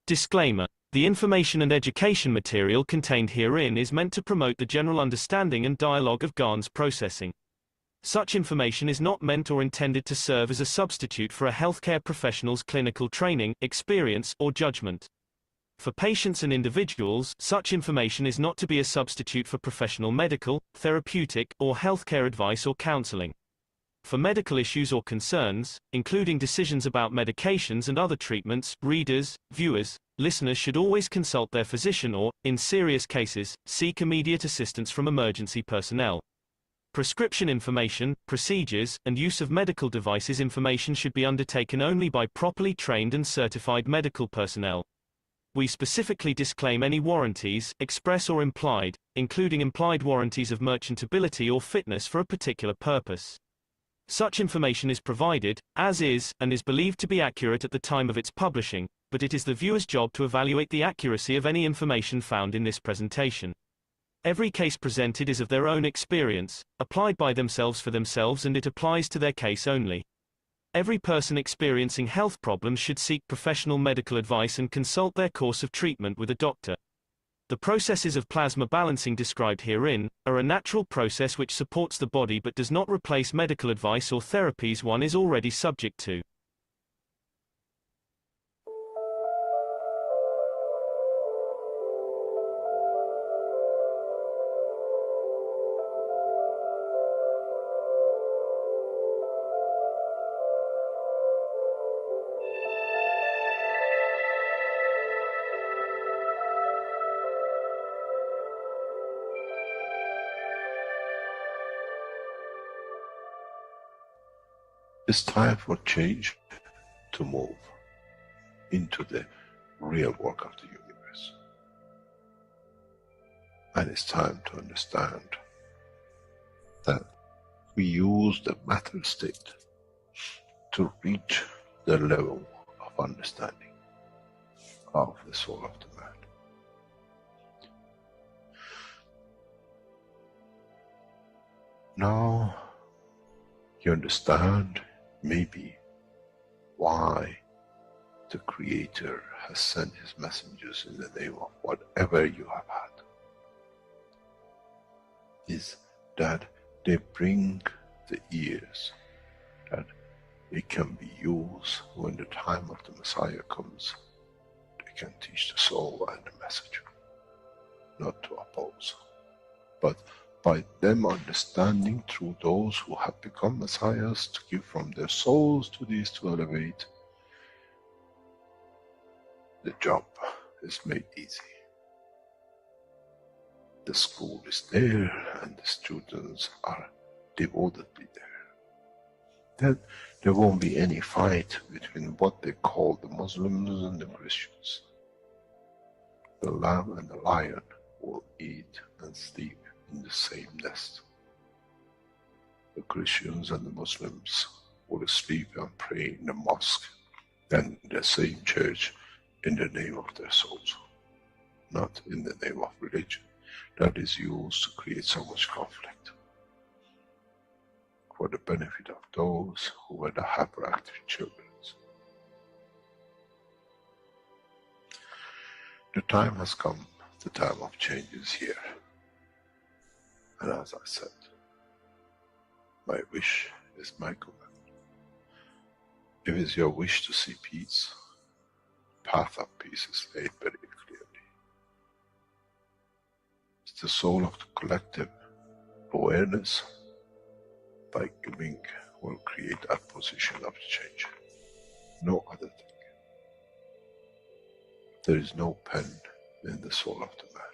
Disclaimer. The information and education material contained herein is meant to promote the general understanding and dialogue of GANs processing. Such information is not meant or intended to serve as a substitute for a healthcare professional's clinical training, experience, or judgment. For patients and individuals, such information is not to be a substitute for professional medical, therapeutic, or healthcare advice or counseling. For medical issues or concerns, including decisions about medications and other treatments, readers, viewers, listeners should always consult their physician or, in serious cases, seek immediate assistance from emergency personnel. Prescription information, procedures, and use of medical devices information should be undertaken only by properly trained and certified medical personnel. We specifically disclaim any warranties, express or implied, including implied warranties of merchantability or fitness for a particular purpose. Such information is provided, as is, and is believed to be accurate at the time of its publishing, but it is the viewer's job to evaluate the accuracy of any information found in this presentation. Every case presented is of their own experience, applied by themselves for themselves, and it applies to their case only. Every person experiencing health problems should seek professional medical advice and consult their course of treatment with a doctor. The processes of plasma balancing described herein are a natural process which supports the body but does not replace medical advice or therapies one is already subject to. It's time for change to move into the real work of the universe. And it's time to understand that we use the matter state to reach the level of understanding of the soul of the man. Now you understand maybe why the Creator has sent His messengers in the name of whatever you have had. Is that they bring the ears, that it can be used when the time of the Messiah comes. They can teach the soul and the message, not to oppose, but by them understanding through those who have become messiahs, to give from their souls to these to elevate, the job is made easy. The school is there and the students are devotedly there. Then there won't be any fight between what they call the Muslims and the Christians. The lamb and the lion will eat and sleep in the same nest. The Christians and the Muslims will sleep and pray in the mosque and in the same church in the name of their souls, not in the name of religion that is used to create so much conflict for the benefit of those who were the hyperactive children. The time has come, the time of change is here. And as I said, my wish is my command. If it's your wish to see peace, the path of peace is laid very clearly. It's the soul of the collective awareness. By giving will create that position of change. No other thing. There is no pen in the soul of the man.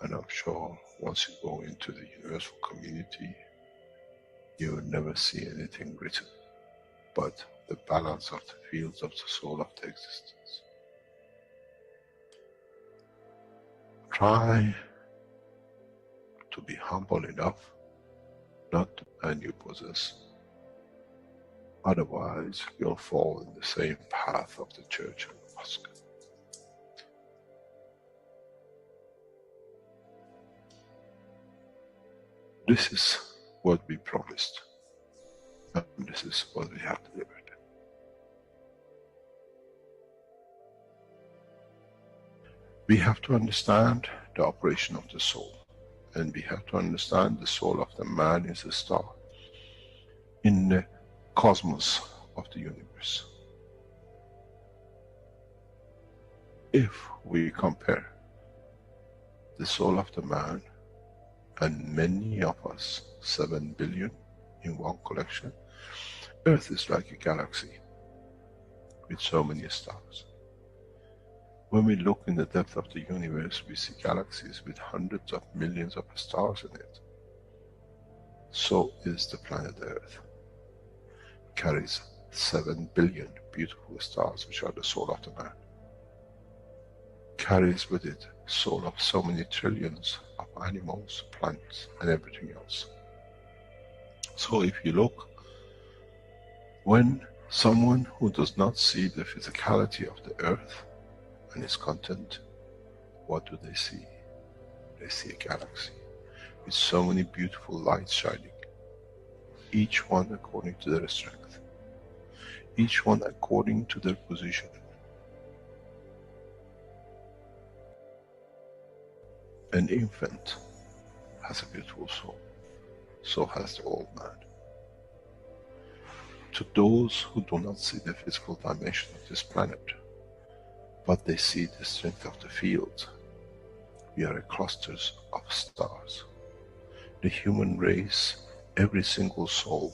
And I'm sure once you go into the universal community, you will never see anything written but the balance of the fields of the soul of the existence. Try to be humble enough not to and you possess. Otherwise, you'll fall in the same path of the church and the mosque. This is what we promised, and this is what we have delivered. We have to understand the operation of the soul. And we have to understand the soul of the man is a star in the cosmos of the universe. If we compare the soul of the man and many of us, 7 billion in one collection, Earth is like a galaxy with so many stars. When we look in the depth of the universe, we see galaxies with hundreds of millions of stars in it. So is the planet Earth. It carries 7 billion beautiful stars, which are the soul of the man. Carries with it soul of so many trillions of animals, plants, and everything else. So if you look, when someone who does not see the physicality of the earth and its content, what do they see? They see a galaxy with so many beautiful lights shining, each one according to their strength, each one according to their position. An infant has a beautiful soul, so has the old man. To those who do not see the physical dimension of this planet, but they see the strength of the field, we are clusters of stars. The human race, every single soul,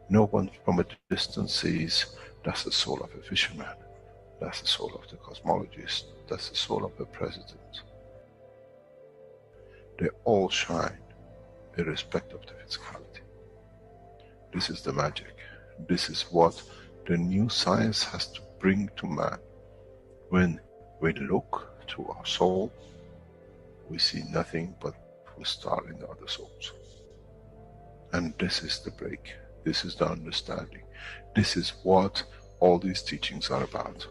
no one from a distance sees, that's the soul of a fisherman, that's the soul of the cosmologist, that's the soul of a president. They all shine, irrespective of the physicality. This is the magic. This is what the new science has to bring to man. When we look to our soul, we see nothing but a star in the other souls. And this is the break. This is the understanding. This is what all these teachings are about.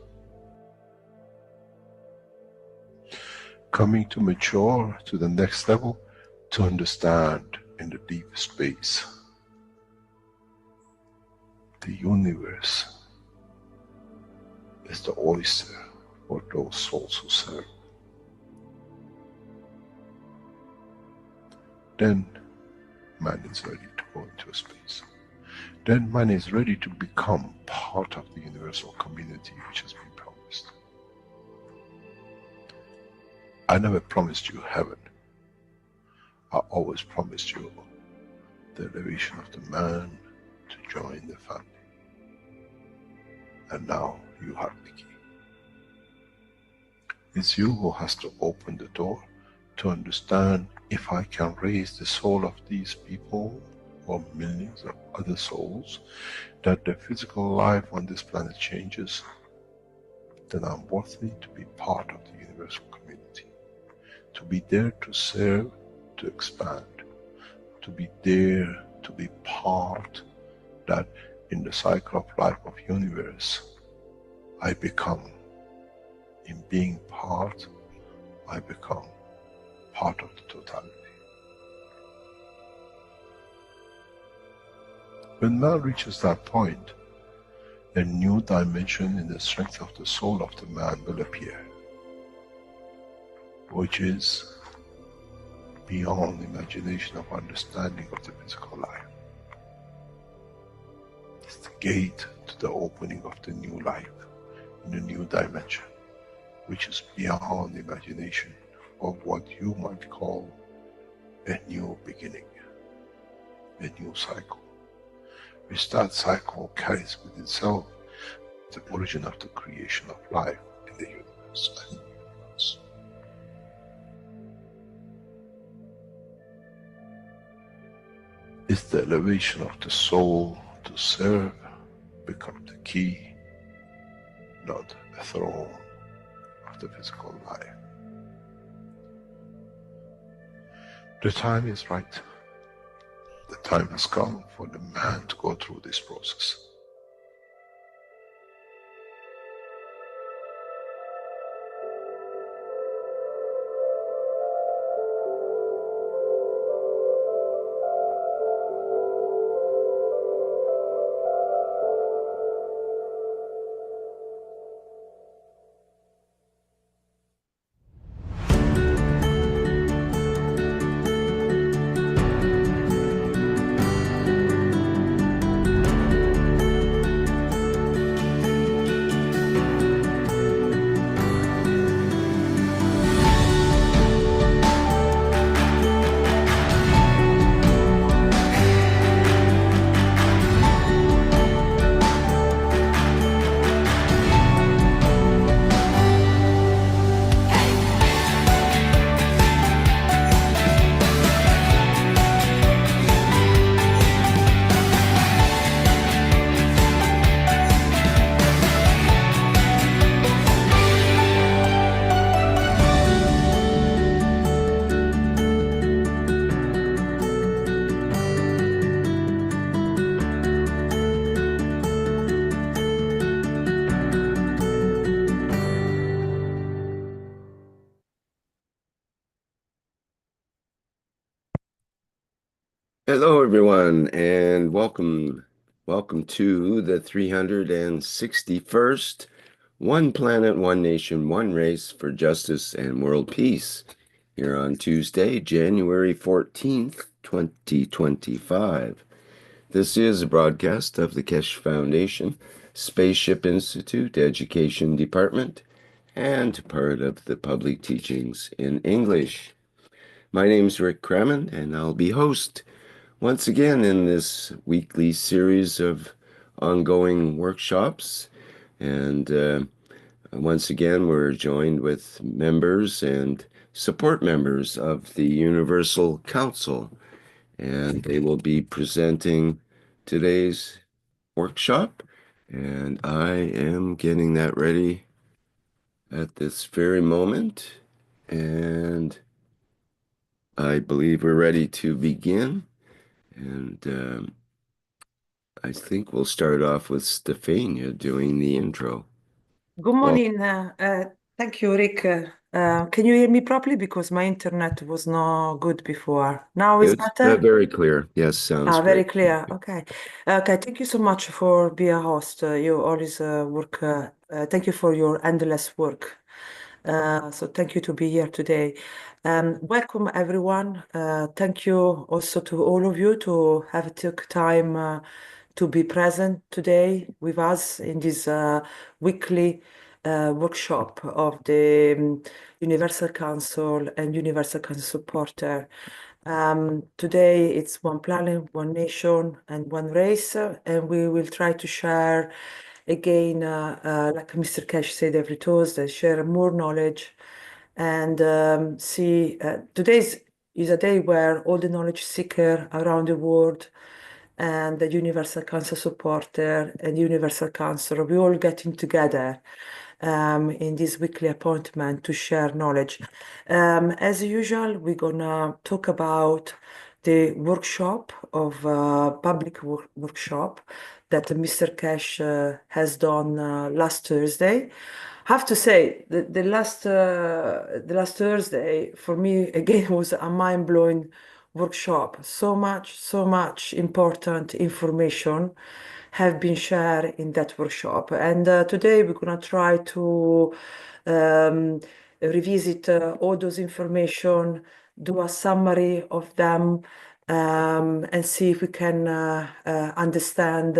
Coming to mature to the next level, to understand in the deep space, the universe is the oyster for those souls who serve. Then man is ready to go into space. Then man is ready to become part of the universal community which has been promised. I never promised you heaven. I always promised you the elevation of the man to join the family. And now you have the key. It's you who has to open the door to understand, if I can raise the soul of these people or millions of other souls, that the physical life on this planet changes, then I'm worthy to be part of the universal community. To be there to serve, to expand, to be there, to be part, that in the cycle of life of universe, I become, in being part, I become part of the totality. When man reaches that point, a new dimension in the strength of the soul of the man will appear, which is beyond imagination of understanding of the physical life. It's the gate to the opening of the new life, in a new dimension, which is beyond imagination of what you might call a new beginning, a new cycle. Which that cycle carries with itself the origin of the creation of life in the universe and universe. It's the elevation of the soul to serve become the key, not a throne of the physical life. The time is right. The time has come for the man to go through this process. Hello, everyone, and welcome to the 361st One Planet, One Nation, One Race for Justice and World Peace here on Tuesday, January 14th, 2025. This is a broadcast of the Keshe Foundation, Spaceship Institute Education Department, and part of the Public Teachings in English. My name's Rick Kremen, and I'll be host once again in this weekly series of ongoing workshops. And once again, we're joined with members and support members of the Universal Council, and they will be presenting today's workshop. And I am getting that ready at this very moment. And I believe we're ready to begin. And I think we'll start off with Stefania doing the intro. Good Well, morning. Thank you, Rick. Can you hear me properly? Because my internet was not good before. Now it's it's better? very clear. Yes, sounds Very great. clear. Okay. Okay. Thank you so much for being a host. You always work. Thank you for your endless work. So thank you to be here today. Welcome everyone. Thank you also to all of you to have took time to be present today with us in this weekly workshop of the Universal Council and Universal Council Supporter. Today it's one planet, one nation, and one race, and we will try to share again, like Mr. Keshe said every Tuesday, share more knowledge and see. Today is a day where all the knowledge seeker around the world and the Universal Council supporter and Universal Council, we all getting together in this weekly appointment to share knowledge. As usual, we're gonna talk about the workshop of public workshop that Mr. Keshe has done last Thursday. I have to say the last Thursday for me again was a mind-blowing workshop. So much important information have been shared in that workshop. And today we're gonna try to revisit all those information, do a summary of them, and see if we can understand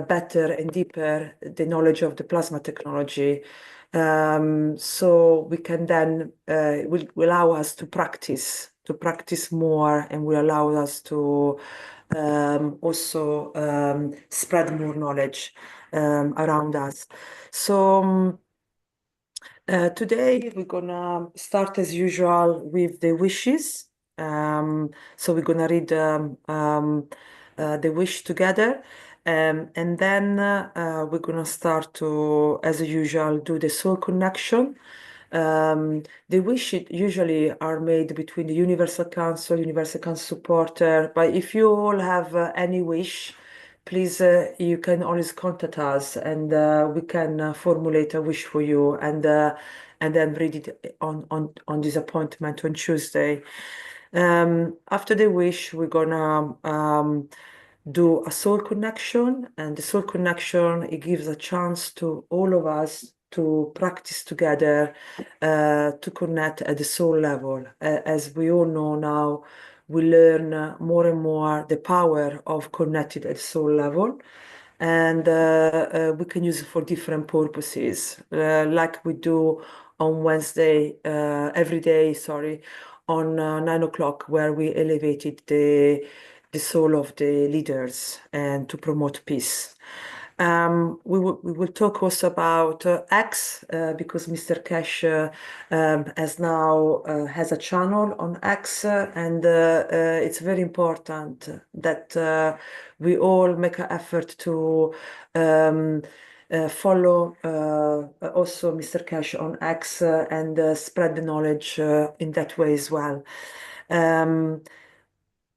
better and deeper the knowledge of the plasma technology. So we can then will allow us to practice more, and will allow us to also spread more knowledge around us. So today we're gonna start as usual with the wishes. So we're gonna read the wish together. And then we're gonna start to, as usual, do the soul connection. The wishes usually are made between the Universal Council, Universal Council supporter. But if you all have any wish, please, you can always contact us, and we can formulate a wish for you, and then read it on this appointment on Tuesday. After the wish, we're gonna do a soul connection, and the soul connection, it gives a chance to all of us to practice together to connect at the soul level. As we all know now, we learn more and more the power of connected at the soul level, and we can use it for different purposes, like we do on Wednesday, every day, sorry, on 9 o'clock, where we elevated the soul of the leaders and to promote peace. We will talk also about X, because Mr. Keshe has a channel on X, and it's very important that we all make an effort to follow also Mr. Keshe on X, and spread the knowledge in that way as well.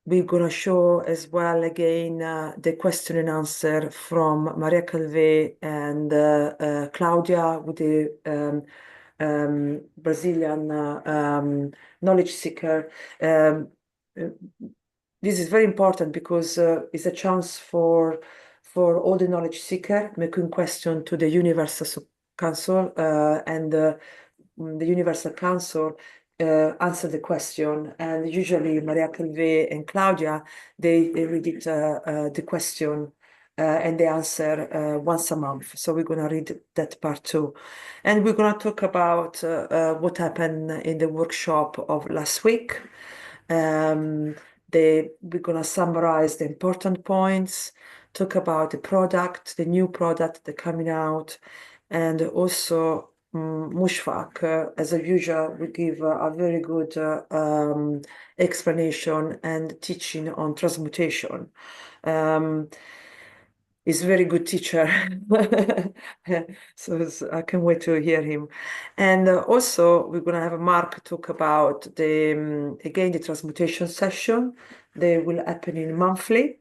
We're going to show as well again the question and answer from Maria Calvé and Claudia with the Brazilian knowledge seeker. this is very important because it's a chance for all the knowledge seeker making question to the Universal Council and the Universal Council answer the question. And usually Maria Calvé and Claudia, they read it, the question and they answer once a month. So we're going to read that part too. And we're going to talk about what happened in the workshop of last week. We're going to summarize the important points, talk about the product, the new product that coming out, and also Mushfaq, as usual, will give a very good explanation and teaching on transmutation. He's a very good teacher. I can't wait to hear him. And also, we're going to have Mark talk about again, the transmutation session. They will happen in monthly.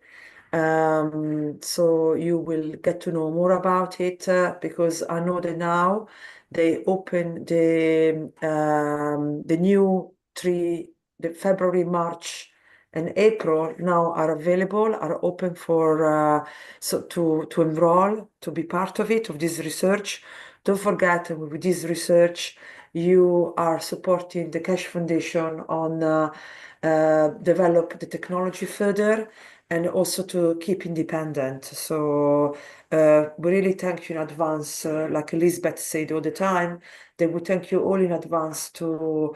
So you will get to know more about it because I know that now they open the new the February, March, and April now are available, are open for to enroll, to be part of it, of this research. Don't forget, with this research, you are supporting the Keshe Foundation on develop the technology further and also to keep independent. So we really thank you in advance, like Elizabeth said all the time, that we thank you all in advance to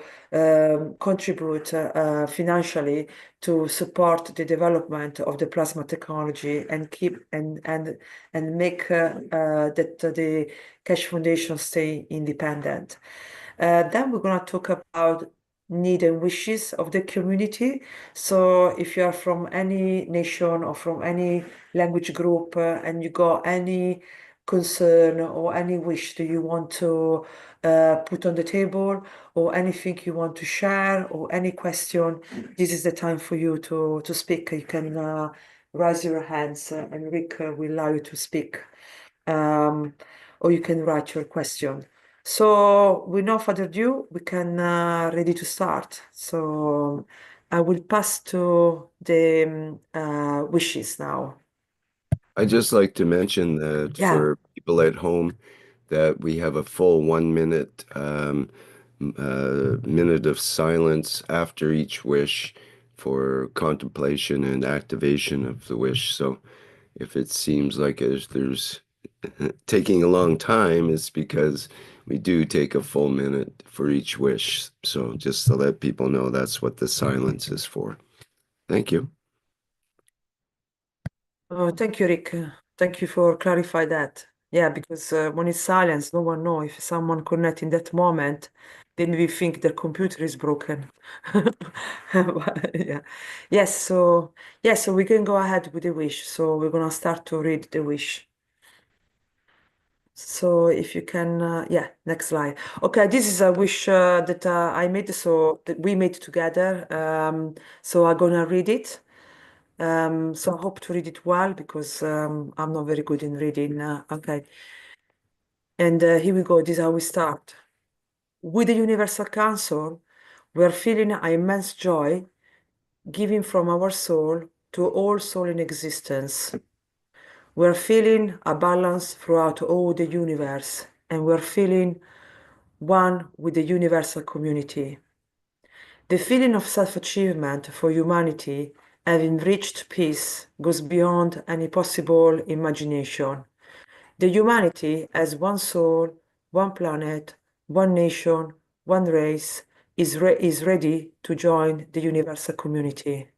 contribute financially to support the development of the plasma technology and keep and make that the Keshe Foundation stay independent. Then we're going to talk about need and wishes of the community. So if you are from any nation or from any language group and you got any concern or any wish that you want to put on the table or anything you want to share or any question, this is the time for you to speak. You can raise your hands and Rick will allow you to speak. Or you can write your question. So with no further ado, we can ready to start. So I will pass to the wishes now. I'd just like to mention that Yeah. for people at home, that we have a full 1 minute minute of silence after each wish for contemplation and activation of the wish. So if it seems like there's taking a long time, it's because we do take a full minute for each wish. So just to let people know, that's what the silence is for. Thank you. Oh, thank you, Rick. Thank you for clarify that. Yeah, because when it's silence, no one know if someone connect in that moment, then we think their computer is broken. Yeah. Yes, so we can go ahead with the wish. So we're gonna start to read the wish. So if you can, yeah, next slide. Okay, this is a wish that I made, so that we made together. So I'm gonna read it. So I hope to read it well because I'm not very good in reading. Okay. And here we go. This is how we start. With the Universal Council, we are feeling an immense joy giving from our soul to all soul in existence. We are feeling a balance throughout all the universe, and we are feeling one with the universal community. The feeling of self-achievement for humanity having reached peace goes beyond any possible imagination. The humanity as one soul, one planet, one nation, one race is ready to join the universal community.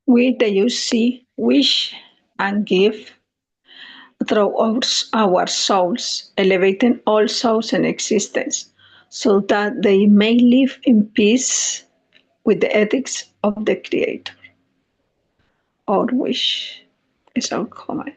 We, the UC, wish and give through our souls, elevating all souls in existence, so that they may live in peace with the ethics of the Creator. Our wish is our comment.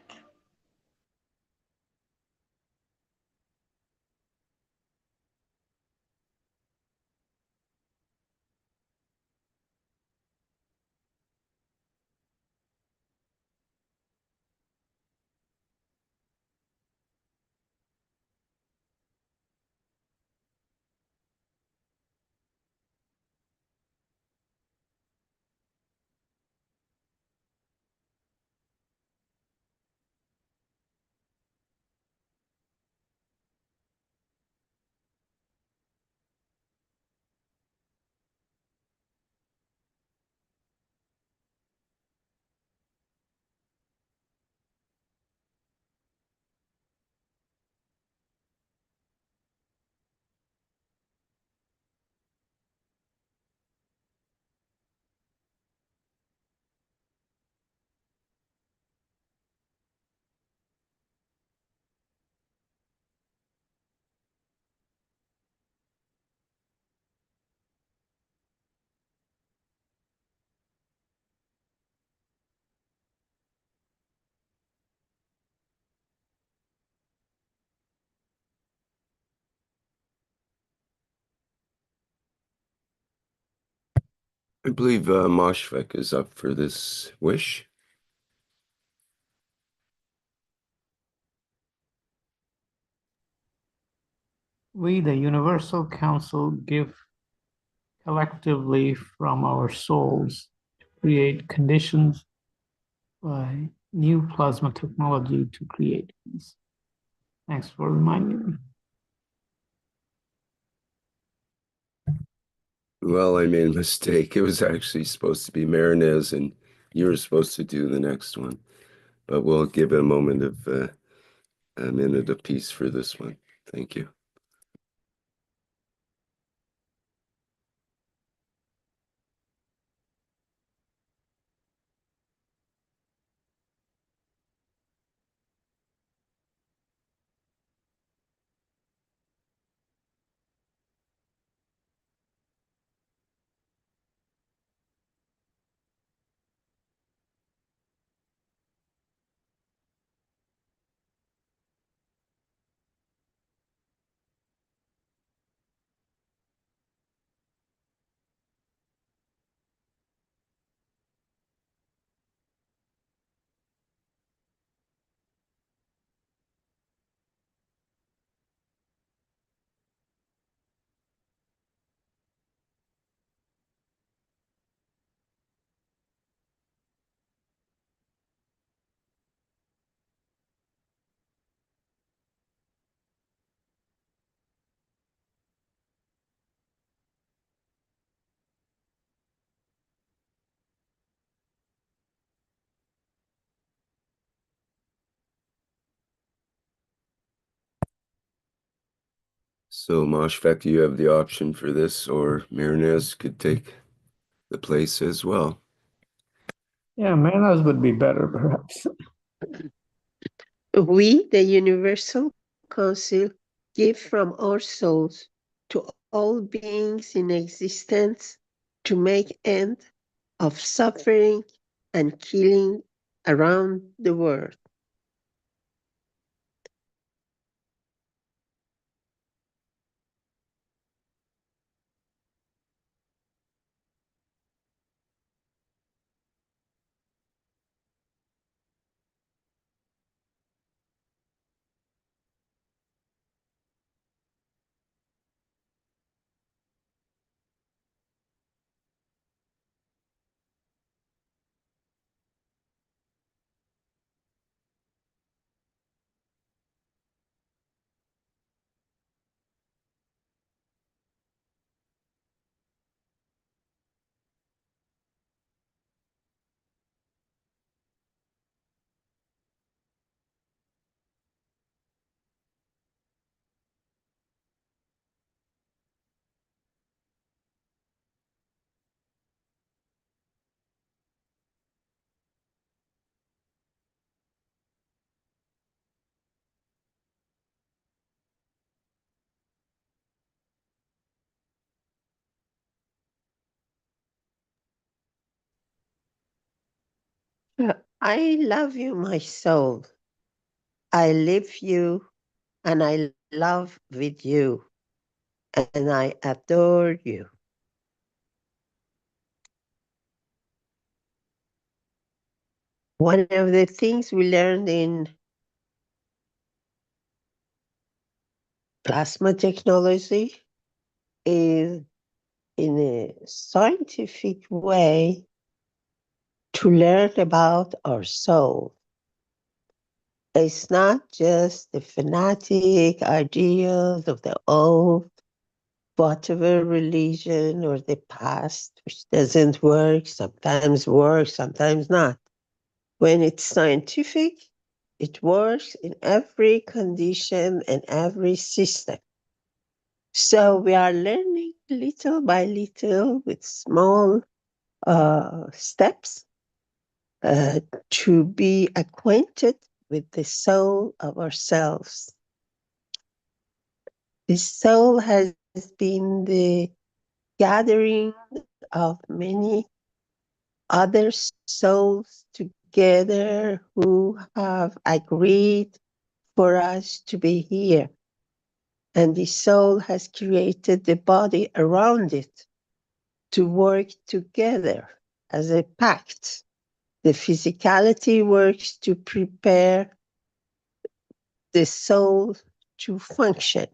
I believe Moshfek is up for this wish. We, the Universal Council, give collectively from our souls to create conditions by new plasma technology to create peace. Thanks for reminding me. Well, I made a mistake. It was actually supposed to be Marinez, and you were supposed to do the next one. But we'll give a moment of a minute of peace for this one. Thank you. So, Moshfek, you have the option for this, or Marinez could take the place as well. Yeah, Marinez would be better, perhaps. We, the Universal Council, give from our souls to all beings in existence to make end of suffering and killing around the world. I love you, my soul. I live you and I love with you and I adore you. One of the things we learned in plasma technology is, in a scientific way, to learn about our soul. It's not just the fanatic ideas of the old, whatever religion or the past, which doesn't work, sometimes works, sometimes not. When it's scientific, it works in every condition and every system. So we are learning little by little with small steps to be acquainted with the soul of ourselves. The soul has been the gathering of many other souls together who have agreed for us to be here. And the soul has created the body around it to work together as a pact. The physicality works to prepare the soul to function.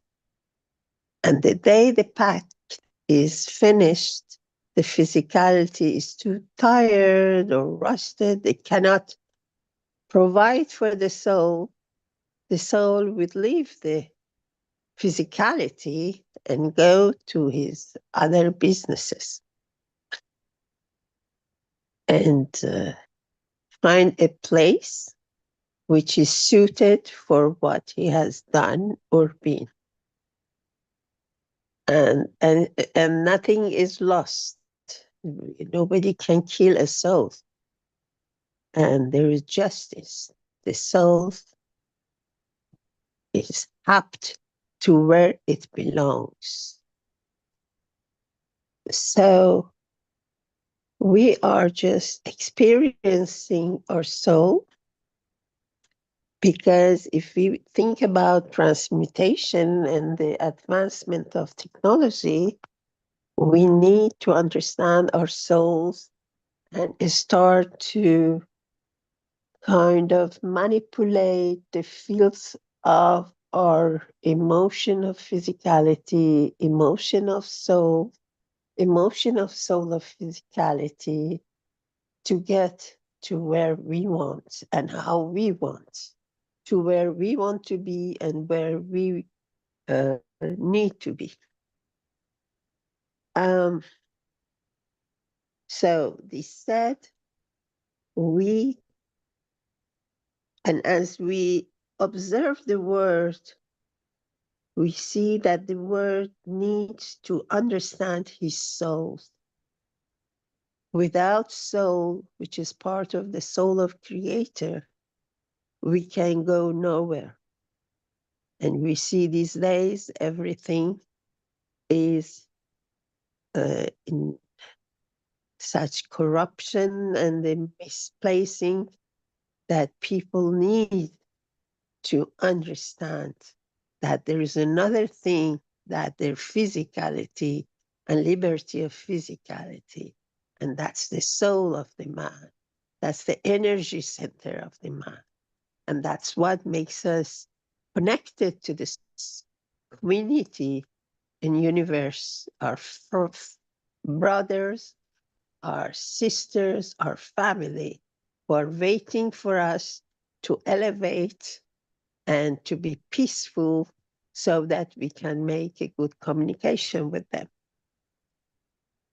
And the day the pact is finished, the physicality is too tired or rusted, it cannot provide for the soul would leave the physicality and go to his other businesses and find a place which is suited for what he has done or been. And nothing is lost. Nobody can kill a soul. And there is justice. The soul is apt to where it belongs. So we are just experiencing our soul, because if we think about transmutation and the advancement of technology, we need to understand our souls and start to kind of manipulate the fields of our emotion of physicality, emotion of soul of physicality, to get to where we want and how we want, to where we want to be and where we need to be. So this said, as we observe the word, we see that the word needs to understand his soul. Without soul, which is part of the soul of Creator, we can go nowhere. And we see these days, everything is in such corruption and the misplacing that people need to understand that there is another thing, that their physicality and liberty of physicality, and that's the soul of the man. That's the energy center of the man. And that's what makes us connected to this community and universe, our brothers, our sisters, our family, who are waiting for us to elevate and to be peaceful so that we can make a good communication with them.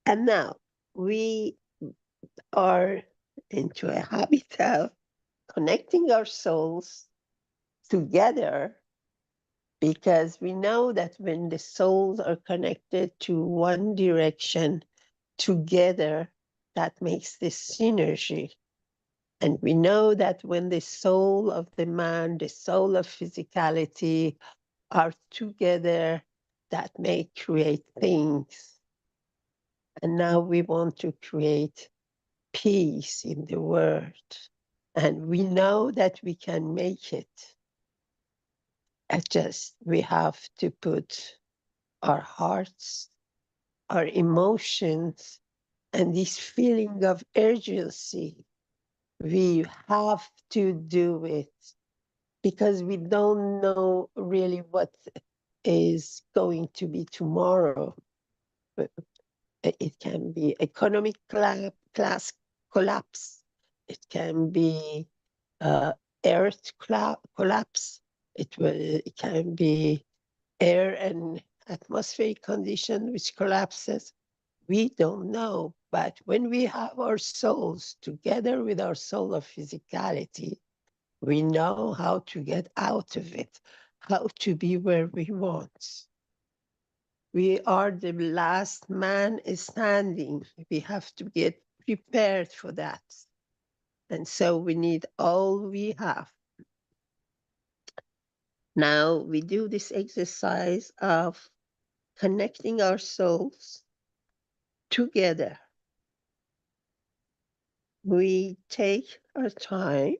And now we are into a habit of connecting our souls together, because we know that when the souls are connected to one direction together, that makes this synergy. And we know that when the soul of the man, the soul of physicality are together, that may create things. And now we want to create peace in the world. And we know that we can make it. Just we have to put our hearts, our emotions, and this feeling of urgency. We have to do it because we don't know really what is going to be tomorrow. It can be economic class collapse. It can be earth collapse. It can be air and atmospheric condition which collapses. We don't know. But when we have our souls together with our soul of physicality, we know how to get out of it, how to be where we want. We are the last man standing. We have to get prepared for that. And so we need all we have. Now we do this exercise of connecting our souls together. We take our time,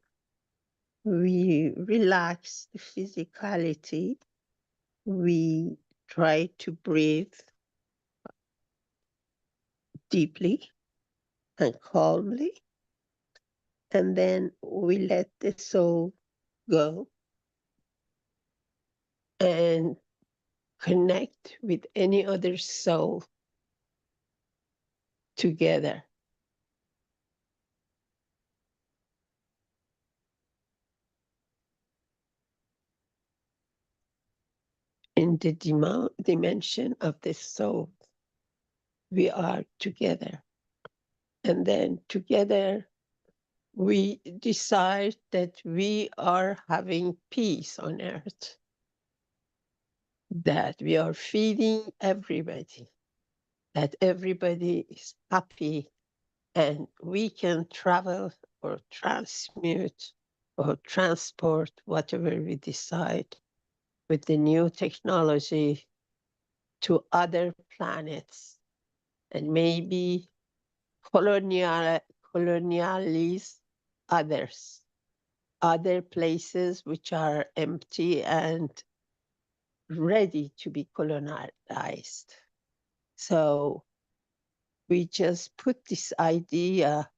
we relax the physicality, we try to breathe deeply and calmly, and then we let the soul go and connect with any other soul together. In the dimension of the soul, we are together. And then together, we decide that we are having peace on earth, that we are feeding everybody, that everybody is happy, and we can travel or transmute or transport whatever we decide with the new technology to other planets and maybe colonialize others, other places which are empty and ready to be colonized. So we just put this idea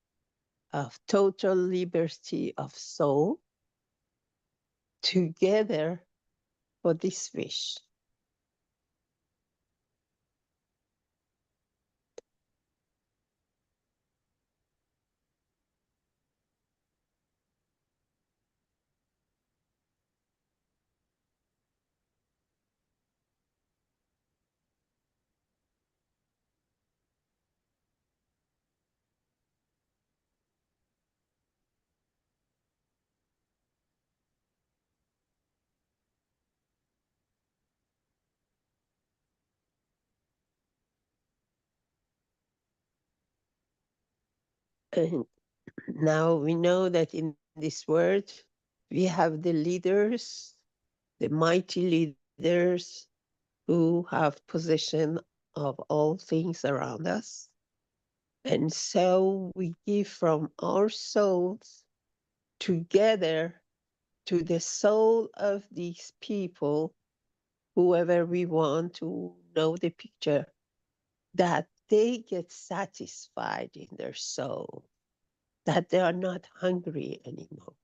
of total liberty of soul together for this wish. And now we know that in this world, we have the leaders, the mighty leaders who have possession of all things around us. And so we give from our souls together to the soul of these people, whoever we want to know the picture, that they get satisfied in their soul, that they are not hungry anymore.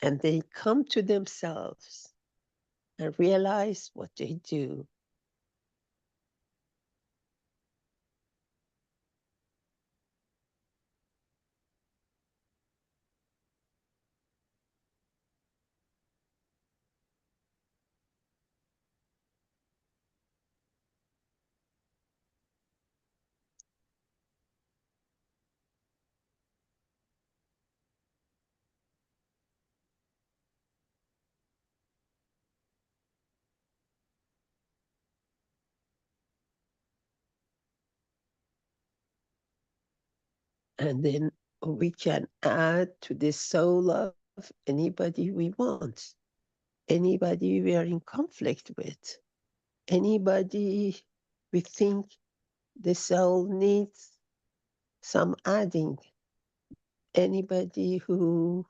And they come to themselves and realize what they do. And then we can add to the soul of anybody we want, anybody we are in conflict with, anybody we think the soul needs some adding, anybody who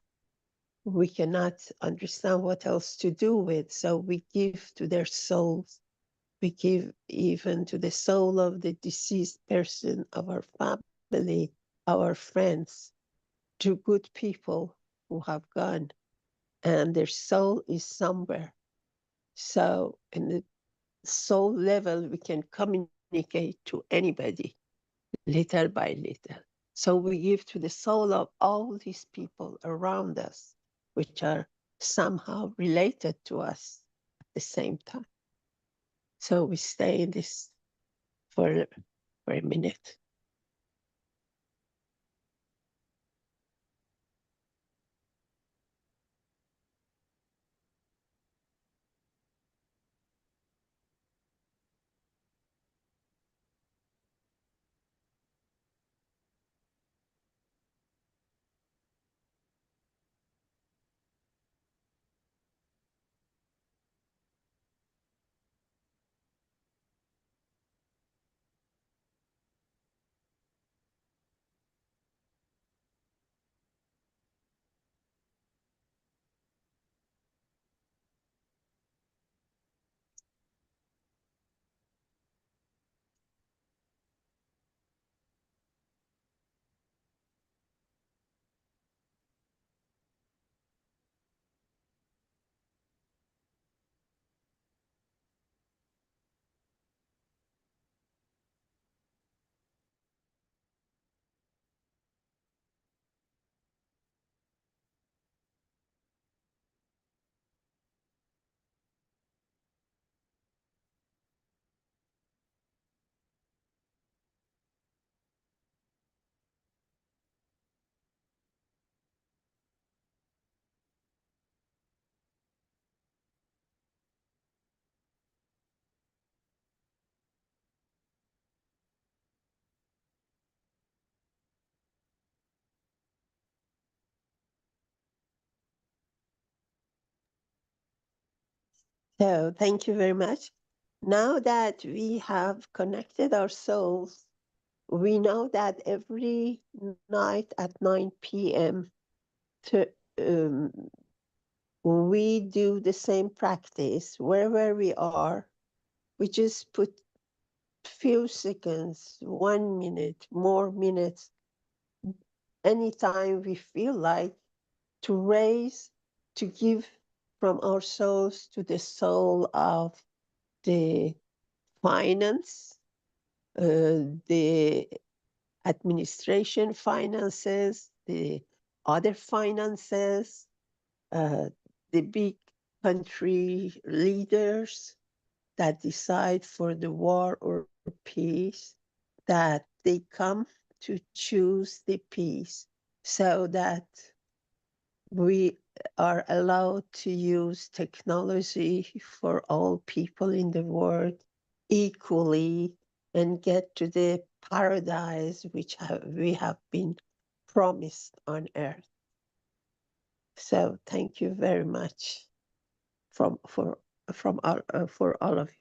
we cannot understand what else to do with. So we give to their souls. We give even to the soul of the deceased person, of our family, our friends, to good people who have gone, and their soul is somewhere. So in the soul level, we can communicate to anybody, little by little. So we give to the soul of all these people around us, which are somehow related to us at the same time. So we stay in this for a minute. So thank you very much. Now that we have connected our souls, we know that every night at 9 p.m. Um, we do the same practice wherever we are. We just put few seconds, 1 minute, more minutes, anytime we feel like, to raise, to give from our souls to the soul of the finance, the administration finances, the other finances, the big country leaders that decide for the war or peace, that they come to choose the peace so that we are allowed to use technology for all people in the world equally and get to the paradise which we have been promised on earth. So thank you very much for all of you.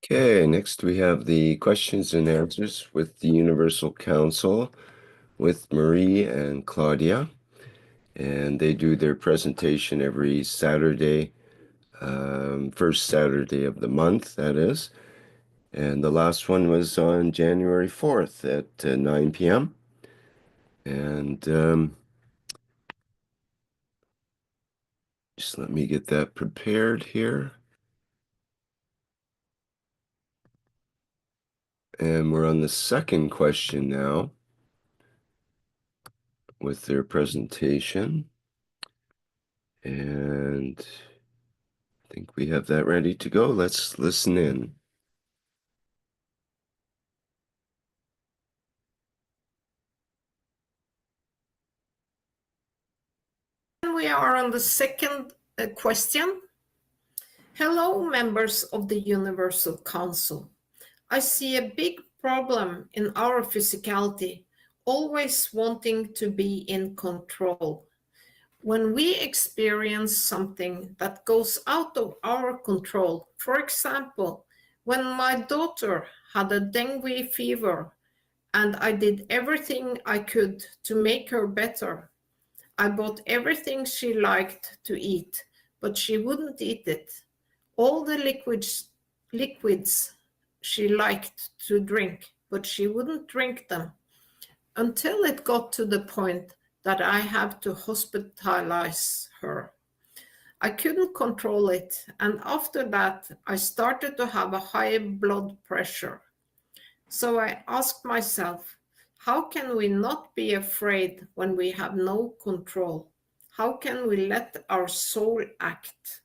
Okay, next we have the questions and answers with the Universal Council with Marie and Claudia. And they do their presentation every Saturday, first Saturday of the month, that is. And the last one was on January 4th at 9 p.m. And just let me get that prepared here. And we're on the second question now with their presentation. And I think we have that ready to go. Let's listen in. We are on the second question. Hello, members of the Universal Council. I see a big problem in our physicality, always wanting to be in control. When we experience something that goes out of our control, for example, when my daughter had a dengue fever and I did everything I could to make her better, I bought everything she liked to eat, but she wouldn't eat it. All the liquids she liked to drink, but she wouldn't drink them, until it got to the point that I have to hospitalize her. I couldn't control it, and after that, I started to have a high blood pressure. So I asked myself, how can we not be afraid when we have no control? How can we let our soul act?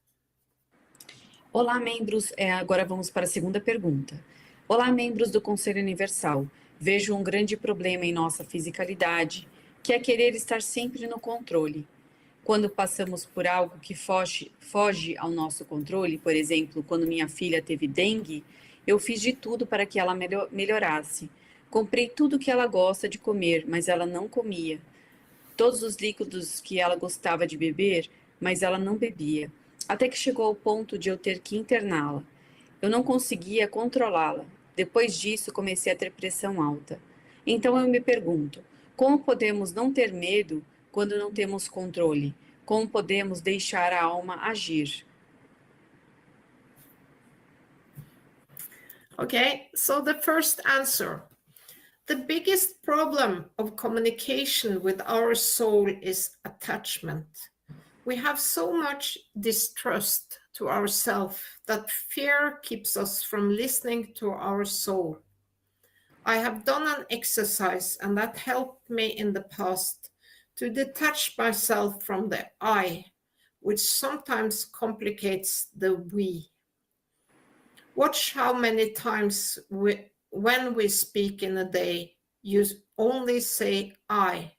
Olá, membros. Agora vamos para a segunda pergunta. Olá, membros do Conselho Universal. Vejo um grande problema em nossa fisicalidade, que é querer estar sempre no controle. Quando passamos por algo que foge ao nosso controle, por exemplo, quando minha filha teve dengue, eu fiz de tudo para que ela melhorasse. Comprei tudo que ela gosta de comer, mas ela não comia. Todos os líquidos que ela gostava de beber, mas ela não bebia. Até que chegou ao ponto de eu ter que interná-la. Eu não conseguia controlá-la. Depois disso, comecei a ter pressão alta. Então eu me pergunto, como podemos não ter medo quando não temos controle? Como podemos deixar a alma agir? Okay, so the first answer. The biggest problem of communication with our soul is attachment. We have so much distrust to ourselves that fear keeps us from listening to our soul. I have done an exercise, and that helped me in the past to detach myself from the I, which sometimes complicates the we. Watch how many times when we speak in a day, you only say I.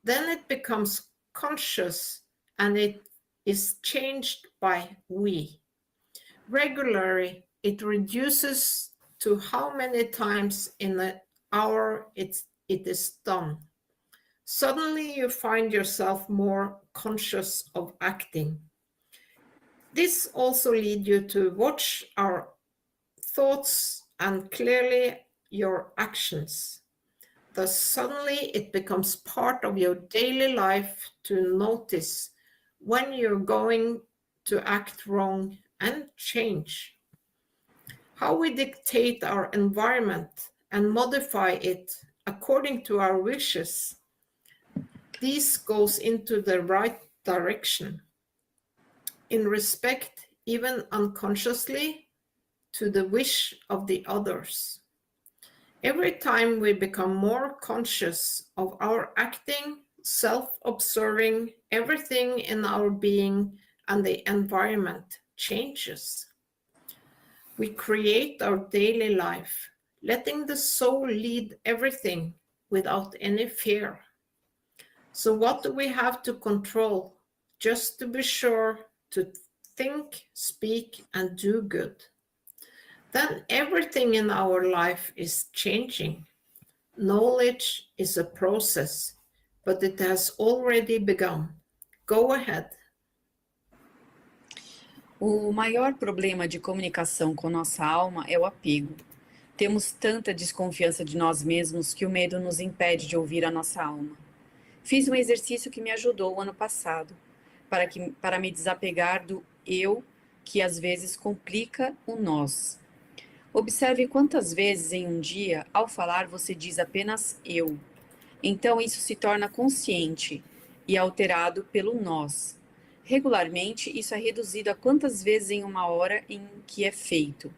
Then it becomes conscious and it is changed by we. Regularly, it reduces to how many times in an hour it is done. Suddenly you find yourself more conscious of acting. This also leads you to watch our thoughts and clearly your actions. Thus suddenly it becomes part of your daily life to notice when you're going to act wrong and change. How we dictate our environment and modify it according to our wishes, this goes into the right direction. In respect, even unconsciously, to the wish of the others. Every time we become more conscious of our acting, self-observing, everything in our being and the environment changes. We create our daily life, letting the soul lead everything without any fear. So what do we have to control? Just to be sure to think, speak, and do good. Then everything in our life is changing. Knowledge is a process, but it has already begun. Go ahead. O maior problema de comunicação com nossa alma é o apego. Temos tanta desconfiança de nós mesmos que o medo nos impede de ouvir a nossa alma. Fiz um exercício que me ajudou o ano passado, para me desapegar do eu, que às vezes complica o nós. Observe quantas vezes em um dia, ao falar, você diz apenas eu. Então isso se torna consciente e alterado pelo nós. Regularmente, isso é reduzido a quantas vezes em uma hora em que é feito.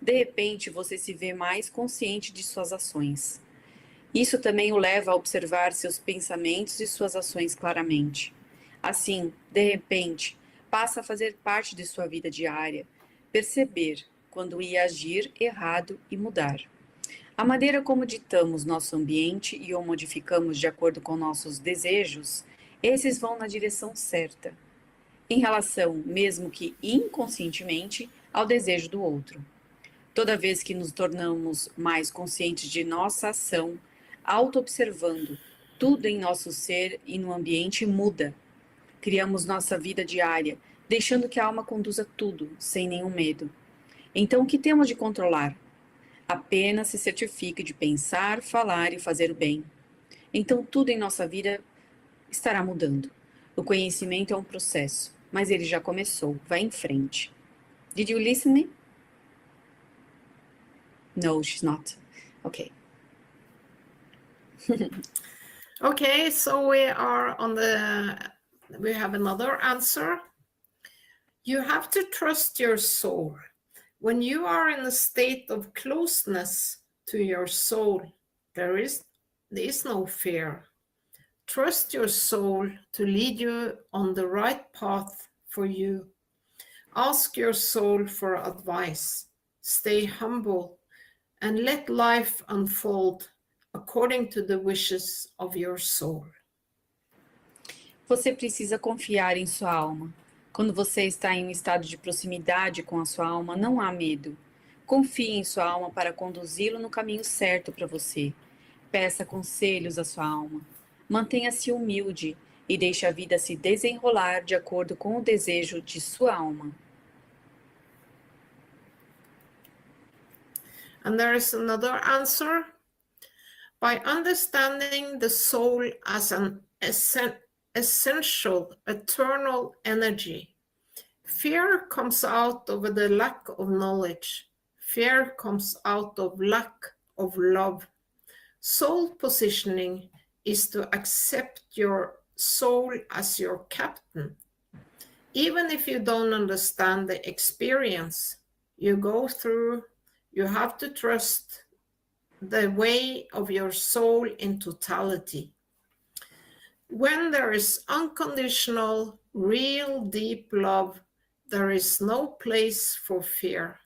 De repente, você se vê mais consciente de suas ações. Isso também o leva a observar seus pensamentos e suas ações claramente. Assim, de repente, passa a fazer parte de sua vida diária, perceber quando ia agir errado e mudar. A maneira como ditamos nosso ambiente e o modificamos de acordo com nossos desejos, esses vão na direção certa, em relação, mesmo que inconscientemente, ao desejo do outro. Toda vez que nos tornamos mais conscientes de nossa ação, auto-observando. Tudo em nosso ser e no ambiente muda. Criamos nossa vida diária, deixando que a alma conduza tudo, sem nenhum medo. Então, o que temos de controlar? Apenas se certifique de pensar, falar e fazer o bem. Então, tudo em nossa vida estará mudando. O conhecimento é um processo, mas ele já começou. Vai em frente. Did you listen me? No, she's not. Okay. Okay, so we have another answer. You have to trust your soul. When you are in a state of closeness to your soul, there is no fear. Trust your soul to lead you on the right path for you. Ask your soul for advice. Stay humble and let life unfold according to the wishes of your soul. Você precisa confiar em sua alma. Quando você está em um estado de proximidade com a sua alma, não há medo. Confie em sua alma para conduzi-lo no caminho certo para você. Peça conselhos à sua alma. Mantenha-se humilde e deixe a vida se desenrolar de acordo com o desejo de sua alma. And there is another answer. By understanding the soul as an essential, eternal energy, fear comes out of the lack of knowledge. Fear comes out of lack of love. Soul positioning is to accept your soul as your captain. Even if you don't understand the experience you go through, you have to trust the way of your soul in totality. When there is unconditional, real, deep love, there is no place for fear.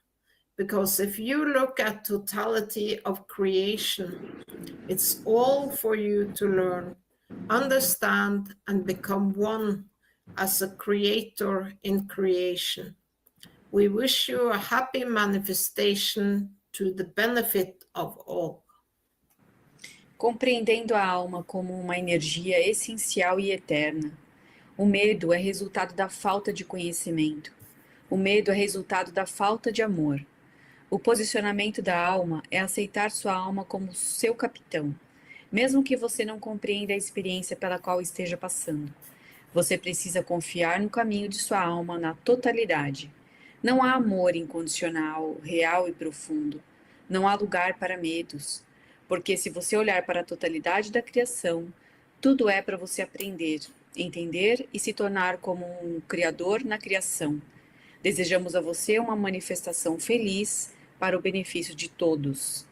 Because if you look at totality of creation, it's all for you to learn, understand, and become one as a creator in creation. We wish you a happy manifestation to the benefit of all. Compreendendo a alma como uma energia essencial e eterna. O medo é resultado da falta de conhecimento. O medo é resultado da falta de amor. O posicionamento da alma é aceitar sua alma como seu capitão, mesmo que você não compreenda a experiência pela qual esteja passando. Você precisa confiar no caminho de sua alma na totalidade. Não há amor incondicional, real e profundo. Não há lugar para medos. Porque se você olhar para a totalidade da criação, tudo é para você aprender, entender e se tornar como um criador na criação. Desejamos a você uma manifestação feliz para o benefício de todos.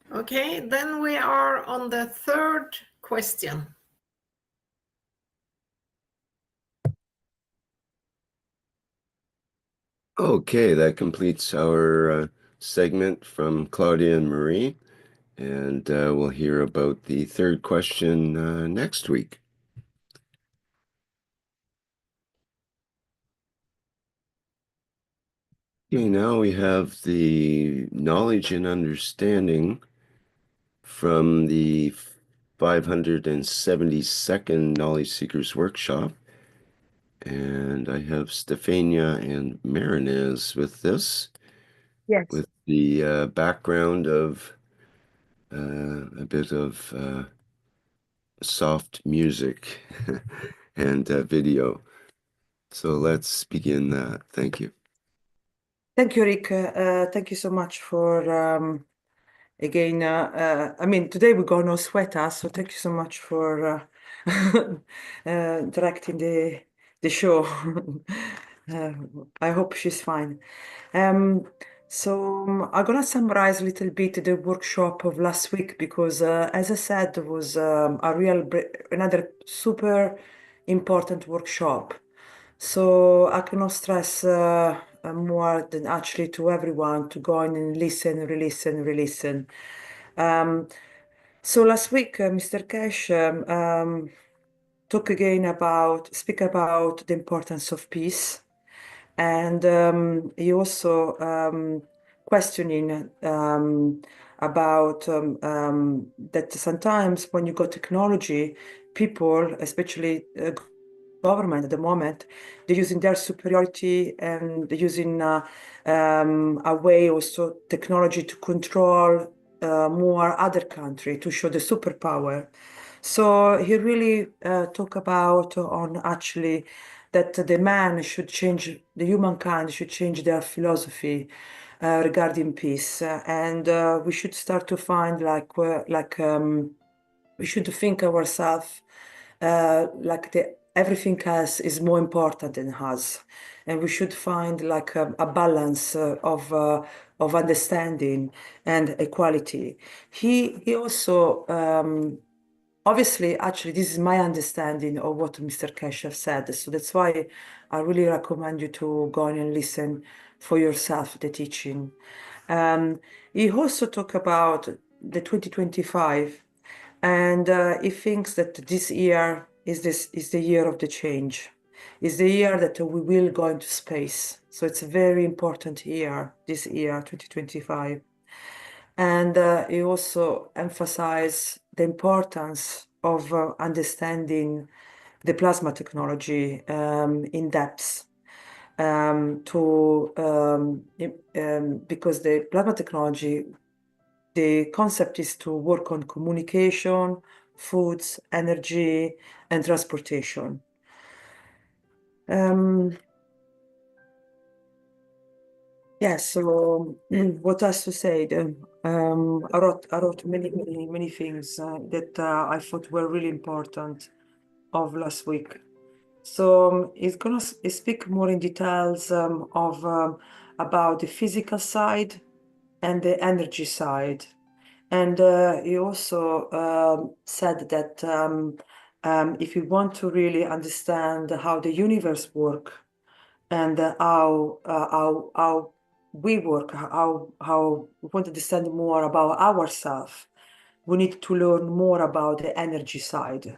Okay, then we are on the third question. Okay, that completes our segment from Claudia and Marie, and we'll hear about the third question next week. Okay, now we have the knowledge and understanding from the 572nd Knowledge Seekers Workshop. And I have Stefania and Marinez with this. Yes. With the background of a bit of soft music and video. So let's begin that. Thank you. Thank you, Rick. Thank you so much for, again, I mean, today we got no sweater, so thank you so much for directing the show. I hope she's fine. So I'm gonna summarize a little bit the workshop of last week because, as I said, it was another super important workshop. So I cannot stress more than actually to everyone to go in and listen, re-listen. So last week, Mr. Keshe speak about the importance of peace. And he also questioning about that sometimes when you got technology, people, especially government at the moment, they're using their superiority and they're using a way also technology to control more other country to show the superpower. So he really talk about on actually that the man should change, the humankind should change their philosophy regarding peace, and we should start to find we should think ourselves like everything else is more important than us, and we should find like a balance of understanding and equality. He also obviously, actually, this is my understanding of what Mr. Keshe said, so that's why I really recommend you to go in and listen for yourself the teaching. He also talked about the 2025, and he thinks that this year is the year of the change. Is the year that we will go into space. So it's a very important year, this year, 2025. And he also emphasized the importance of understanding the plasma technology in depth. Because the plasma technology, the concept is to work on communication, foods, energy, and transportation. Yes, so what else to say? I wrote many things that I thought were really important of last week. So he's gonna speak more in details about the physical side and the energy side. And he also said that if you want to really understand how the universe works and how we work, how we want to understand more about ourselves, we need to learn more about the energy side.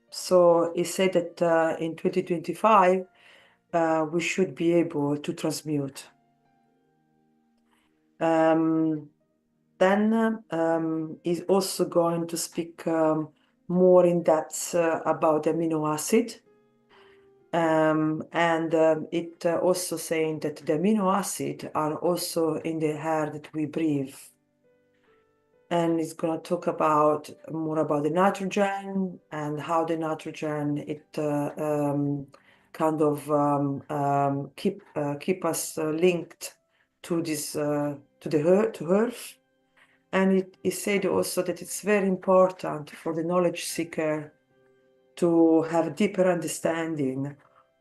So he said that in 2025, we should be able to transmute. Then he's also going to speak more in depth about the amino acid. And it also saying that the amino acid are also in the air that we breathe. And it's going to talk about more about the nitrogen and how the nitrogen kind of keep us linked to this to Earth. And it said also that it's very important for the knowledge seeker to have deeper understanding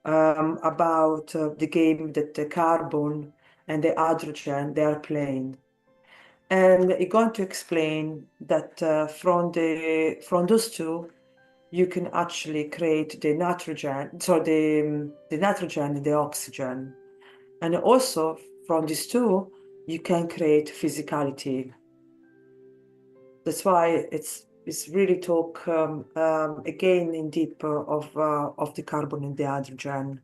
about the game that the carbon and the hydrogen they are playing. And I'm going to explain that from those two, you can actually create the nitrogen, so the nitrogen and the oxygen. And also from these two, you can create physicality. That's why it's really talk again in deep of the carbon and the hydrogen.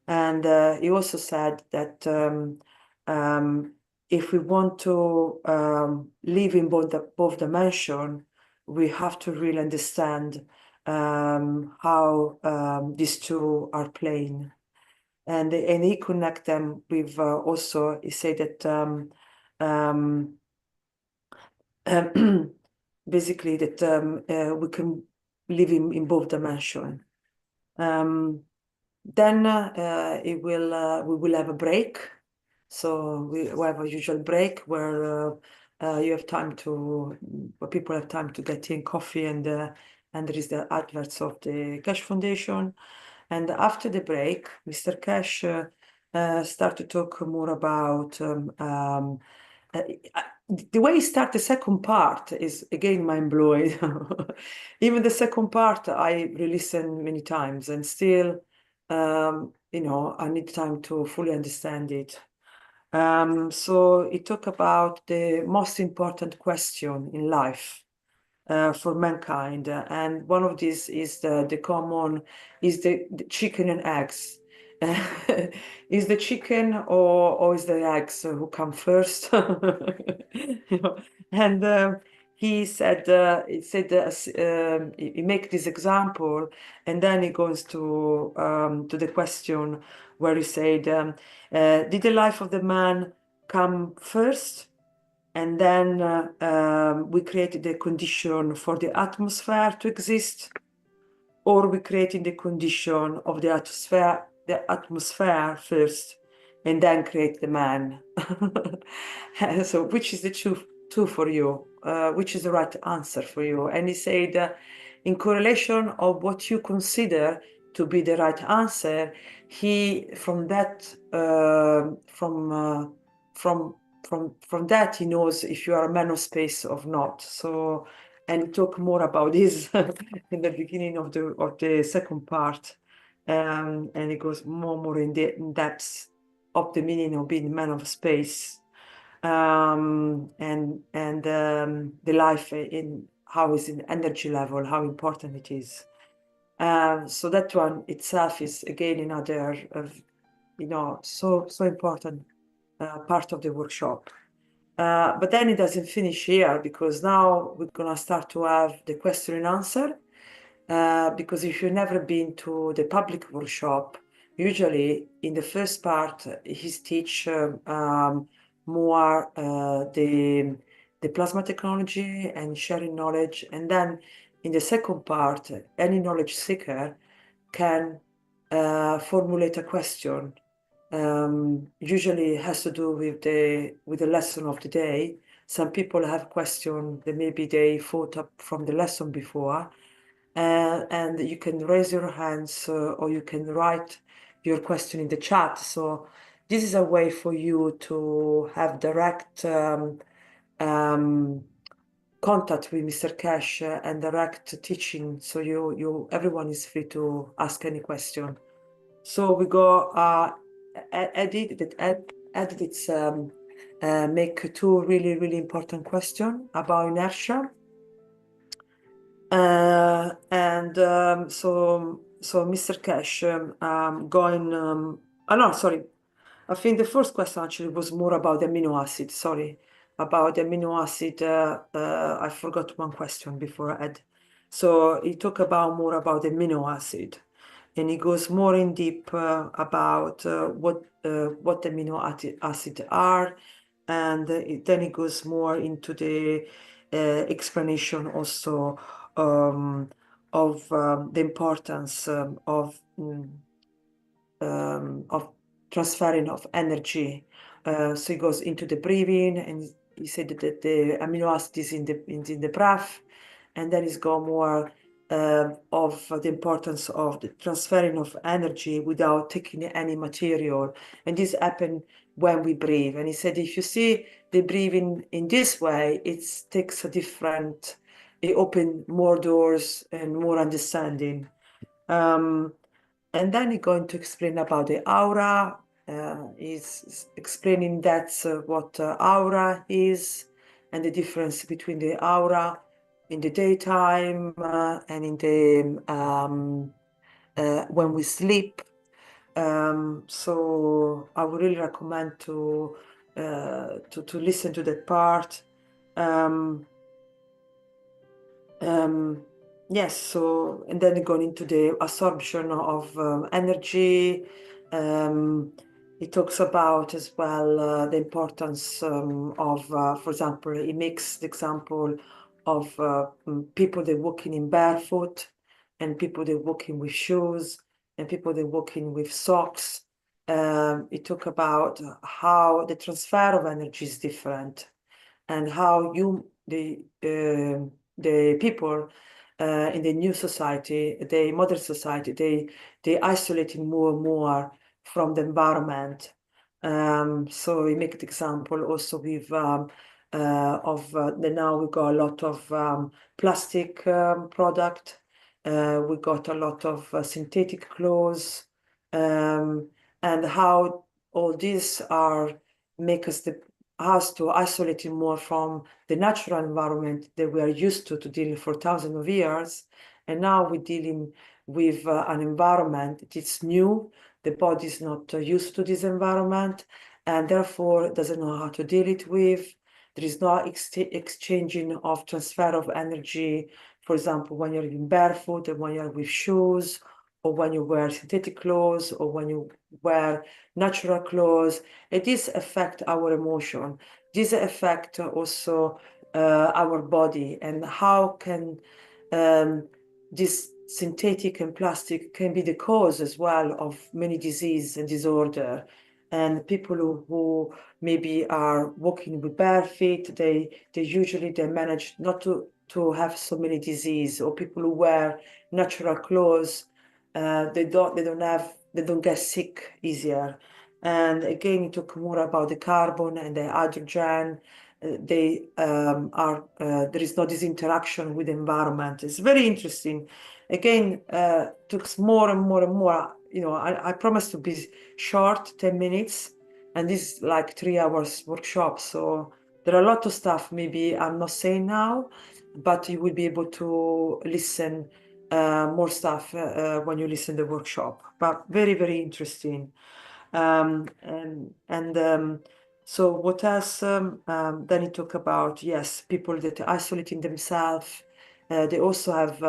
And he also said that if we want to live in both dimensions, we have to really understand how these two are playing. And he connect them with also, he said that basically that we can live in both dimensions. Then we will have a break. So we have a usual break where you have time where people have time to get in coffee, and there is the adverts of the Keshe Foundation. And after the break, Mr. Keshe start to talk more about the way he started the second part is again mind-blowing. Even the second part I re-listened many times, and still I need time to fully understand it. So he talked about the most important question in life for mankind, and one of these is the chicken and eggs. is the chicken or is the eggs who come first? You know, and he said he make this example, and then he goes to the question where he said, did the life of the man come first, and then we created the condition for the atmosphere to exist, or we created the condition of the atmosphere first, and then create the man? So which is the true for you? Which is the right answer for you? And he said, in correlation of what you consider to be the right answer, from that he knows if you are a man of space or not. So, and talk more about this in the beginning of the second part, and it goes more in depth of the meaning of being man of space, and the life in how is in energy level, how important it is. So that one itself is again another so important part of the workshop. But then it doesn't finish here, because now we're gonna start to have the question and answer. Because if you've never been to the public workshop, usually in the first part he's teach more the plasma technology and sharing knowledge, and then in the second part any knowledge seeker can formulate a question. Usually it has to do with the lesson of the day. Some people have questions that maybe they thought up from the lesson before, and you can raise your hands or you can write your question in the chat. So this is a way for you to have direct contact with Mr. Keshe and direct teaching. So everyone is free to ask any question. So we go edit make two really important questions about inertia. So Mr. Keshe, I think the first question actually was more about the amino acid. Sorry, about the amino acid. I forgot one question before I add. So he talked more about the amino acid, and he goes more in deep about what the amino acid are, and then he goes more into the explanation also of the importance of transferring of energy. So he goes into the breathing, and he said that the amino acid is in the breath, and then he's go more of the importance of the transferring of energy without taking any material, and this happens when we breathe. And he said, if you see the breathing in this way, it takes a different, it opens more doors and more understanding. And then he's going to explain about the aura. He's explaining that's what aura is, and the difference between the aura in the daytime and in the when we sleep. So I would really recommend to listen to that part. Yes, so, and then going into the absorption of energy. It talks about as well the importance of, for example, he makes the example of people that walking in barefoot, and people that walking with shoes, and people that walking with socks. It talk about how the transfer of energy is different, and how the people in the new society, the modern society, they isolating more and more from the environment. So we make the example also with now we got a lot of plastic product. We got a lot of synthetic clothes, and how all these make us to isolate more from the natural environment that we are used to dealing for thousands of years. And now we're dealing with an environment that's new, the body is not used to this environment, and therefore doesn't know how to deal it with. There is no exchanging of transfer of energy, for example, when you're in barefoot and when you're with shoes, or when you wear synthetic clothes, or when you wear natural clothes. And this affects our emotion. This affects also our body, and how can this synthetic and plastic can be the cause as well of many disease and disorder. And people who maybe are walking with bare feet, they usually manage not to have so many disease. Or people who wear natural clothes, they don't get sick easier. And again, you talk more about the carbon and the hydrogen. There is not this interaction with the environment. It's very interesting. Again, took more and more and more. I promised to be short, 10 minutes, and this is like 3 hours workshop. So there are a lot of stuff maybe I'm not saying now, but you will be able to listen more stuff when you listen to the workshop. But very, very interesting. So what else? Then he talk about, yes, people that are isolating themselves. They also have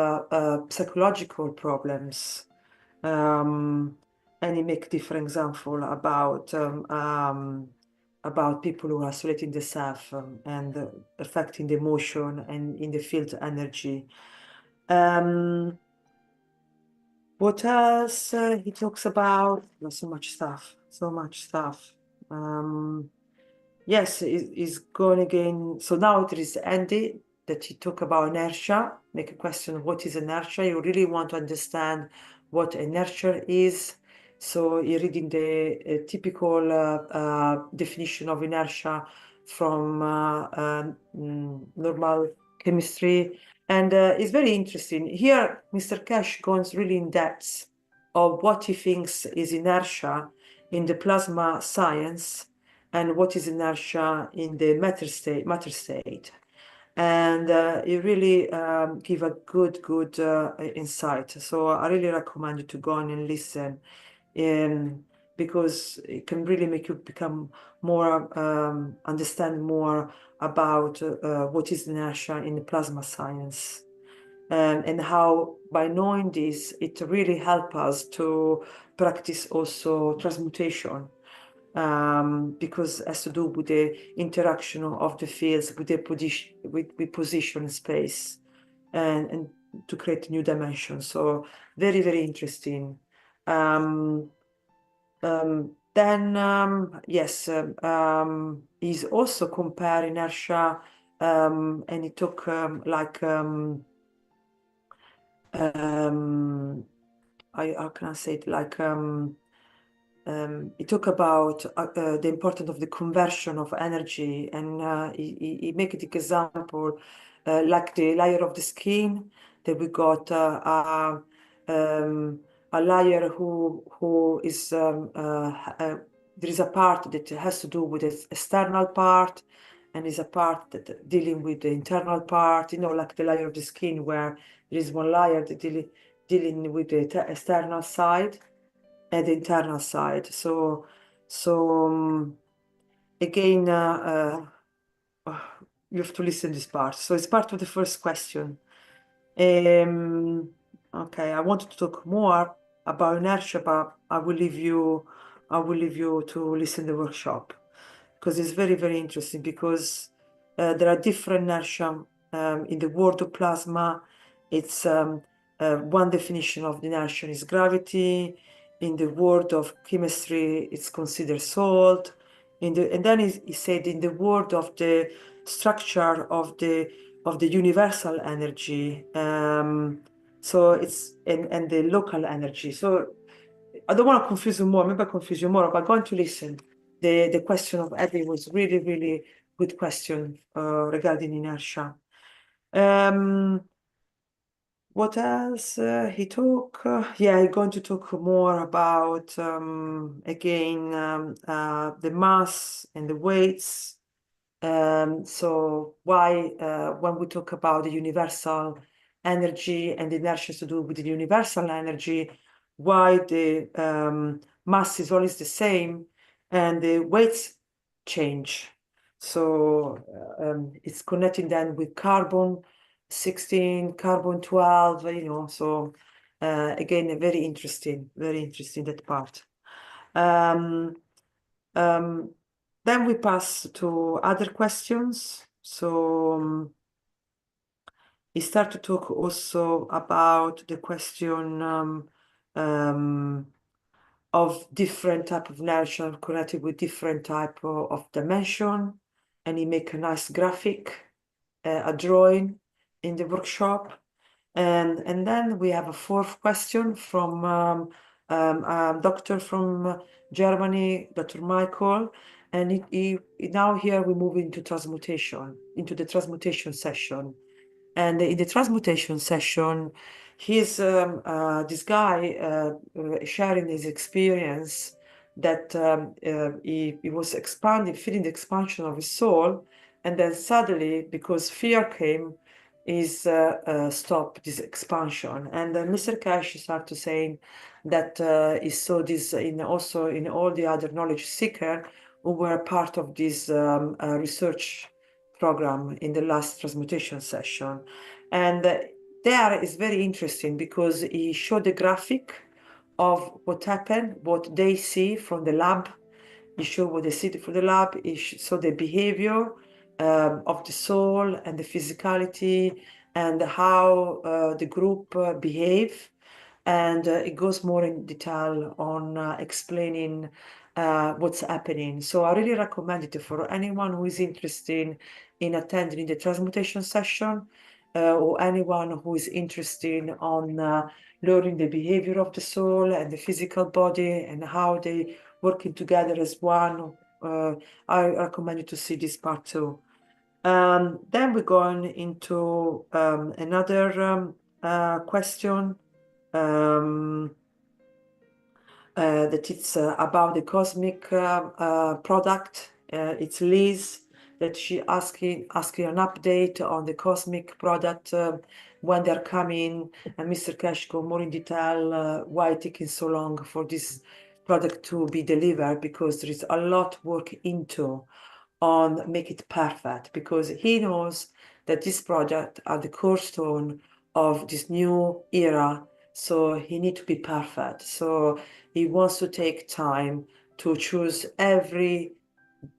psychological problems. And he make different example about people who are isolating themselves and affecting the emotion and in the field energy. What else he talks about? There's so much stuff. Yes, he's going again. So now there is Andy that he talk about inertia. Make a question: what is inertia? You really want to understand what inertia is. So you're reading the typical definition of inertia from normal chemistry. And it's very interesting. Here, Mr. Keshe goes really in depth of what he thinks is inertia in the plasma science and what is inertia in the matter state. And he really give a good insight. So I really recommend you to go on and listen, because it can really make you become more, understand more about what is inertia in the plasma science. And how by knowing this, it really helps us to practice also transmutation, because it has to do with the interaction of the fields with the position in space, and to create new dimensions. So very, very interesting. Yes, he's also compare inertia, and he took how can I say it, he talk about the importance of the conversion of energy, and he make an example like the layer of the skin that we got a layer who is there is a part that has to do with the external part, and is a part that dealing with the internal part, like the layer of the skin, where there is one layer that dealing with the external side and the internal side. So again, you have to listen to this part. So it's part of the first question. Okay, I wanted to talk more about inertia, but I will leave you to listen to the workshop, because it's very, very interesting, because there are different inertia in the world of plasma. It's one definition of the inertia is gravity. In the world of chemistry, it's considered salt. And then he said in the world of the structure of the universal energy, so it's and the local energy. So I don't want to confuse you more. Maybe I confuse you more, but going to listen. The question of Eddie was really, really good question regarding inertia. What else he talk? Yeah, he's going to talk more about again the mass and the weights. So why when we talk about the universal energy and the inertia to do with the universal energy, why the mass is always the same and the weights change. So it's connecting then with carbon 16, carbon 12, you know, so again, very interesting, that part. Then we pass to other questions. So he started to talk also about the question of different type of nation connected with different type of dimension, and he make a nice graphic, a drawing in the workshop. And then we have a fourth question from a doctor from Germany, Dr. Michael, and now here we move into the transmutation session. And in the transmutation session, he's this guy sharing his experience that he was feeling the expansion of his soul, and then suddenly, because fear came, is stop this expansion. And Mr. Keshe started saying that he saw this also in all the other knowledge seeker who were part of this research program in the last transmutation session. And there is very interesting because he showed the graphic of what happened, what they see from the lab. He showed what they see from the lab. He saw the behavior of the soul and the physicality and how the group behave. And it goes more in detail on explaining what's happening. So I really recommend it for anyone who is interested in attending the transmutation session or anyone who is interested on learning the behavior of the soul and the physical body and how they working together as one. I recommend you to see this part too. Then we're going into another question that it's about the cosmic product. It's Liz that she asking an update on the cosmic product when they're coming, and Mr. Keshe go more in detail why it's taking so long for this product to be delivered, because there is a lot work into on make it perfect, because he knows that this project are the cornerstone of this new era, so he need to be perfect. So he wants to take time to choose every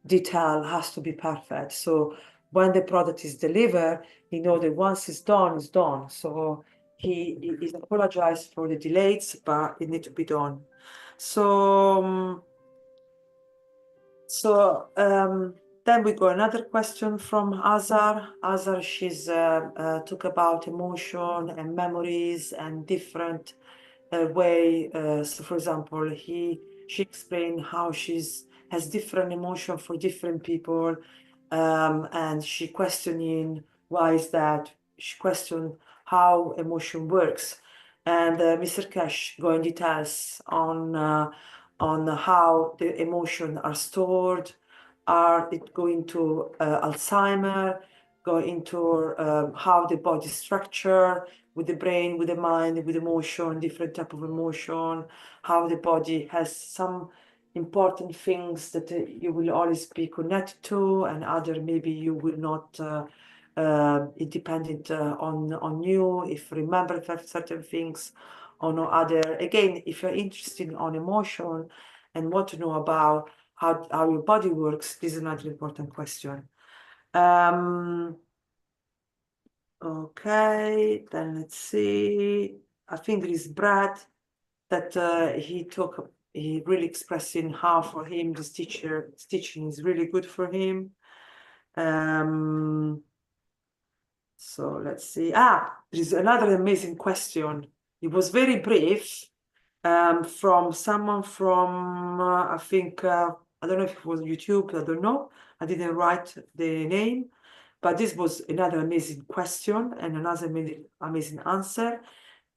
detail has to be perfect. So when the product is delivered, he know that once it's done, it's done. So he apologized for the delays, but it need to be done. So then we go another question from Azar. Azar, she's talk about emotion and memories and different way. So for example, she explained how has different emotion for different people, and she questioning why is that. She questioned how emotion works, and Mr. Keshe go in details on how the emotions are stored, are it going to Alzheimer, go into how the body structure with the brain, with the mind, with emotion, different type of emotion, how the body has some important things that you will always be connected to, and other maybe you will not. It dependent on you if remember certain things or no other. Again, if you're interested on emotion and want to know about how your body works, this is another important question. Okay, then let's see. I think there is Brad that he really expressing how for him this teaching is really good for him. So let's see. There is another amazing question. It was very brief from someone from, I think, I don't know if it was YouTube, I don't know. I didn't write the name, but this was another amazing question and another amazing answer.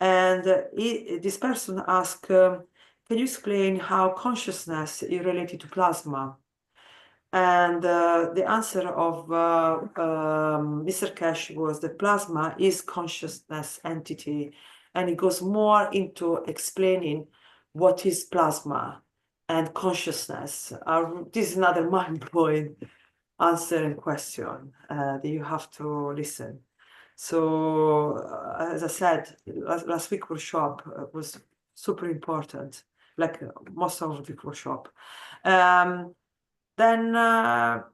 And this person asked, can you explain how consciousness is related to plasma? And the answer of Mr. Keshe was that plasma is consciousness entity, and it goes more into explaining what is plasma. and consciousness. This is another mind-blowing answer and question that you have to listen. So, as I said, last week workshop was super important, like most of the workshop. Then there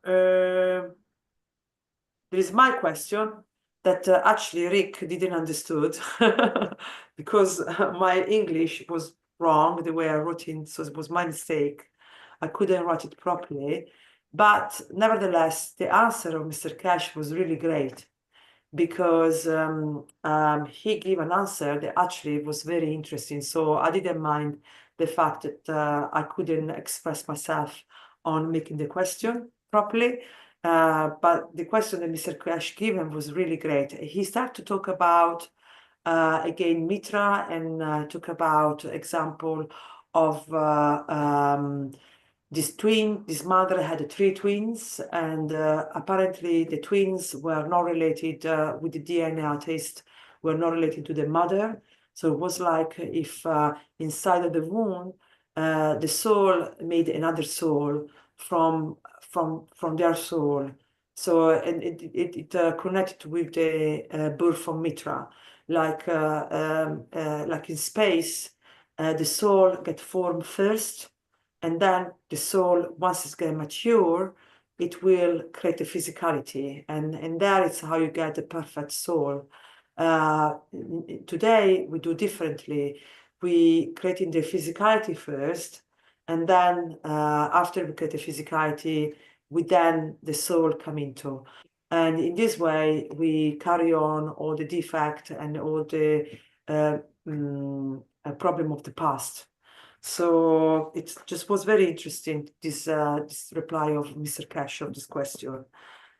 is my question that actually Rick didn't understood because my English was wrong the way I wrote it, so it was my mistake. I couldn't write it properly, but nevertheless, the answer of Mr. Keshe was really great because he gave an answer that actually was very interesting. So I didn't mind the fact that I couldn't express myself on making the question properly. But the question that Mr. Keshe gave him was really great. He started to talk about, again, Mitra and talk about example of this mother had 3 twins, and apparently the twins were not related with the DNA test, were not related to the mother. So it was like if inside of the womb, the soul made another soul from their soul. So and it connected with the birth from Mitra, like in space, the soul get formed first. And then the soul, once it's getting mature, it will create a physicality. And there it's how you get the perfect soul. Today, we do differently. We creating the physicality first, and then after we create the physicality, the soul come into. And in this way, we carry on all the defect and all the problem of the past. So it just was very interesting, this reply of Mr. Keshe of this question.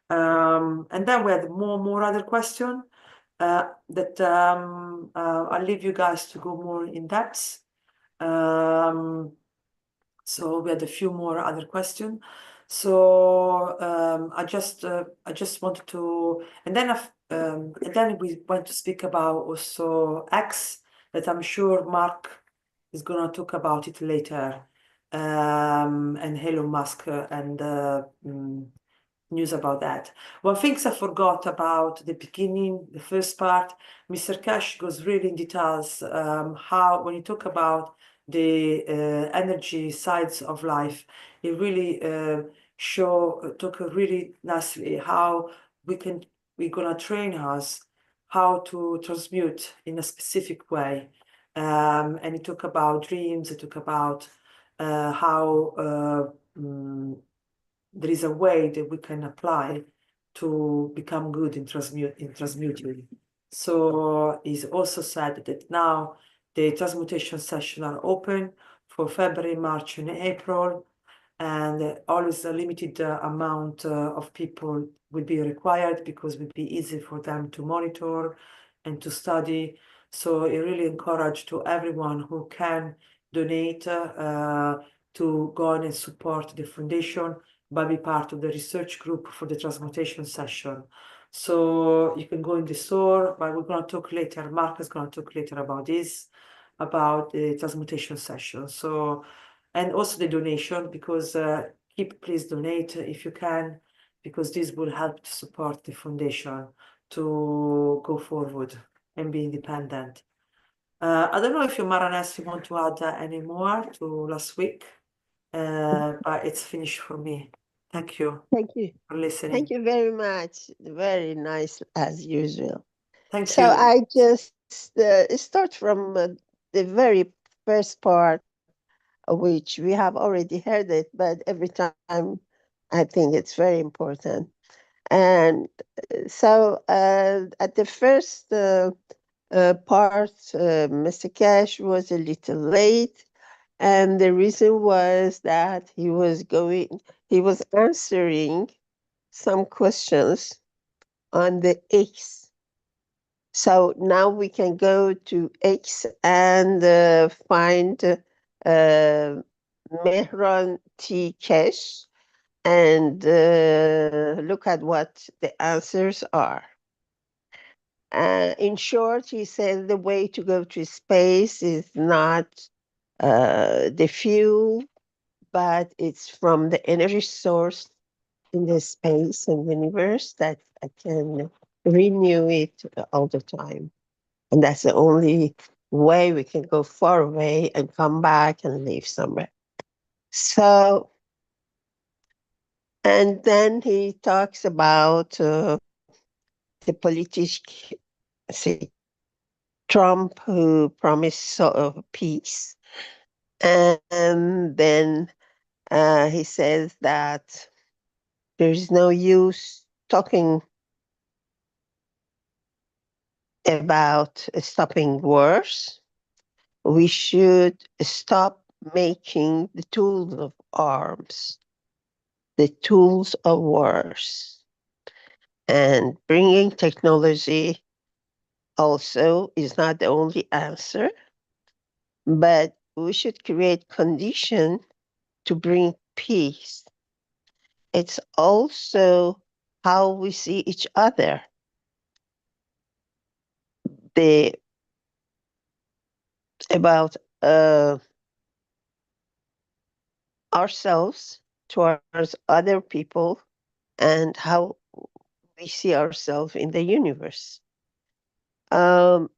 And then we had more other question that I'll leave you guys to go more in depth. So we had a few more other questions. So I just wanted to, and then we want to speak about also X, that I'm sure Mark is going to talk about it later, and Elon Musk and news about that. One thing I forgot about the beginning, the first part, Mr. Keshe goes really in details how, when you talk about the energy sides of life, it really talk really nicely how we're gonna train us how to transmute in a specific way. And it talk about dreams, it talk about how there is a way that we can apply to become good in transmuting. So it's also said that now the transmutation sessions are open for February, March, and April, and always a limited amount of people will be required because it will be easy for them to monitor and to study. So I really encourage to everyone who can donate to go on and support the foundation by be part of the research group for the transmutation session. So you can go in the store, but we're going to talk later. Mark is going to talk later about this, about the transmutation session. So, and also the donation, because please donate if you can, because this will help to support the foundation to go forward and be independent. I don't know if you, Maranes, you want to add any more to last week, but it's finished for me. Thank you. Thank you. For listening. Thank you very much. Very nice as usual. Thank so you. I just start from the very first part, which we have already heard it, but every time I think it's very important. And so at the first part, Mr. Keshe was a little late. And the reason was that he was answering some questions on the X. So now we can go to X and find Mehran T. Keshe and look at what the answers are. In short, he said the way to go to space is not the fuel but it's from the energy source in the space and universe that I can renew it all the time. And that's the only way we can go far away and come back and live somewhere. So, and then he talks about the politician, say, Trump, who promised peace. And then he says that there is no use talking about stopping wars. We should stop making the tools of arms, the tools of wars. And bringing technology also is not the only answer, but we should create conditions to bring peace. It's also how we see each other. About ourselves towards other people and how we see ourselves in the universe. So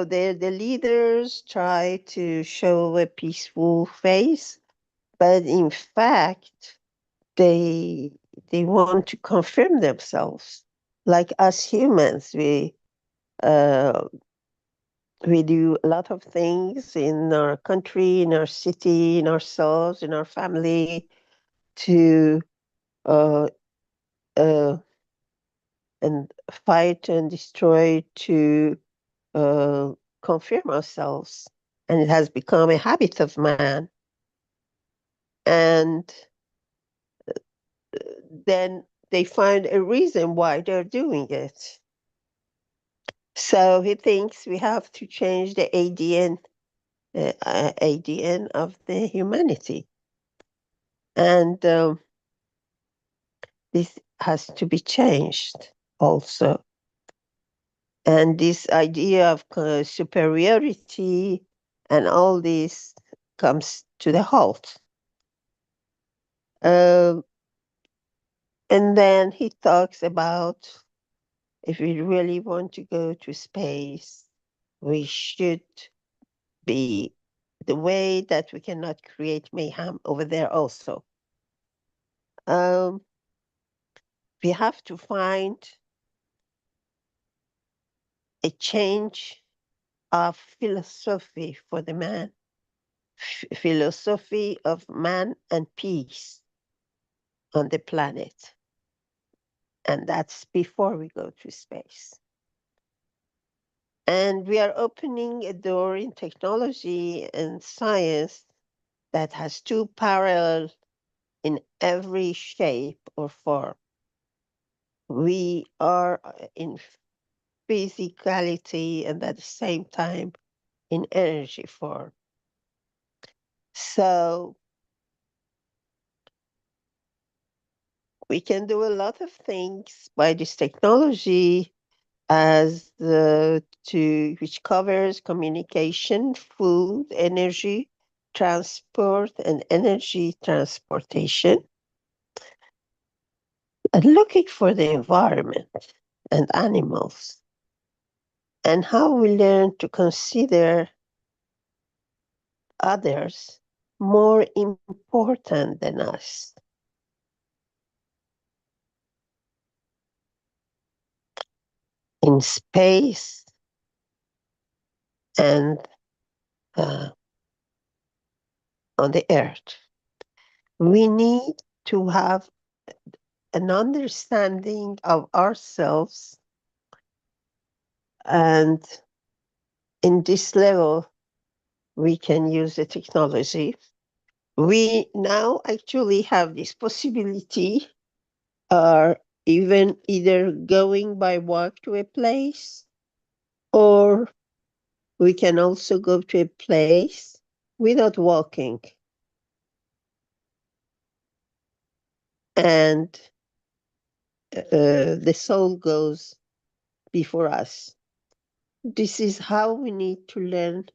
the leaders try to show a peaceful face, but in fact, they want to confirm themselves. Like us humans, we do a lot of things in our country, in our city, in ourselves, in our family, to and fight and destroy to confirm ourselves. And it has become a habit of man. And then they find a reason why they're doing it. So he thinks we have to change the ADN of the humanity. And this has to be changed also. And this idea of superiority and all this comes to the halt. And then he talks about if we really want to go to space, we should be the way that we cannot create mayhem over there also. We have to find a change of philosophy for the man, philosophy of man and peace on the planet. And that's before we go to space. And we are opening a door in technology and science that has two parallel in every shape or form. We are in physicality and at the same time in energy form. So we can do a lot of things by this technology which covers communication, food, energy, transport, and energy transportation. And looking for the environment and animals, and how we learn to consider others more important than us. In space and on the earth. We need to have an understanding of ourselves, and in this level, we can use the technology. We now actually have this possibility, even either going by walk to a place, or we can also go to a place without walking. And the soul goes before us. This is how we need to learn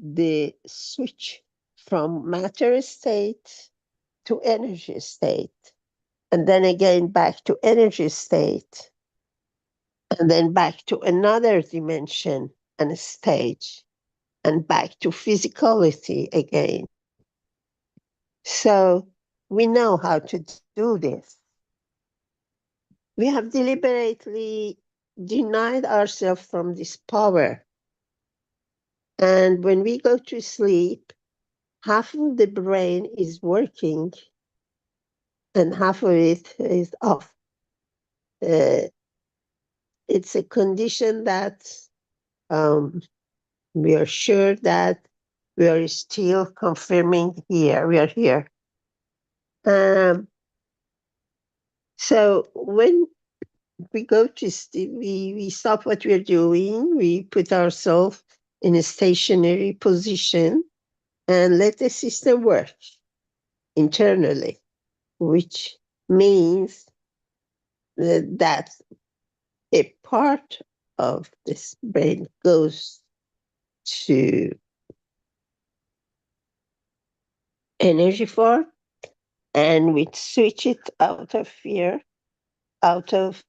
the switch from matter state to energy state, and then again back to energy state, and then back to another dimension and stage, and back to physicality again. So we know how to do this. We have deliberately denied ourselves from this power. And when we go to sleep, half of the brain is working and half of it is off. It's a condition that we are sure that we are still confirming here. We are here. So when we go to we stop what we are doing, we put ourselves in a stationary position and let the system work internally, which means that a part of this brain goes to energy form, and we switch it out of fear, out of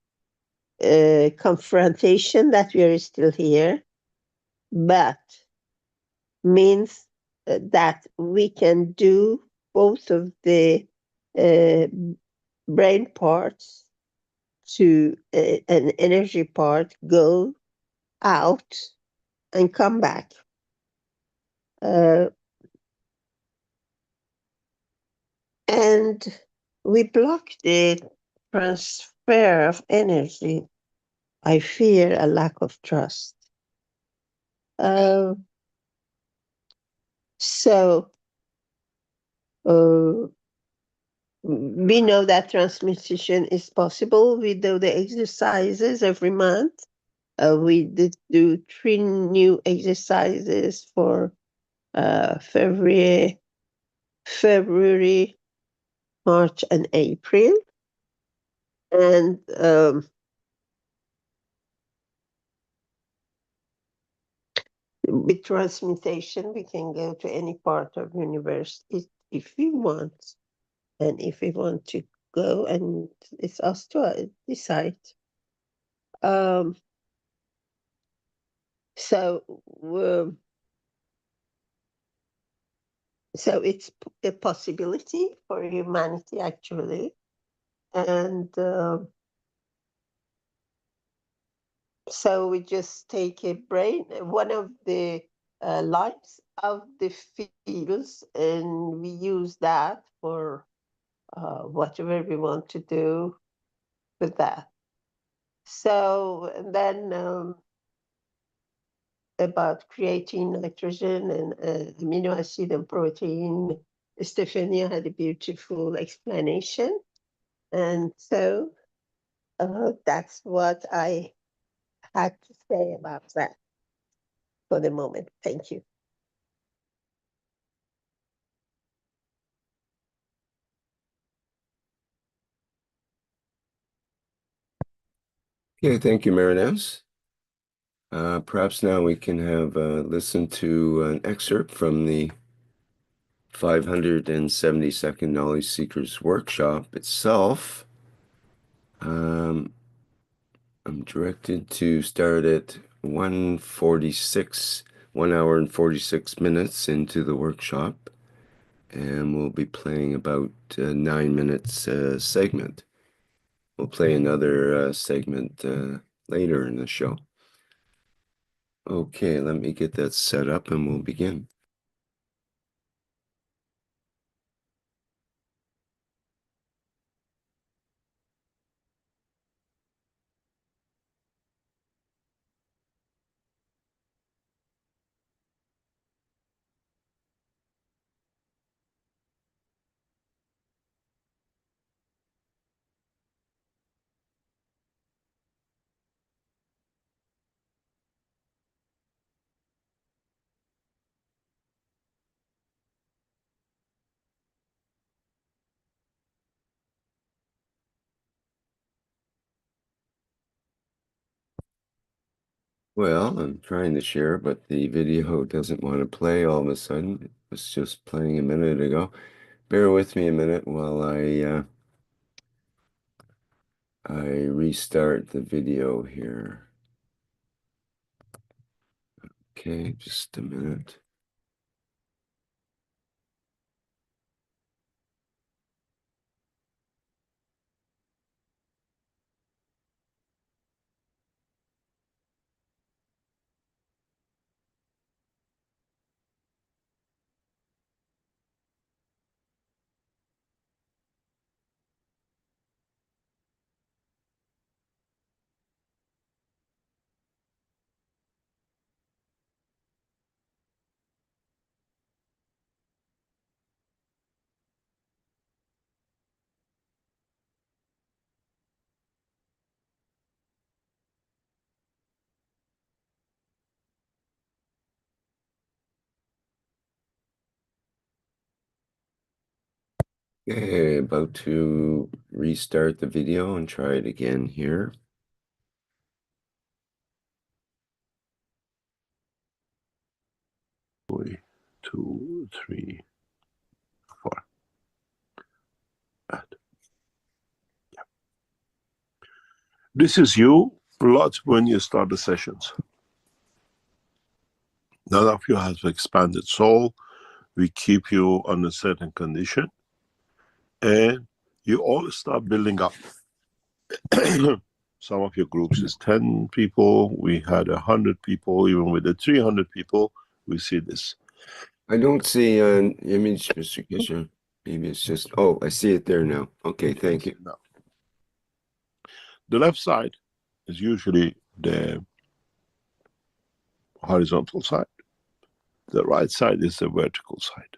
confrontation that we are still here, but means that we can do both of the brain parts to an energy part go out and come back. And we block the transfer of energy. I fear a lack of trust. So we know that transmission is possible. We do the exercises every month. We did do 3 new exercises for February, March, and April. And with transmutation, we can go to any part of the universe if we want. And if we want to go, and it's us to decide. So it's a possibility for humanity, actually. And so we just take a brain, one of the lights of the fields, and we use that for whatever we want to do with that. So then about creating nitrogen and amino acid and protein, Stefania had a beautiful explanation. And so that's what I had to say about that for the moment. Thank you. Okay, thank you, Mehran. Perhaps now we can have listen to an excerpt from the 572nd Knowledge Seekers Workshop itself. I'm directed to start at 1:46, 1 hour and 46 minutes into the workshop, and we'll be playing about 9 minutes segment. We'll play another segment later in the show. Okay, let me get that set up and we'll begin. Well, I'm trying to share, but the video doesn't want to play all of a sudden. It was just playing a minute ago. Bear with me a minute while I restart the video here. Okay, just a minute. Okay, about to restart the video and try it again here. 2, 3, 4. Yeah. This is you a lot when you start the sessions. None of you has expanded soul. We keep you on a certain condition, and you all start building up. Some of your groups is 10 people. We had 100 people. Even with the 300 people, we see this. I don't see an image, Mr. Keshe. Maybe it's just, oh, I see it there now. Okay, thank you. Now, the left side is usually the horizontal side. The right side is the vertical side.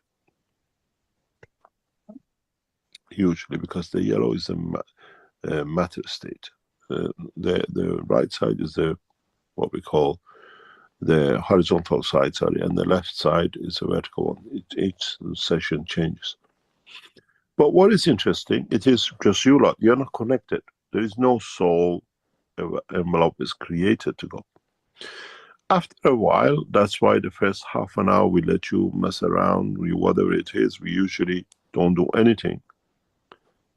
Usually, because the yellow is the matter state. The right side is the what we call the horizontal side, sorry, and the left side is the vertical one. Each session changes. But what is interesting, it is just you lot. You're not connected. There is no soul envelope is created to go. After a while, that's why the first half an hour we let you mess around, whatever it is, we usually don't do anything.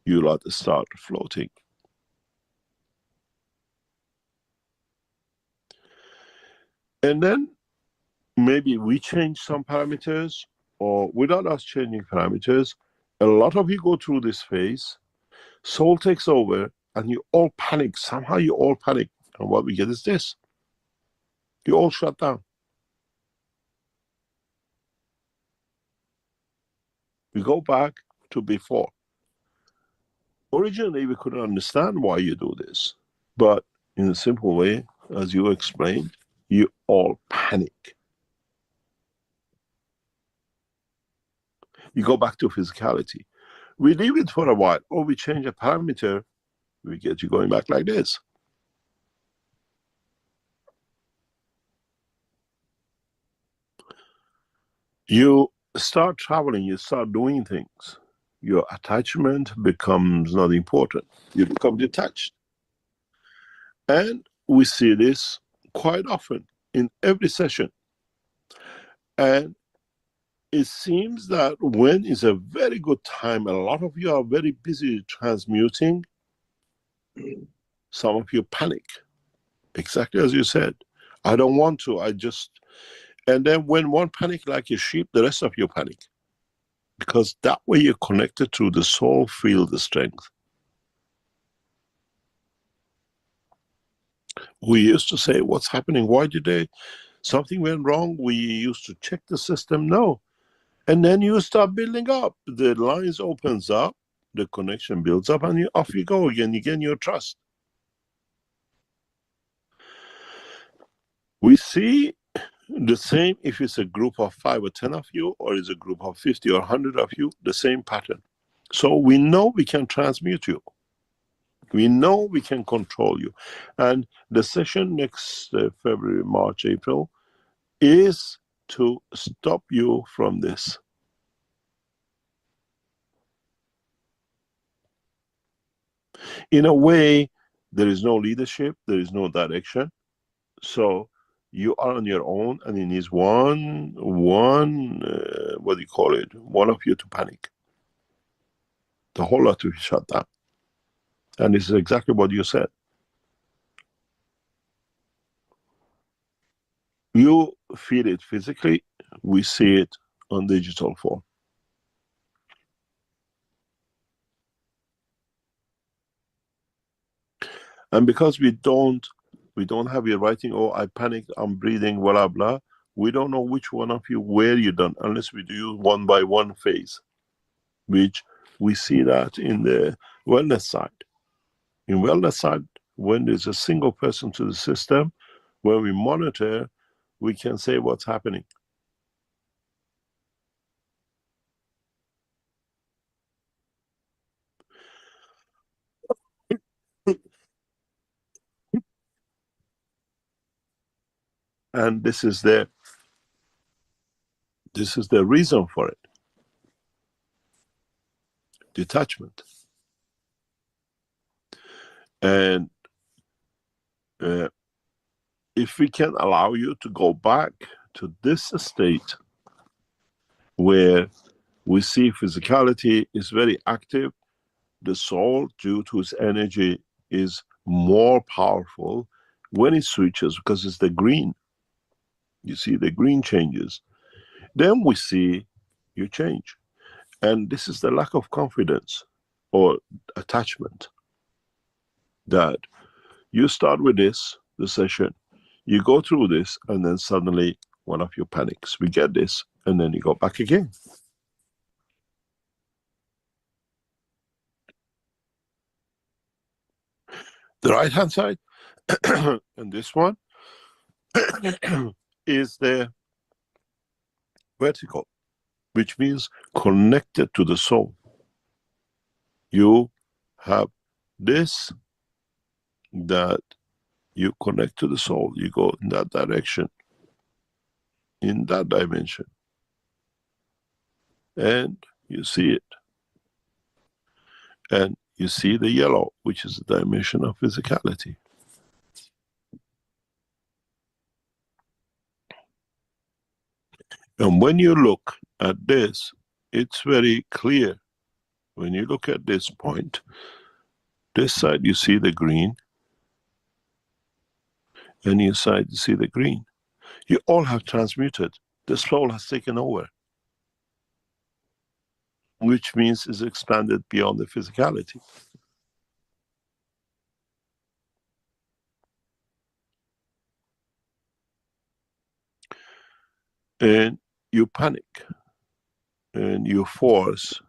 You lot start floating. And then maybe we change some parameters, or without us changing parameters, a lot of you go through this phase, soul takes over, and you all panic. Somehow you all panic. And what we get is this. You all shut down. We go back to before. Originally, we couldn't understand why you do this. But in a simple way, as you explained, you all panic. You go back to physicality. We leave it for a while, or we change a parameter, we get you going back like this. You start traveling, you start doing things. Your attachment becomes not important. You become detached. And we see this quite often in every session. And it seems that when is a very good time, a lot of you are very busy transmuting, some of you panic. Exactly as you said. I don't want to, I just... And then when one panic like a sheep, the rest of you panic. Because that way you're connected to the soul, feel the strength. We used to say, what's happening? Why did they... Something went wrong? We used to check the system. No. And then you start building up. The lines opens up, the connection builds up, and off you go again. You gain your trust. We see the same if it's a group of 5 or 10 of you, or it's a group of 50 or 100 of you, the same pattern. So we know we can transmute you. We know we can control you. And the session next February, March, April is to stop you from this. In a way, there is no leadership, there is no direction. So you are on your own, and it needs one what do you call it? One of you to panic. The whole lot to be shut down. And this is exactly what you said. You feel it physically, we see it on digital form. And because we don't have your writing, oh, I panicked, I'm breathing, blah, blah, we don't know which one of you, where you done, unless we do one by one phase, which we see that in the wellness side. In wellness side, when there's a single person to the system, when we monitor, we can say what's happening. And this is the reason for it. Detachment. And if we can allow you to go back to this state where we see physicality is very active, the soul, due to its energy, is more powerful when it switches, because it's the green. You see the green changes. Then we see you change. And this is the lack of confidence or attachment, that you start with this, the session, you go through this, and then suddenly one of you panics. We get this, and then you go back again. The right-hand side, and this one, is the vertical, which means connected to the soul. You have this, that you connect to the soul, you go in that direction, in that dimension, and you see it. And you see the yellow, which is the dimension of physicality. And when you look at this, it's very clear. When you look at this point, this side you see the green, and your side you see the green. You all have transmuted. The soul has taken over, which means it's expanded beyond the physicality. And you panic, and you force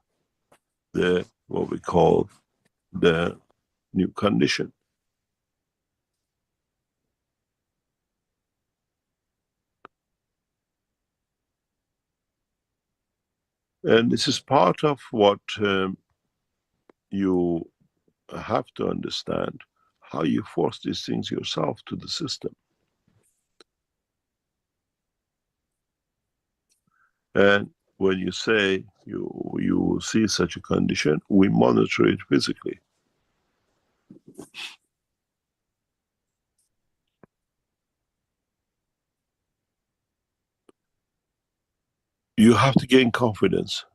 the, what we call, the new condition. And this is part of what you have to understand, how you force these things yourself to the system. And when you say you see such a condition, we monitor it physically. You have to gain confidence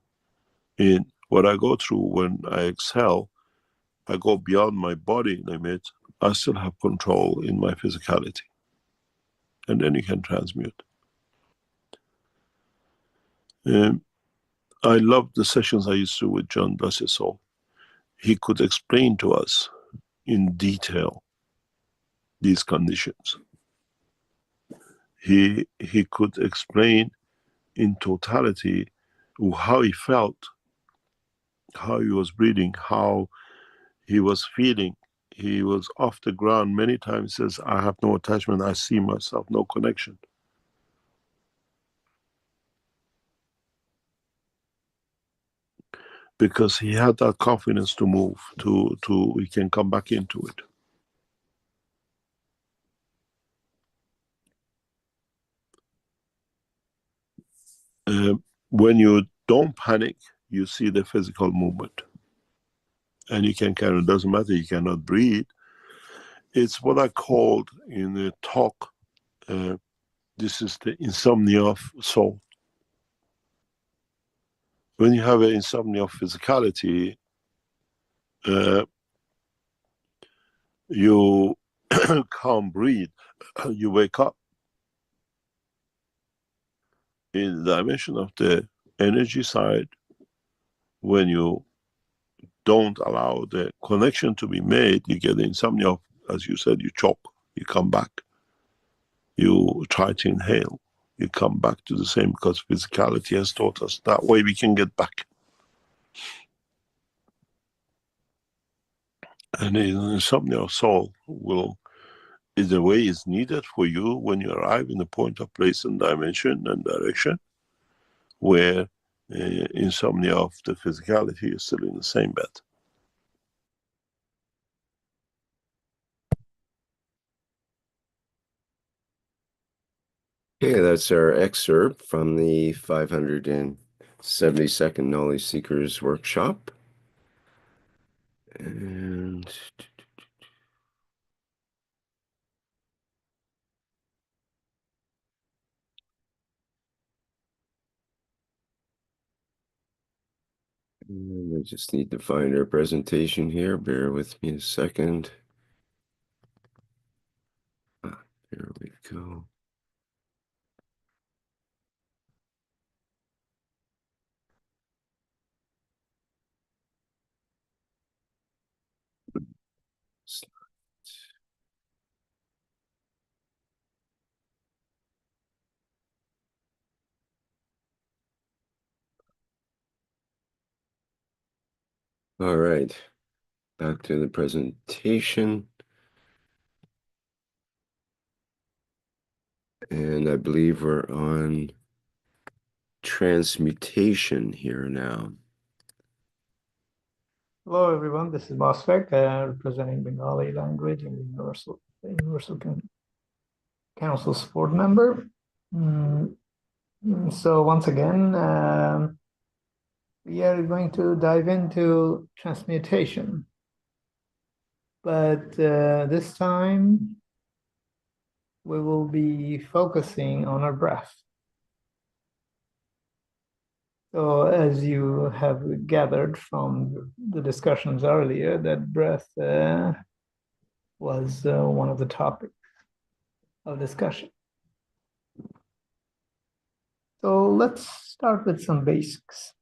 in what I go through. When I exhale, I go beyond my body limit, I still have control in my physicality. And then you can transmute. I loved the sessions I used to do with John, bless his soul. He could explain to us in detail these conditions. He could explain in totality how he felt, how he was breathing, how he was feeling. He was off the ground many times, says, I have no attachment, I see myself, no connection. Because he had that confidence to move, he can come back into it. When you don't panic, you see the physical movement. And you can carry, it doesn't matter, you cannot breathe. It's what I called in the talk, This is the insomnia of soul. When you have an insomnia of physicality, you can't breathe, you wake up. In the dimension of the energy side, when you don't allow the connection to be made, you get the insomnia of, as you said, you choke, you come back. You try to inhale, you come back to the same, because physicality has taught us that way we can get back. And an insomnia of soul is the way is needed for you when you arrive in the point of place and dimension and direction where insomnia of the physicality is still in the same bed. Okay, that's our excerpt from the 572nd Knowledge Seekers Workshop. And I just need to find our presentation here. Bear with me a second. There we go. All right, back to the presentation. And I believe we're on transmutation here now. Hello, everyone. This is Mosfek, representing Bengali language and Universal Council support member. So once again, we are going to dive into transmutation. But this time, we will be focusing on our breath. So as you have gathered from the discussions earlier, that breath was one of the topics of discussion. So let's start with some basics.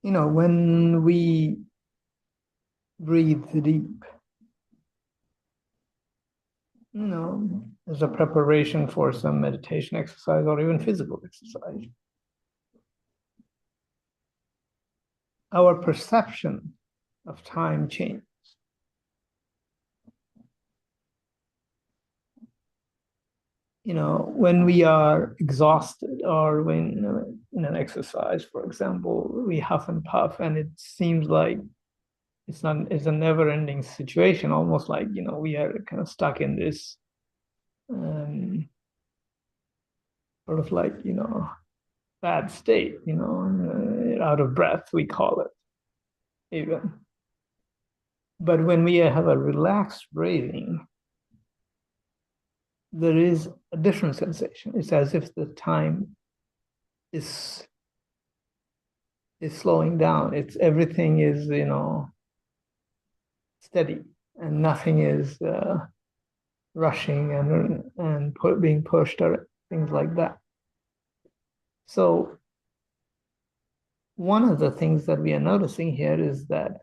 You know, when we breathe deep, you know, as a preparation for some meditation exercise or even physical exercise, our perception of time changes. You know, when we are exhausted or when in an exercise, for example, we huff and puff and it seems like it's a never-ending situation, almost like, you know, we are kind of stuck in this sort of like, you know, bad state, you know, out of breath, we call it even. But when we have a relaxed breathing, there is a different sensation. It's as if the time is slowing down. It's everything is, you know, steady and nothing is rushing and being pushed or things like that. So one of the things that we are noticing here is that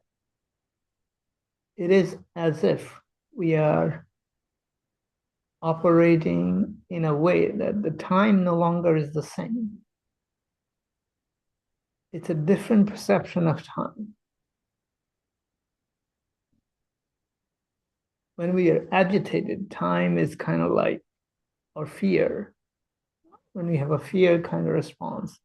it is as if we are operating in a way that the time no longer is the same. It's a different perception of time. When we are agitated, time is kind of like, or fear. When we have a fear kind of response,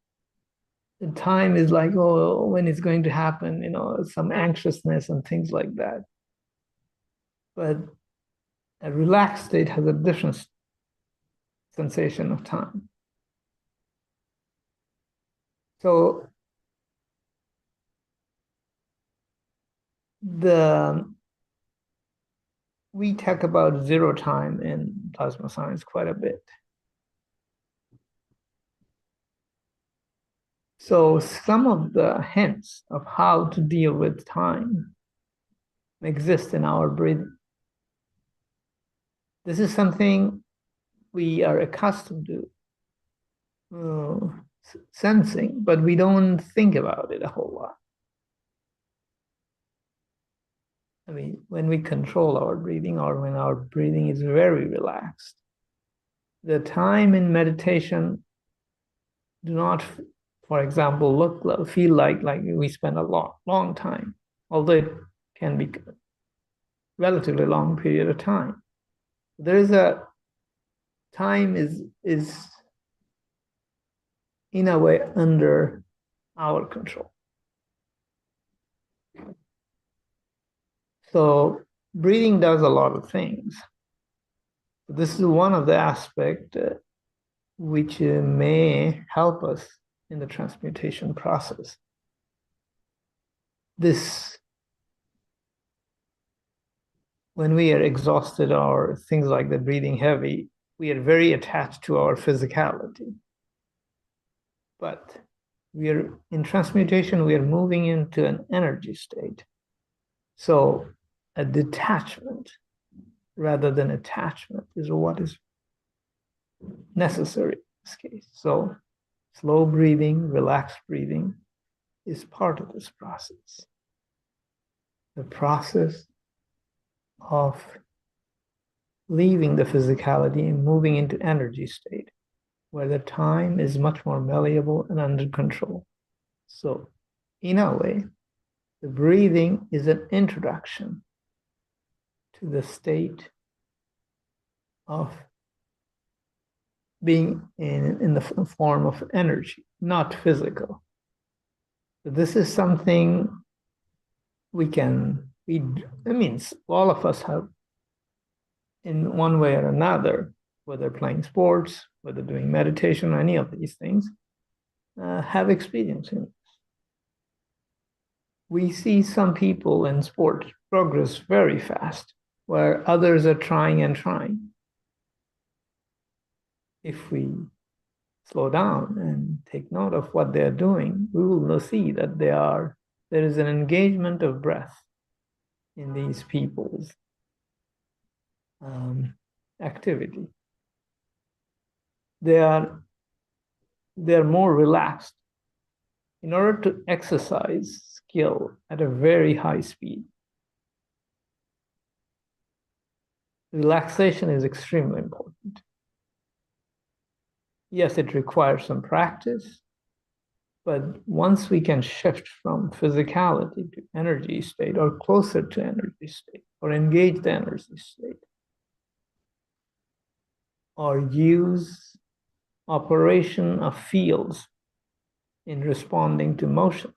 the time is like, oh, when it's going to happen, you know, some anxiousness and things like that. But a relaxed state has a different sensation of time. So the we talk about zero time in plasma science quite a bit. So some of the hints of how to deal with time exist in our breathing. This is something we are accustomed to sensing, but we don't think about it a whole lot. I mean, when we control our breathing or when our breathing is very relaxed, the time in meditation do not, for example, feel like we spend a long time, although it can be a relatively long period of time. There is a time is in a way under our control. So breathing does a lot of things. This is one of the aspects which may help us in the transmutation process. When we are exhausted or things like that, breathing heavy, we are very attached to our physicality. But in transmutation, we are moving into an energy state. So a detachment rather than attachment is what is necessary in this case. So slow breathing, relaxed breathing is part of this process. The process of leaving the physicality and moving into energy state, where the time is much more malleable and under control. So in a way, the breathing is an introduction to the state of being in the form of energy, not physical. So this is something all of us have, in one way or another, whether playing sports, whether doing meditation, or any of these things, have experience in it. We see some people in sport progress very fast, where others are trying and trying. If we slow down and take note of what they're doing, we will see that there is an engagement of breath in these people's activity. They are more relaxed. In order to exercise skill at a very high speed, relaxation is extremely important. Yes, it requires some practice, but once we can shift from physicality to energy state, or closer to energy state, or engage the energy state, or use operation of fields in responding to motions,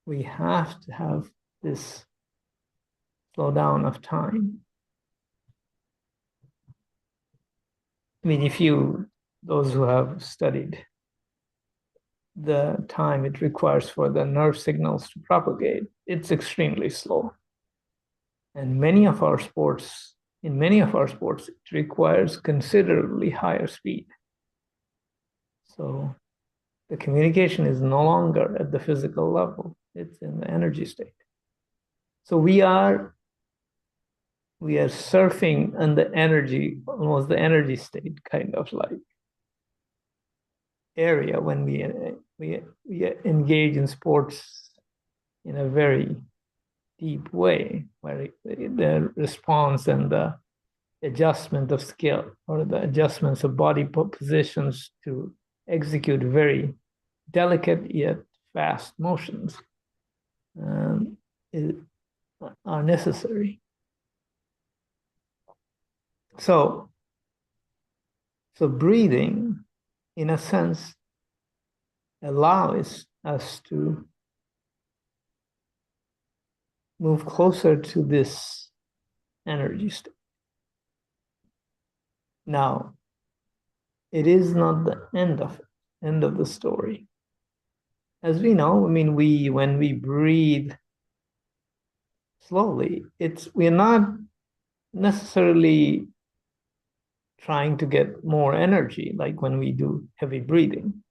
we have to have this slowdown of time. I mean, those who have studied the time it requires for the nerve signals to propagate, it's extremely slow. And in many of our sports, it requires considerably higher speed. So the communication is no longer at the physical level, it's in the energy state. So we are surfing on the energy, almost the energy state kind of like area when we engage in sports in a very deep way, where the response and the adjustment of skill, or the adjustments of body positions to execute very delicate yet fast motions are necessary. So breathing, in a sense, allows us to move closer to this energy state. Now, it is not the end of the story. As we know, I mean, when we breathe slowly. We're not necessarily trying to get more energy like when we do heavy breathing.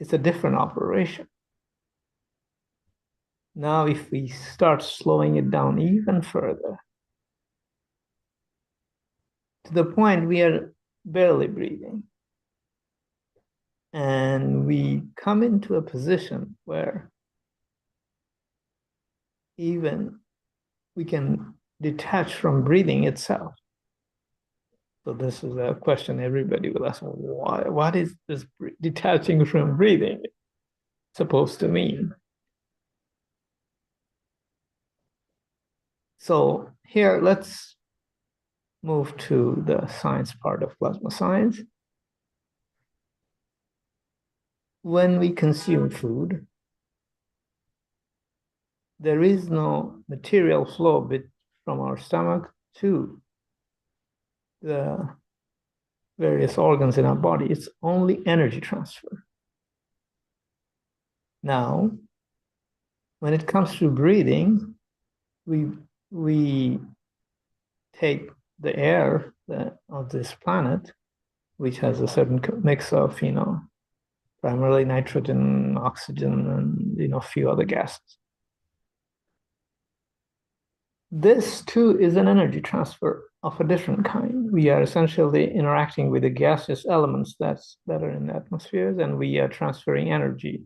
It's a different operation. Now, if we start slowing it down even further, to the point we are barely breathing, and we come into a position where even we can detach from breathing itself. So this is a question everybody will ask, why? What is this detaching from breathing supposed to mean? So here, let's move to the science part of plasma science. When we consume food, there is no material flow from our stomach to the various organs in our body. It's only energy transfer. Now, when it comes to breathing, we take the air of this planet, which has a certain mix of, primarily nitrogen, oxygen, and, a few other gases. This too is an energy transfer of a different kind. We are essentially interacting with the gaseous elements that are in the atmosphere, and we are transferring energy,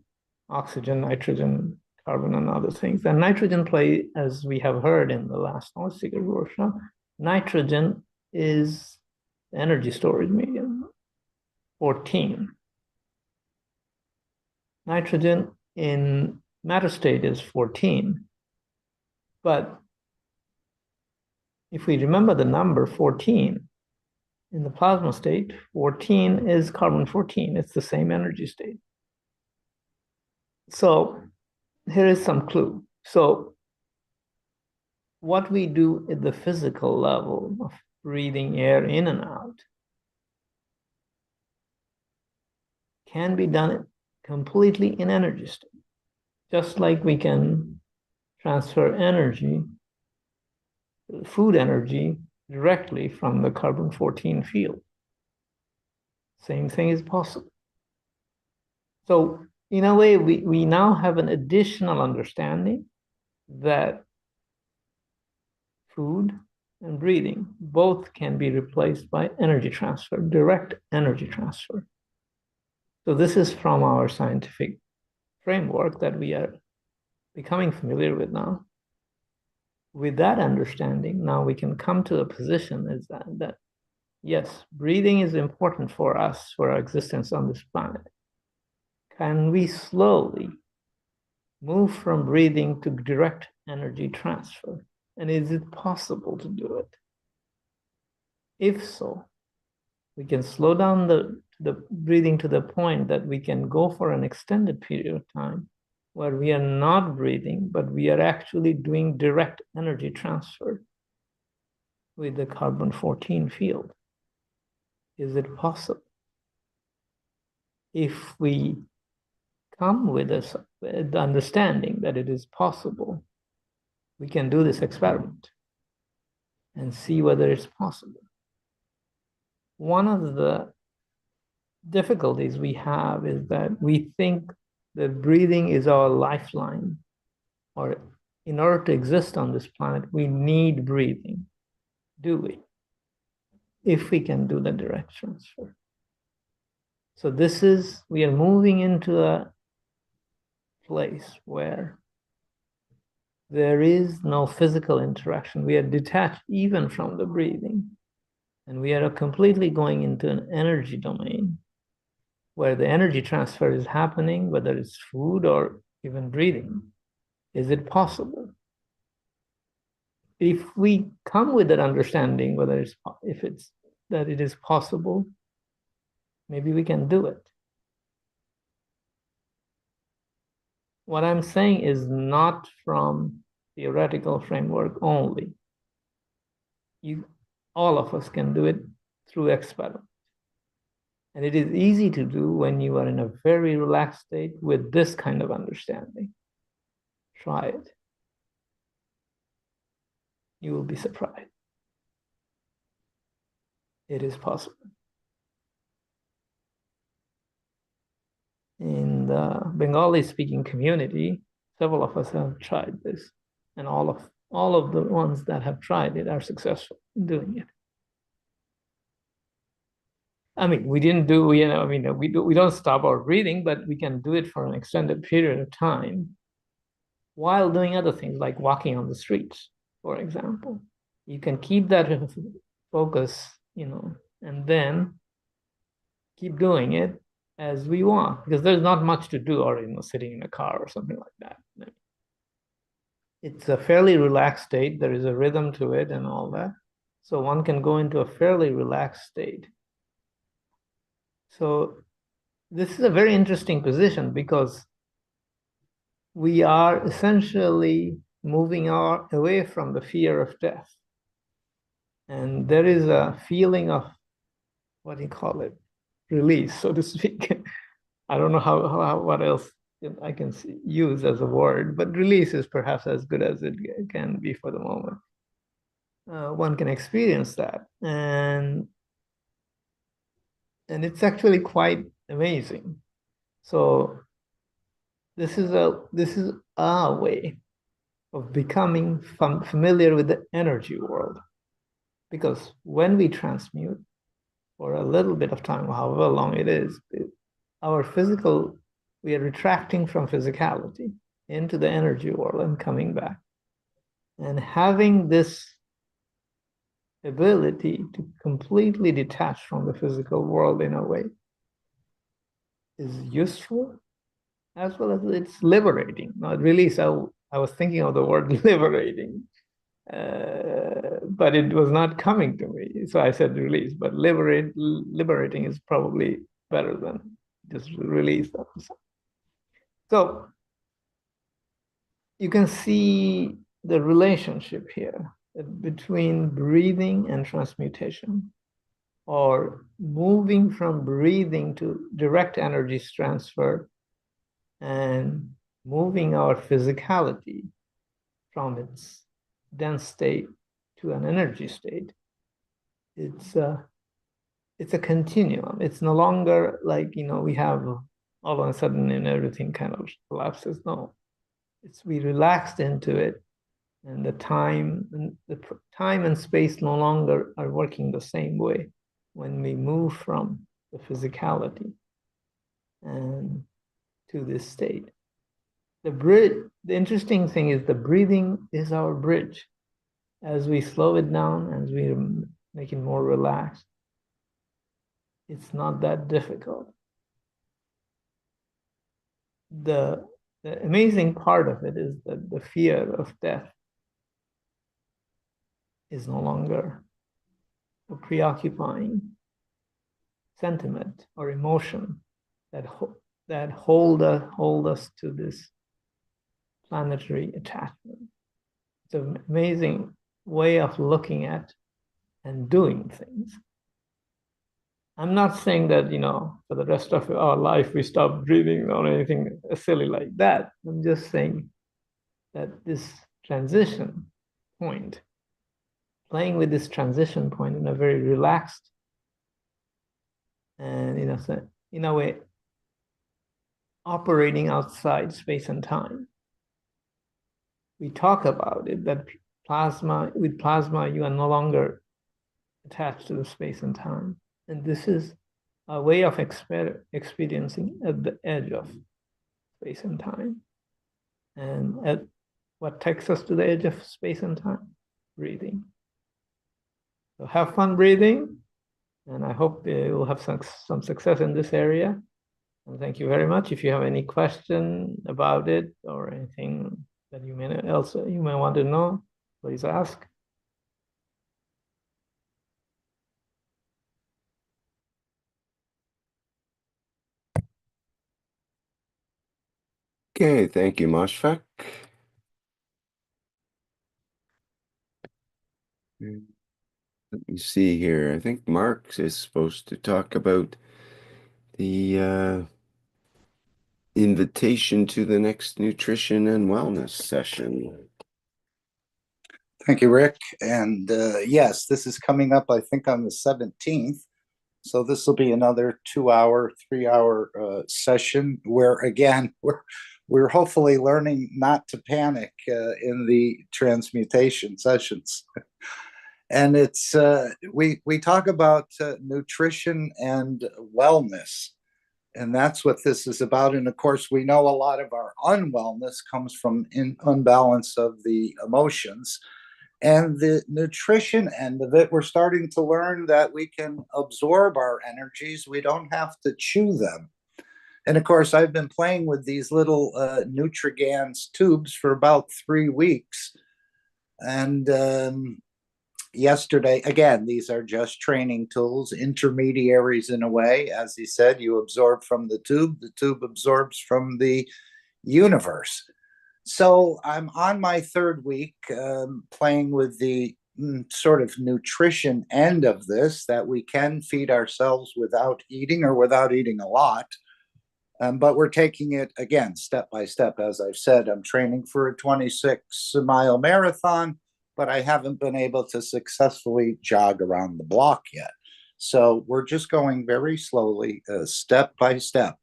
oxygen, nitrogen, carbon, and other things. And nitrogen play, as we have heard in the last knowledge seeker workshop, nitrogen is energy storage medium, 14. Nitrogen in matter state is 14, but if we remember the number 14, in the plasma state, 14 is carbon 14. It's the same energy state. So here is some clue. So what we do at the physical level of breathing air in and out can be done completely in energy state, just like we can transfer energy, food energy, directly from the carbon 14 field. Same thing is possible. So in a way, we now have an additional understanding that food and breathing both can be replaced by energy transfer, direct energy transfer. So this is from our scientific framework that we are becoming familiar with now. With that understanding, now we can come to a position is that yes, breathing is important for us, for our existence on this planet. Can we slowly move from breathing to direct energy transfer? And is it possible to do it? If so, we can slow down the breathing to the point that we can go for an extended period of time where we are not breathing, but we are actually doing direct energy transfer with the carbon 14 field. Is it possible? If we come with the understanding that it is possible, we can do this experiment and see whether it's possible. One of the difficulties we have is that we think that breathing is our lifeline, or in order to exist on this planet, we need breathing. Do we? If we can do the direct transfer. So we are moving into a place where there is no physical interaction. We are detached even from the breathing. And we are completely going into an energy domain where the energy transfer is happening, whether it's food or even breathing. Is it possible? If we come with that understanding, that it is possible, maybe we can do it. What I'm saying is not from theoretical framework only. All of us can do it through experiment. And it is easy to do when you are in a very relaxed state with this kind of understanding. Try it. You will be surprised. It is possible. In the Bengali-speaking community, several of us have tried this, and all of the ones that have tried it are successful in doing it. I mean, we didn't do, we don't stop our breathing, but we can do it for an extended period of time while doing other things like walking on the streets, for example. You can keep that focus, and then keep doing it as we want, because there's not much to do, or sitting in a car or something like that. It's a fairly relaxed state. There is a rhythm to it and all that. So one can go into a fairly relaxed state. So this is a very interesting position because we are essentially moving away from the fear of death. And there is a feeling of, what do you call it, release, so to speak. I don't know what else I can use as a word, but release is perhaps as good as it can be for the moment. One can experience that, and it's actually quite amazing. So this is a way of becoming familiar with the energy world, because when we transmute for a little bit of time, however long it is, we are retracting from physicality into the energy world and coming back. And having this ability to completely detach from the physical world in a way is useful, as well as it's liberating. Not release, I was thinking of the word liberating, but it was not coming to me. So I said release, but liberating is probably better than just release. So you can see the relationship here between breathing and transmutation, or moving from breathing to direct energy transfer and moving our physicality from its dense state to an energy state. It's a continuum. It's no longer like, we have all of a sudden and everything kind of collapses. No, we relaxed into it, and the time and space no longer are working the same way when we move from the physicality and to this state. The interesting thing is the breathing is our bridge. As we slow it down, as we make it more relaxed, it's not that difficult. The amazing part of it is that the fear of death is no longer a preoccupying sentiment or emotion that hold us to this planetary attachment. It's an amazing way of looking at and doing things. I'm not saying that, for the rest of our life we stop breathing or anything silly like that. I'm just saying that this transition point, playing with this transition point in a very relaxed and, in a way, operating outside space and time. We talk about it, that with plasma, you are no longer attached to the space and time. And this is a way of experiencing at the edge of space and time. And what takes us to the edge of space and time? Breathing. So have fun breathing, and I hope you will have some success in this area. And thank you very much. If you have any question about it or anything that you may want to know, please ask. Okay, thank you, Mashfaq. Let me see here. I think Mark is supposed to talk about the invitation to the next nutrition and wellness session. Thank you, Rick. And yes, this is coming up, I think, on the 17th. So this will be another 2-hour, 3-hour session where, again, we're hopefully learning not to panic in the transmutation sessions. And it's we talk about nutrition and wellness. And that's what this is about. And of course, we know a lot of our unwellness comes from unbalance of the emotions. And the nutrition end of it, we're starting to learn that we can absorb our energies. We don't have to chew them. And of course, I've been playing with these little Nutrigans tubes for about 3 weeks. And yesterday, again, these are just training tools, intermediaries in a way. As he said, you absorb from the tube absorbs from the universe. So I'm on my 3rd week playing with the sort of nutrition end of this, that we can feed ourselves without eating or without eating a lot. But we're taking it, again, step by step. As I've said, I'm training for a 26-mile marathon, but I haven't been able to successfully jog around the block yet. So we're just going very slowly, step by step.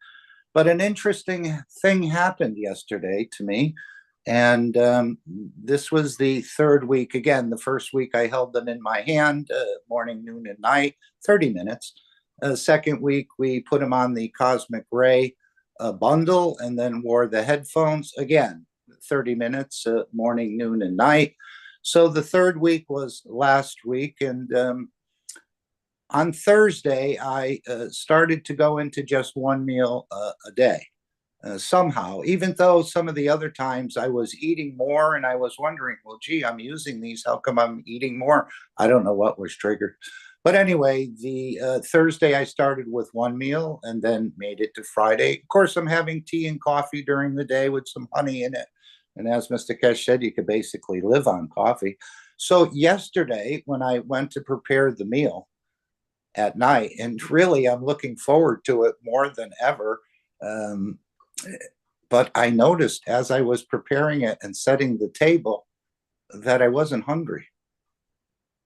But an interesting thing happened yesterday to me. And this was the 3rd week. Again, the 1st week I held them in my hand, morning, noon, and night, 30 minutes. 2nd week, we put them on the cosmic ray bundle and then wore the headphones. Again, 30 minutes, morning, noon, and night. So the 3rd week was last week. And on Thursday, I started to go into just 1 meal a day. Somehow, even though some of the other times I was eating more, and I was wondering, well, gee, I'm using these. How come I'm eating more? I don't know what was triggered. But anyway, the Thursday I started with 1 meal and then made it to Friday. Of course, I'm having tea and coffee during the day with some honey in it. And as Mr. Keshe said, you could basically live on coffee. So yesterday, when I went to prepare the meal at night, and really I'm looking forward to it more than ever, but I noticed as I was preparing it and setting the table that I wasn't hungry.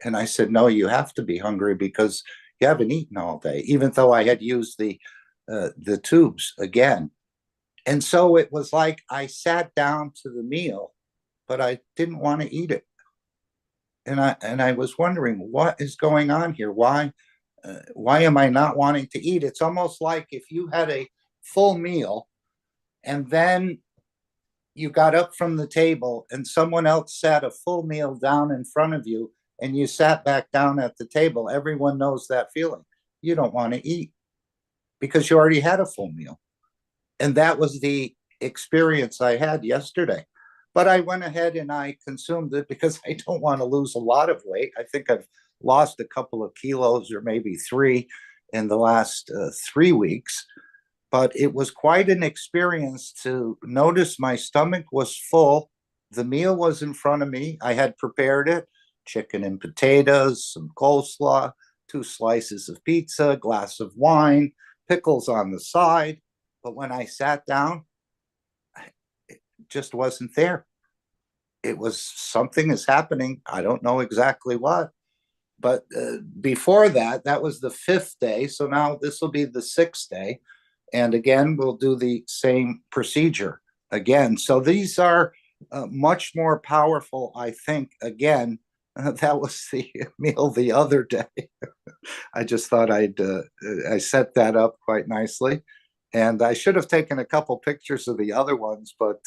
And I said, no, you have to be hungry because you haven't eaten all day, even though I had used the tubes again. And so it was like I sat down to the meal, but I didn't want to eat it. And I was wondering, what is going on here? Why am I not wanting to eat? It's almost like if you had a full meal and then you got up from the table and someone else sat a full meal down in front of you and you sat back down at the table. Everyone knows that feeling. You don't want to eat because you already had a full meal. And that was the experience I had yesterday. But I went ahead and I consumed it because I don't want to lose a lot of weight. I think I've lost a couple of kilos or maybe 3 in the last 3 weeks. But it was quite an experience to notice my stomach was full. The meal was in front of me. I had prepared it, chicken and potatoes, some coleslaw, 2 slices of pizza, glass of wine, pickles on the side. But when I sat down, it just wasn't there. It was something is happening. I don't know exactly what. But before that, that was the 5th day. So now this will be the 6th day. And again, we'll do the same procedure again. So these are much more powerful, I think. Again, that was the meal the other day. I just thought I set that up quite nicely. And I should have taken a couple pictures of the other ones, but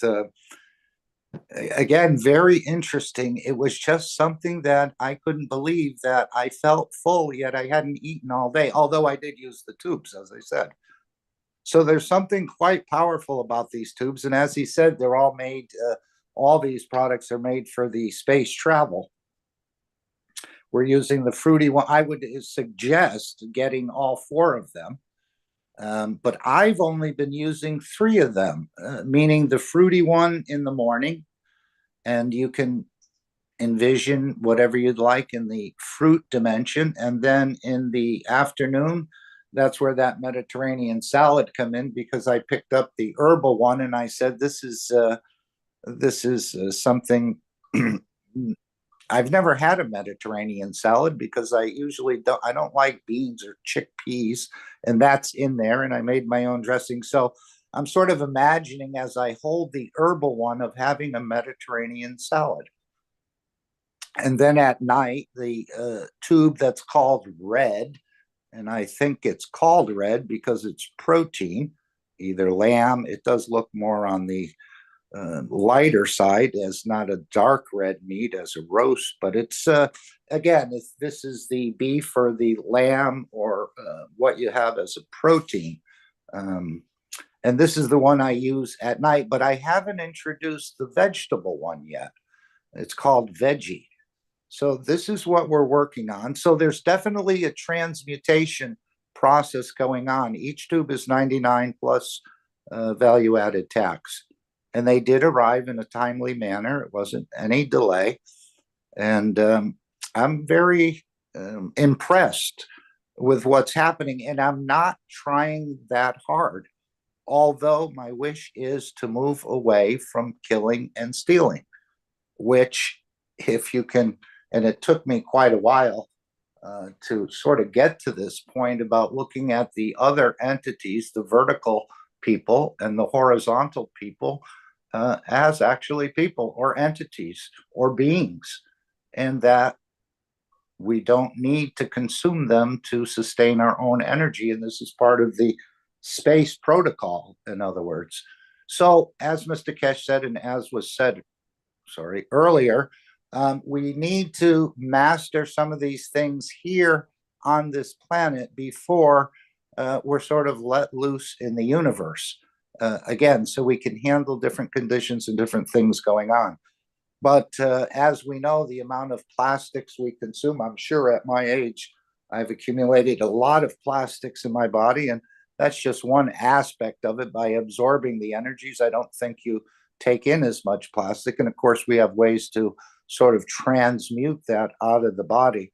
again, very interesting. It was just something that I couldn't believe, that I felt full, yet I hadn't eaten all day, although I did use the tubes, as I said. So there's something quite powerful about these tubes. And as he said, they're all made, all these products are made for the space travel. We're using the fruity one. I would suggest getting all 4 of them. But I've only been using 3 of them, meaning the fruity one in the morning. And you can envision whatever you'd like in the fruit dimension. And then in the afternoon, that's where that Mediterranean salad come in, because I picked up the herbal one and I said, this is something I've never had a Mediterranean salad because I don't like beans or chickpeas, and that's in there, and I made my own dressing. So I'm sort of imagining, as I hold the herbal one, of having a Mediterranean salad. And then at night, the tube that's called red, and I think it's called red because it's protein, either lamb. It does look more on the lighter side, as not a dark red meat as a roast, but it's again, if this is the beef or the lamb or what you have as a protein. And this is the one I use at night, but I haven't introduced the vegetable one yet. It's called veggie. So this is what we're working on. So there's definitely a transmutation process going on. Each tube is 99 plus value added tax. And they did arrive in a timely manner. It wasn't any delay. And I'm very impressed with what's happening. And I'm not trying that hard, although my wish is to move away from killing and stealing, which, if you can, and it took me quite a while to sort of get to this point about looking at the other entities, the vertical people and the horizontal people, as actually people or entities or beings, and that we don't need to consume them to sustain our own energy. And this is part of the space protocol, in other words. So, as Mr. Keshe said, and as was said, earlier, we need to master some of these things here on this planet before we're sort of let loose in the universe. Again, so we can handle different conditions and different things going on. But as we know, the amount of plastics we consume, I'm sure at my age, I've accumulated a lot of plastics in my body, and that's just one aspect of it. By absorbing the energies, I don't think you take in as much plastic. And of course, we have ways to sort of transmute that out of the body.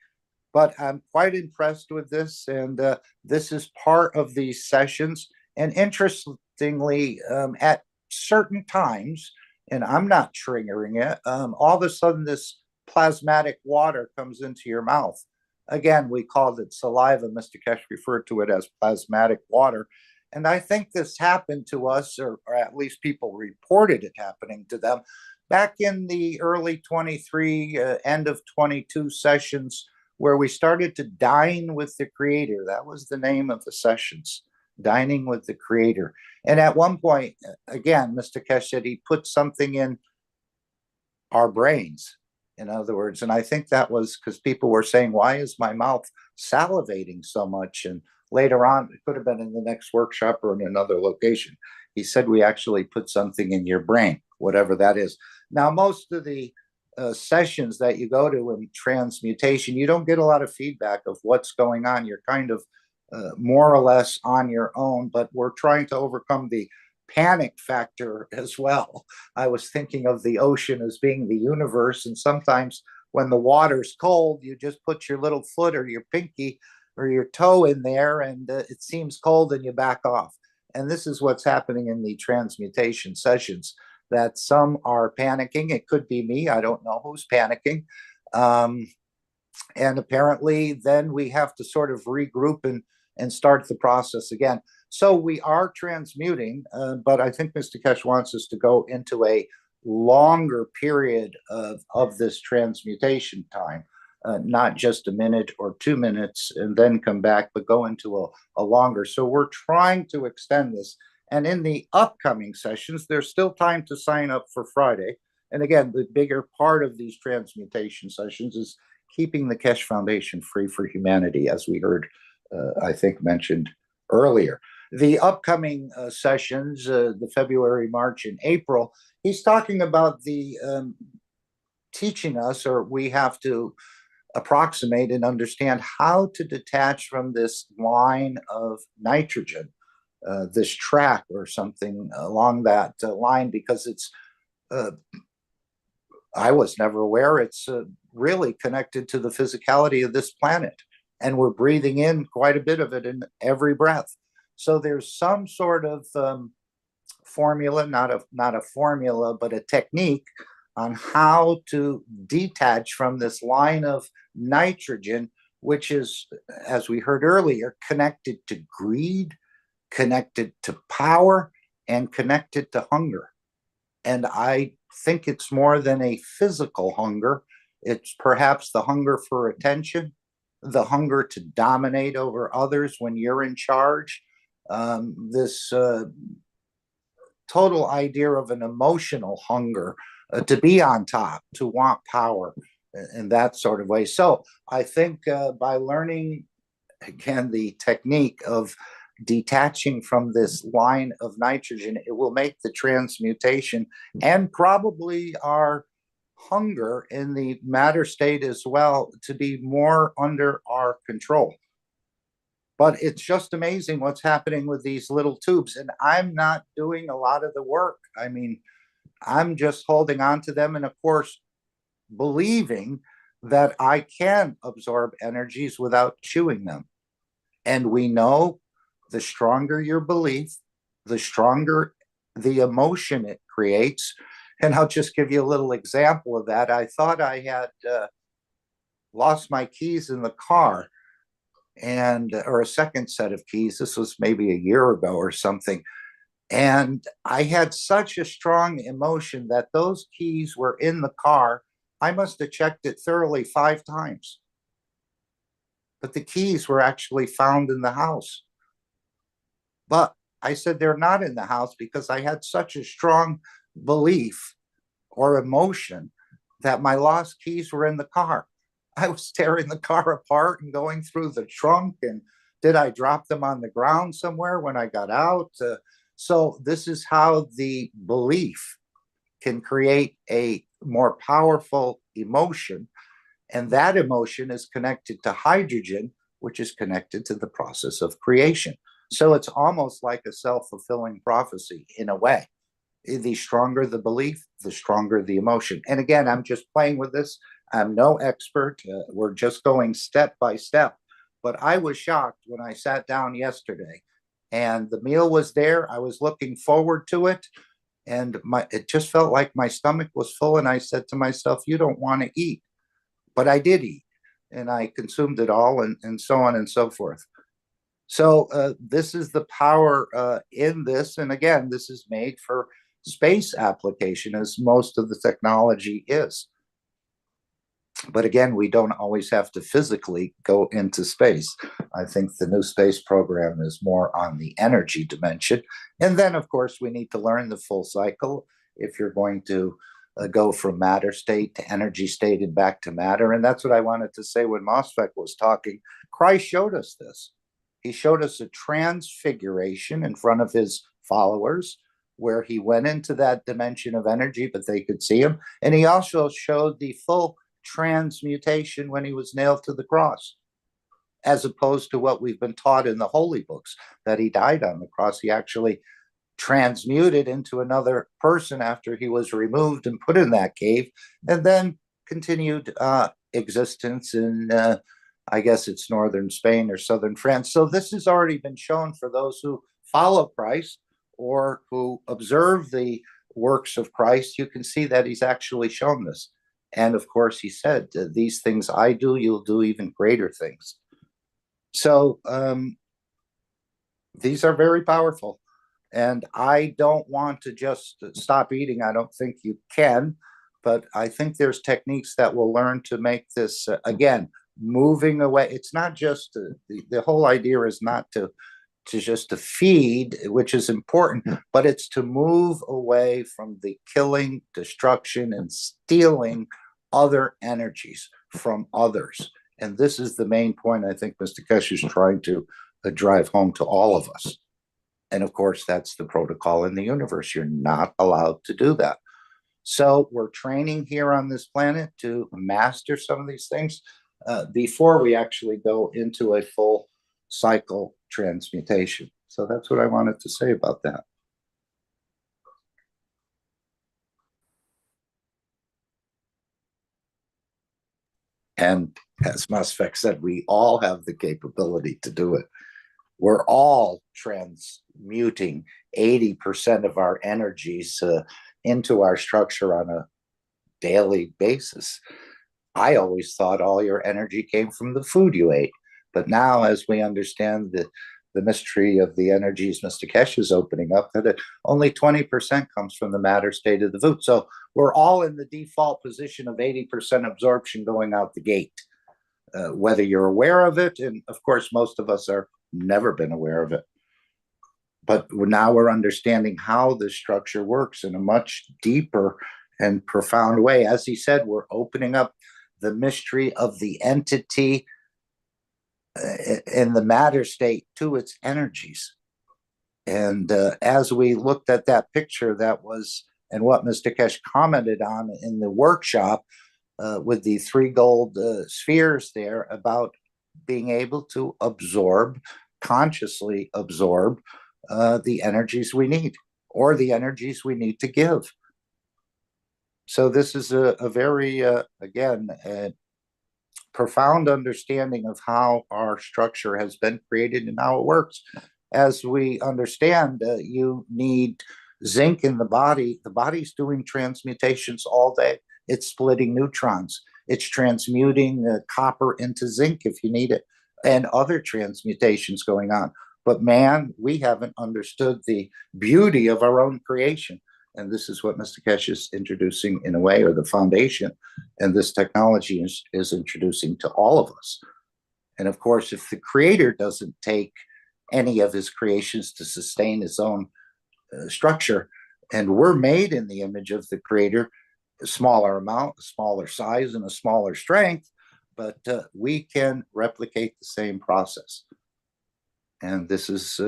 But I'm quite impressed with this, and this is part of these sessions. And interestingly, at certain times, and I'm not triggering it, all of a sudden this plasmatic water comes into your mouth. Again, we called it saliva. Mr. Keshe referred to it as plasmatic water. And I think this happened to us, or at least people reported it happening to them, back in the early 23, end of 22 sessions, where we started to dine with the Creator. That was the name of the sessions, dining with the Creator. And at one point, again, Mr. Keshe said he put something in our brains, in other words. And I think that was because people were saying, why is my mouth salivating so much? And later on, it could have been in the next workshop or in another location. He said, we actually put something in your brain, whatever that is. Now, most of the sessions that you go to in transmutation, you don't get a lot of feedback of what's going on. You're kind of more or less on your own, but we're trying to overcome the panic factor as well. I was thinking of the ocean as being the universe, and sometimes when the water's cold, you just put your little foot or your pinky or your toe in there, and it seems cold and you back off. And this is what's happening in the transmutation sessions, that some are panicking. It could be me. I don't know who's panicking. And apparently then we have to sort of regroup and start the process again. So we are transmuting, but I think Mr. Keshe wants us to go into a longer period of this transmutation time, not just a minute or 2 minutes and then come back, but go into a longer. So we're trying to extend this. And in the upcoming sessions, there's still time to sign up for Friday. And again, the bigger part of these transmutation sessions is keeping the Keshe Foundation free for humanity, as we heard, I think, mentioned earlier. The upcoming sessions, the February, March, and April, he's talking about the teaching us, or we have to approximate and understand how to detach from this line of nitrogen, this track or something along that line, because it's, I was never aware, it's really connected to the physicality of this planet. And we're breathing in quite a bit of it in every breath. So there's some sort of formula, not a formula, but a technique on how to detach from this line of nitrogen, which is, as we heard earlier, connected to greed, connected to power, and connected to hunger. And I think it's more than a physical hunger. It's perhaps the hunger for attention, the hunger to dominate over others when you're in charge, this total idea of an emotional hunger to be on top, to want power in that sort of way. So I think by learning, again, the technique of detaching from this line of nitrogen, it will make the transmutation and probably our hunger in the matter state as well to be more under our control. But it's just amazing what's happening with these little tubes. And I'm not doing a lot of the work. I mean, I'm just holding on to them. And of course, believing that I can absorb energies without chewing them. And we know the stronger your belief, the stronger the emotion it creates. And I'll just give you a little example of that. I thought I had lost my keys in the car, or a second set of keys. This was maybe a year ago or something. And I had such a strong emotion that those keys were in the car. I must have checked it thoroughly 5 times. But the keys were actually found in the house. But I said they're not in the house because I had such a strong belief or emotion that my lost keys were in the car. I was tearing the car apart and going through the trunk. And did I drop them on the ground somewhere when I got out? So this is how the belief can create a more powerful emotion. And that emotion is connected to hydrogen, which is connected to the process of creation. So it's almost like a self-fulfilling prophecy in a way. The stronger the belief, the stronger the emotion. And again, I'm just playing with this. I'm no expert. We're just going step by step. But I was shocked when I sat down yesterday and the meal was there. I was looking forward to it. And it just felt like my stomach was full. And I said to myself, you don't want to eat. But I did eat. And I consumed it all and so on and so forth. So this is the power in this. And again, this is made for space application, as most of the technology is. But again, we don't always have to physically go into space. I think the new space program is more on the energy dimension. And then, of course, we need to learn the full cycle if you're going to go from matter state to energy state and back to matter. And that's what I wanted to say when Mosfeq was talking. Christ showed us this. He showed us a transfiguration in front of his followers where he went into that dimension of energy, but they could see him. And he also showed the full transmutation when he was nailed to the cross, as opposed to what we've been taught in the holy books, that he died on the cross. He actually transmuted into another person after he was removed and put in that cave, and then continued existence in, I guess it's northern Spain or southern France. So this has already been shown for those who follow Christ or who observe the works of Christ. You can see that he's actually shown this. And of course, he said, these things I do, you'll do even greater things. So these are very powerful. And I don't want to just stop eating. I don't think you can. But I think there's techniques that will learn to make this, again, moving away. It's not just, the whole idea is not to just to feed, which is important, but it's to move away from the killing, destruction, and stealing other energies from others. And this is the main point I think Mr. Keshe is trying to drive home to all of us. And of course, that's the protocol in the universe. You're not allowed to do that. So we're training here on this planet to master some of these things before we actually go into a full cycle transmutation. So that's what I wanted to say about that. And as Mosfeq said, we all have the capability to do it. We're all transmuting 80% of our energies into our structure on a daily basis. I always thought all your energy came from the food you ate. But now, as we understand the mystery of the energies Mr. Keshe is opening up, that only 20% comes from the matter state of the food. So we're all in the default position of 80% absorption going out the gate, whether you're aware of it. And of course, most of us are never been aware of it. But now we're understanding how this structure works in a much deeper and profound way. As he said, we're opening up the mystery of the entity in the matter state to its energies. And as we looked at that picture, that was, and what Mr. Keshe commented on in the workshop with the 3 gold spheres there, about being able to absorb, consciously absorb the energies we need, or the energies we need to give. So this is a very, again, profound understanding of how our structure has been created and how it works. As we understand, you need zinc in the body. The body's doing transmutations all day. It's splitting neutrons. It's transmuting copper into zinc if you need it, and other transmutations going on. But man, we haven't understood the beauty of our own creation. And this is what Mr. Keshe is introducing in a way, or the foundation, and this technology is introducing to all of us. And of course, if the creator doesn't take any of his creations to sustain his own structure, and we're made in the image of the creator, a smaller amount, a smaller size, and a smaller strength, but we can replicate the same process. And this is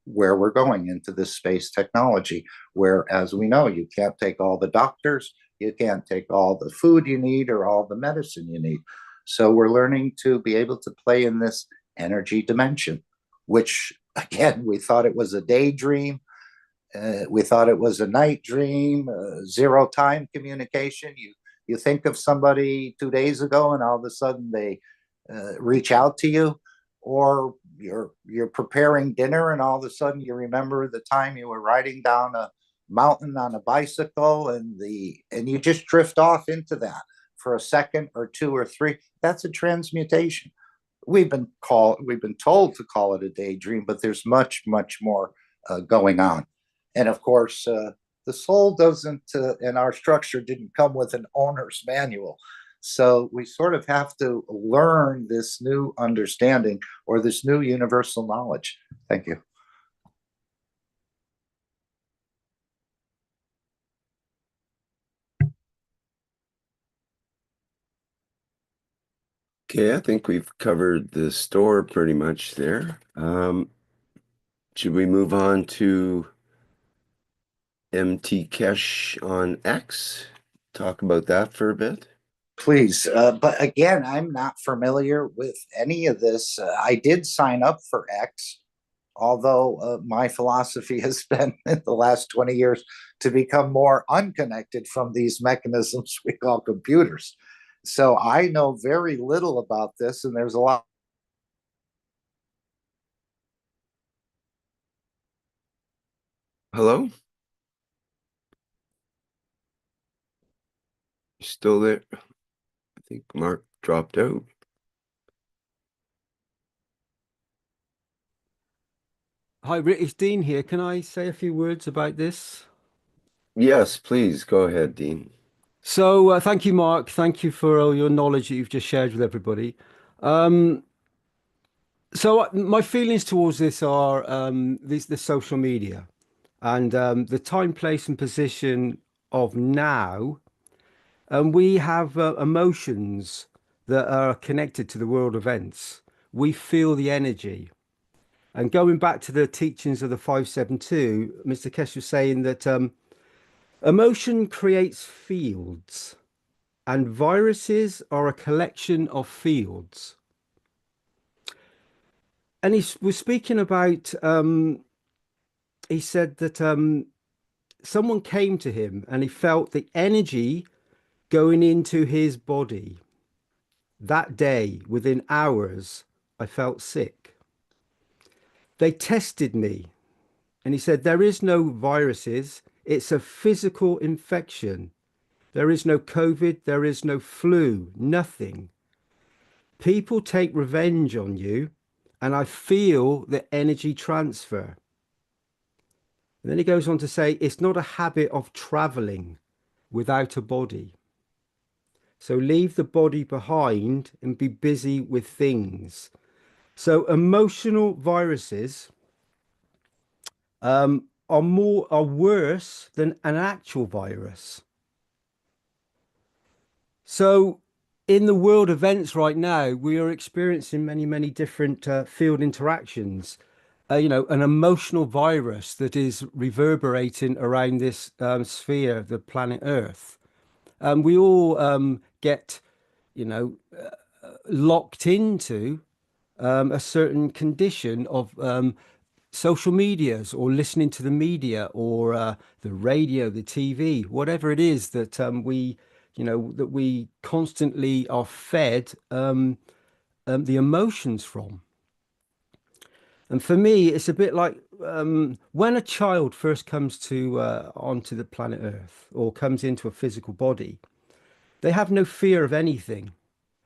where we're going into this space technology, where, as we know, you can't take all the doctors, you can't take all the food you need or all the medicine you need. So we're learning to be able to play in this energy dimension, which, again, we thought it was a daydream. We thought it was a night dream, zero time communication. You think of somebody 2 days ago and all of a sudden they reach out to you, or you're preparing dinner and all of a sudden you remember the time you were riding down a mountain on a bicycle, and you just drift off into that for a second or 2 or 3. That's a transmutation. We've been told to call it a daydream, but there's much, much more going on. And of course, the soul doesn't, and our structure didn't come with an owner's manual. So we sort of have to learn this new understanding, or this new universal knowledge. Thank you. Okay, I think we've covered the store pretty much there. Should we move on to MT Keshe on X? Talk about that for a bit? Please. But again, I'm not familiar with any of this. I did sign up for X, although my philosophy has been in the last 20 years to become more unconnected from these mechanisms we call computers. So I know very little about this, and there's a lot. Hello? You still there? I think Mark dropped out. Hi, Rick, it's Dean here. Can I say a few words about this? Yes, please go ahead, Dean. So thank you, Mark. Thank you for all your knowledge that you've just shared with everybody. So my feelings towards this are the social media, and the time, place, and position of now. And we have emotions that are connected to the world events. We feel the energy. And going back to the teachings of the 572, Mr. Keshe was saying that emotion creates fields, and viruses are a collection of fields. And he was speaking about, he said that someone came to him and he felt the energy going into his body. That day, within hours, I felt sick. They tested me, and he said, there is no viruses. It's a physical infection. There is no COVID. There is no flu. Nothing. People take revenge on you, and I feel the energy transfer. And then he goes on to say, it's not a habit of traveling without a body. So leave the body behind and be busy with things. So emotional viruses are worse than an actual virus. So in the world events right now, we are experiencing many different field interactions. An emotional virus that is reverberating around this sphere of the planet Earth. We all get, locked into a certain condition of social medias, or listening to the media, or the radio, the TV, whatever it is that we constantly are fed the emotions from. And for me, it's a bit like when a child first comes to onto the planet Earth, or comes into a physical body, they have no fear of anything.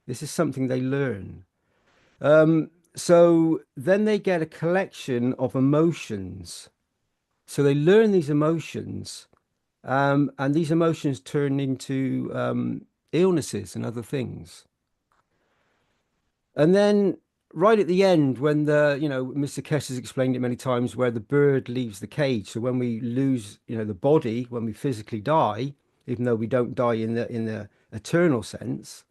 This is something they learn. So then they get a collection of emotions. So they learn these emotions, and these emotions turn into illnesses and other things. And then right at the end, when Mr. Keshe has explained it many times, where the bird leaves the cage. So when we lose, the body, when we physically die, even though we don't die in the eternal sense,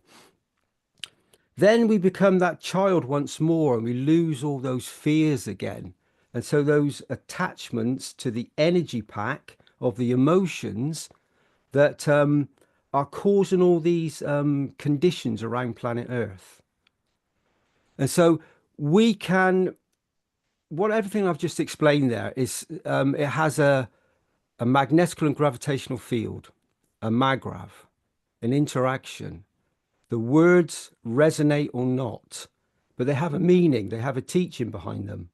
then we become that child once more, and we lose all those fears again. And so those attachments to the energy pack of the emotions that are causing all these conditions around planet Earth. And so we can, everything I've just explained there is, it has a magnetical and gravitational field, a magrav, an interaction. The words resonate or not, but they have a meaning, they have a teaching behind them.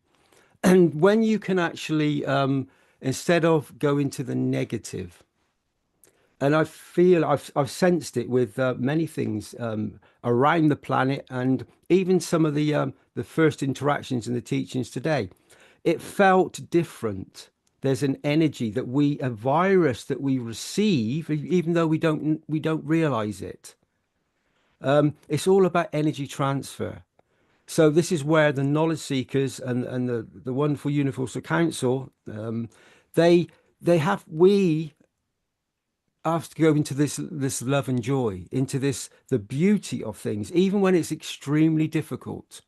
And when you can actually, instead of going to the negative, and I feel I've sensed it with many things around the planet, and even some of the first interactions and the teachings today, it felt different. There's an energy a virus that we receive, even though we don't realize it. It's all about energy transfer. So this is where the knowledge seekers and the wonderful Universal Council, we have to go into this love and joy, into the beauty of things, even when it's extremely difficult,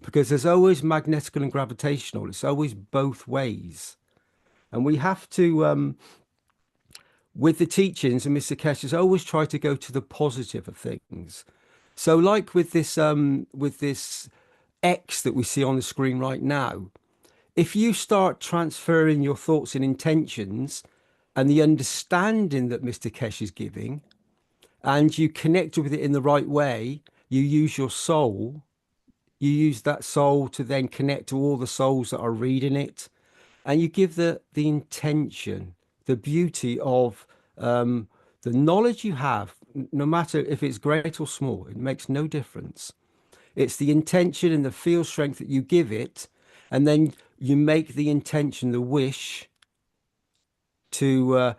because there's always magnetical and gravitational. It's always both ways. And we have to, with the teachings, and Mr. Keshe has always tried to go to the positive of things. So like with this X that we see on the screen right now, if you start transferring your thoughts and intentions and the understanding that Mr. Keshe is giving, and you connect with it in the right way, you use your soul, you use that soul to then connect to all the souls that are reading it, and you give the intention, the beauty of the knowledge you have, no matter if it's great or small, it makes no difference. It's the intention and the field strength that you give it, and then you make the intention, the wish, to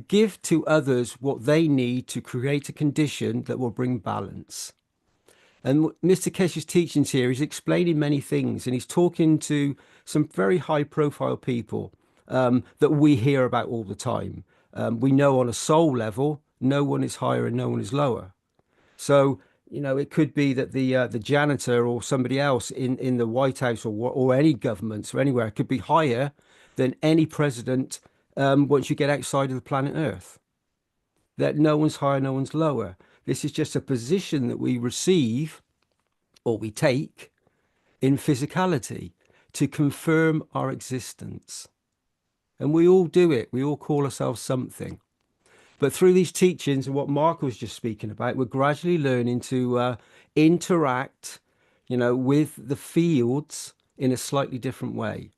give to others what they need to create a condition that will bring balance. And Mr. Keshe's teachings here, he's explaining many things, and he's talking to some very high profile people that we hear about all the time. We know on a soul level, no one is higher and no one is lower. So, it could be that the janitor or somebody else in the White House or any governments or anywhere could be higher than any president once you get outside of the planet Earth. That no one's higher, no one's lower. This is just a position that we receive or we take in physicality to confirm our existence. And we all do it. We all call ourselves something. But through these teachings and what Mark was just speaking about, we're gradually learning to interact, with the fields in a slightly different way.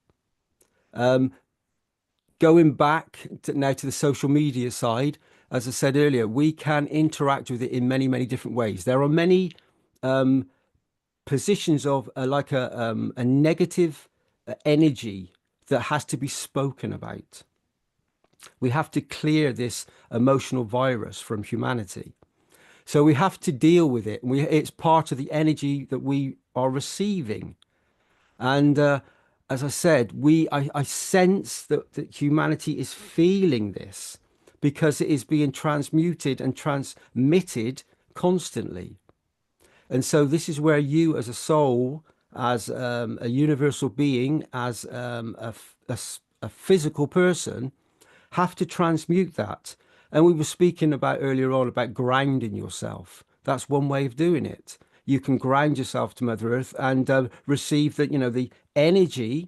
Going back now to the social media side, as I said earlier, we can interact with it in many, many different ways. There are many positions of like a negative energy that has to be spoken about. We have to clear this emotional virus from humanity. So we have to deal with it. It's part of the energy that we are receiving. And as I said, I sense that humanity is feeling this because it is being transmuted and transmitted constantly. And so this is where you as a soul, as a universal being, as a physical person, have to transmute that. And we were speaking about earlier on about grounding yourself. That's one way of doing it. You can ground yourself to Mother Earth and receive the, the energy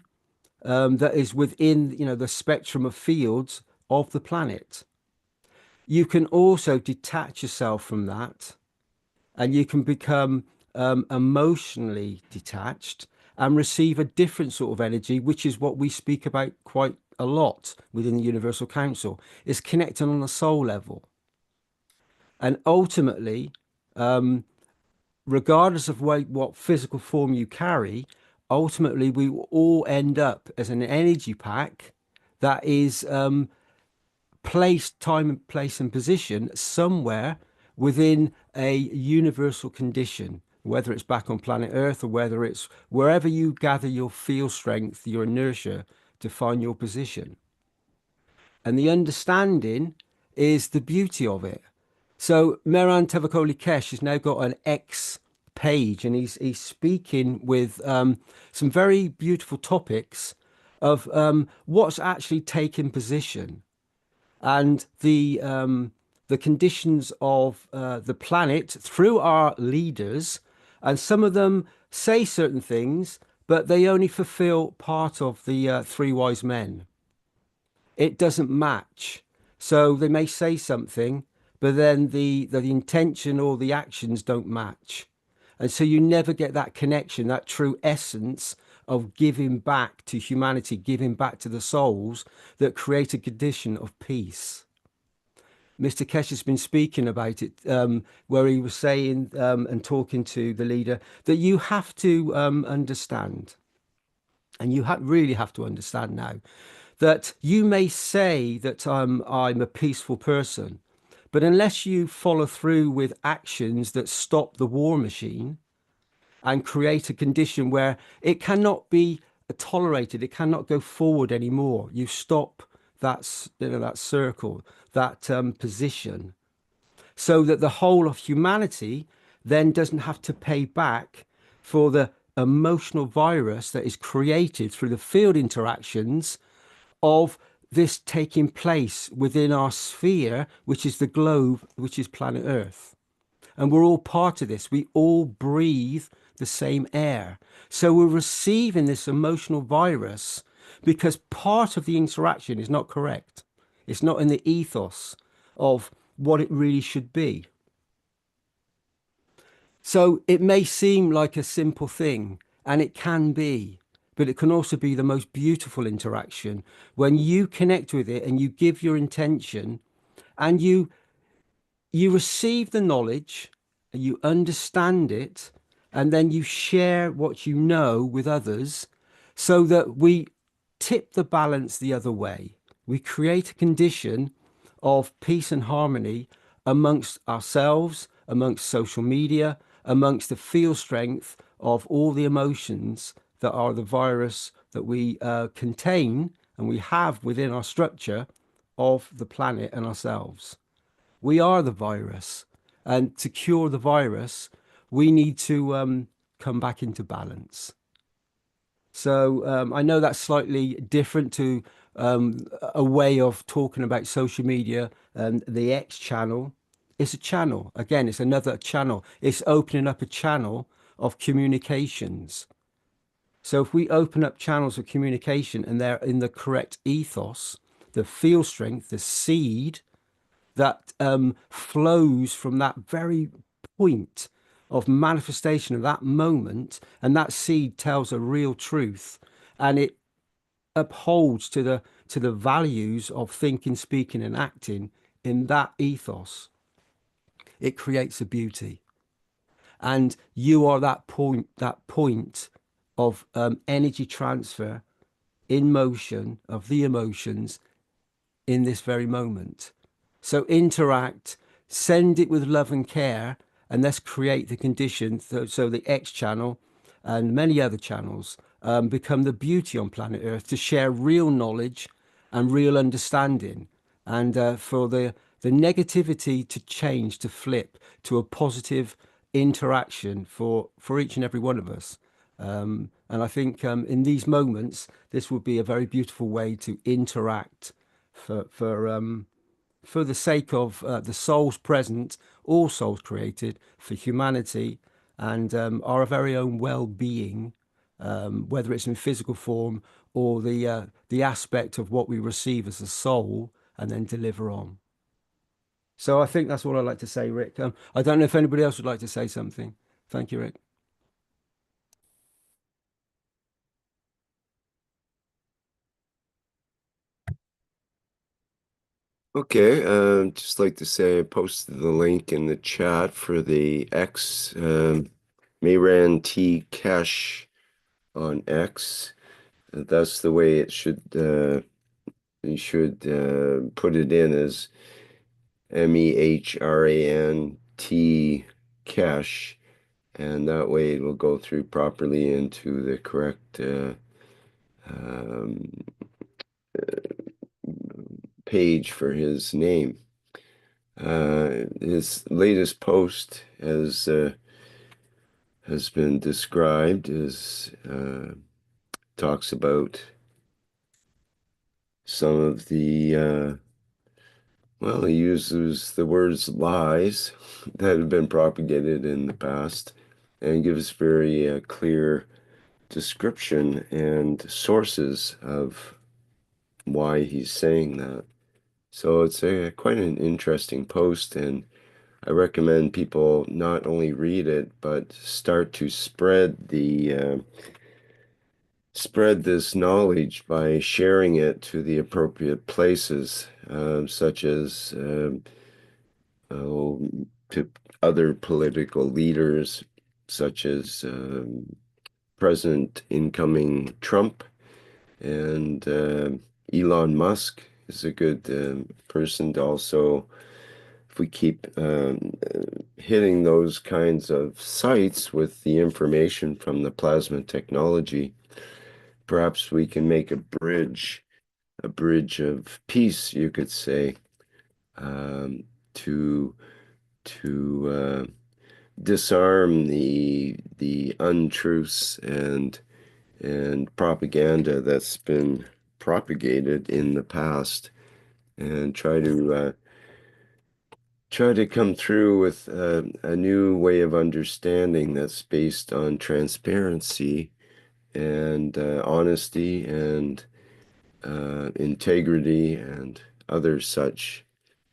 that is within, the spectrum of fields of the planet. You can also detach yourself from that, and you can become emotionally detached and receive a different sort of energy, which is what we speak about quite a lot within the Universal Council. Is connecting on a soul level. And ultimately, regardless of what physical form you carry, ultimately we will all end up as an energy pack that is placed, time, place, and position somewhere within a universal condition, whether it's back on planet Earth or whether it's wherever you gather your field strength, your inertia to find your position. And the understanding is the beauty of it. So Mehran Tavakoli Keshe has now got an X page, and he's speaking with some very beautiful topics of what's actually taking position and the conditions of the planet through our leaders. And some of them say certain things, but they only fulfill part of the three wise men. It doesn't match. So they may say something, but then the intention or the actions don't match. And so you never get that connection, that true essence of giving back to humanity, giving back to the souls that create a condition of peace. Mr. Keshe has been speaking about it, where he was saying and talking to the leader that you have to understand, and you really have to understand now, that you may say that I'm a peaceful person, but unless you follow through with actions that stop the war machine and create a condition where it cannot be tolerated, it cannot go forward anymore, you stop that circle, that position, so that the whole of humanity then doesn't have to pay back for the emotional virus that is created through the field interactions of this taking place within our sphere, which is the globe, which is planet Earth. And we're all part of this. We all breathe the same air. So we're receiving this emotional virus because part of the interaction is not correct. It's not in the ethos of what it really should be. So it may seem like a simple thing, and it can be, but it can also be the most beautiful interaction when you connect with it and you give your intention and you receive the knowledge, you understand it, and then you share what you know with others so that we tip the balance the other way. We create a condition of peace and harmony amongst ourselves, amongst social media, amongst the field strength of all the emotions that are the virus that we contain and we have within our structure of the planet and ourselves. We are the virus, and to cure the virus, we need to come back into balance. So I know that's slightly different to a way of talking about social media and the X channel. It's a channel. Again, it's another channel. It's opening up a channel of communications. So if we open up channels of communication and they're in the correct ethos, the field strength, the seed that flows from that very point of manifestation of that moment, and that seed tells a real truth, and it upholds to the values of thinking, speaking, and acting in that ethos, it creates a beauty. And you are that point of energy transfer in motion of the emotions in this very moment. So interact, send it with love and care, and let's create the conditions so the X channel and many other channels become the beauty on planet Earth, to share real knowledge and real understanding, and for the negativity to change, to flip to a positive interaction for each and every one of us. And I think in these moments, this would be a very beautiful way to interact for the sake of the souls present, all souls created, for humanity and our very own well-being, whether it's in physical form or the aspect of what we receive as a soul and then deliver on. So I think that's all I'd like to say, Rick. I don't know if anybody else would like to say something. Thank you, Rick. Okay, just like to say I posted the link in the chat for the X, Mehran T. Keshe on X. That's the way it should, you should put it in as Mehran T. Keshe, and that way it will go through properly into the correct page for his name. His latest post has been described as talks about some of the well, he uses the words lies that have been propagated in the past, and gives very clear description and sources of why he's saying that. So it's quite an interesting post, and I recommend people not only read it, but start to spread this knowledge by sharing it to the appropriate places, such as to other political leaders, such as President incoming Trump, and Elon Musk is a good person to also, if we keep hitting those kinds of sites with the information from the plasma technology, perhaps we can make a bridge of peace, you could say, to disarm the untruths and propaganda that's been propagated in the past, and try to come through with a new way of understanding that's based on transparency and honesty and integrity and other such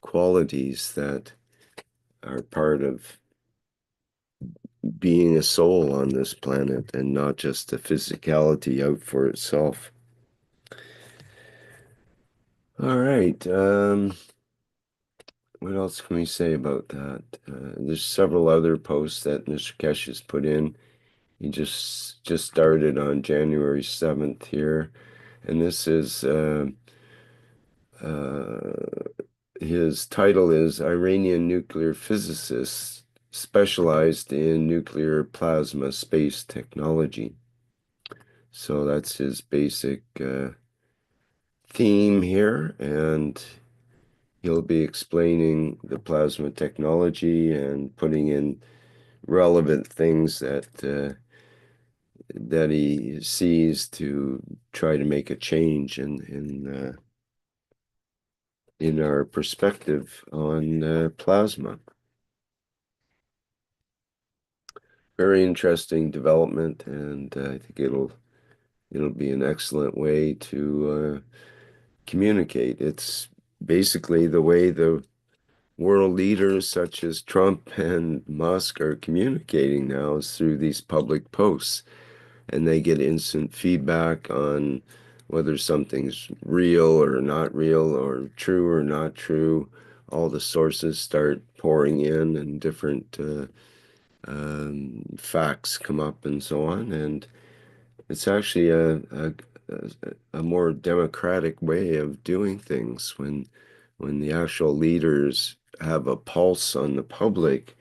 qualities that are part of being a soul on this planet, and not just a physicality out for itself. All right. What else can we say about that? There's several other posts that Mr. Keshe has put in. He just started on January 7th here, and this is his title is Iranian nuclear physicist specialized in nuclear plasma space technology. So that's his basic theme here, and he'll be explaining the plasma technology and putting in relevant things that he sees to try to make a change in our perspective on plasma. Very interesting development, and I think it'll be an excellent way to communicate. It's basically the way the world leaders such as Trump and Musk are communicating now, is through these public posts, and they get instant feedback on whether something's real or not real, or true or not true, all the sources start pouring in and different facts come up and so on. And it's actually a more democratic way of doing things when the actual leaders have a pulse on the public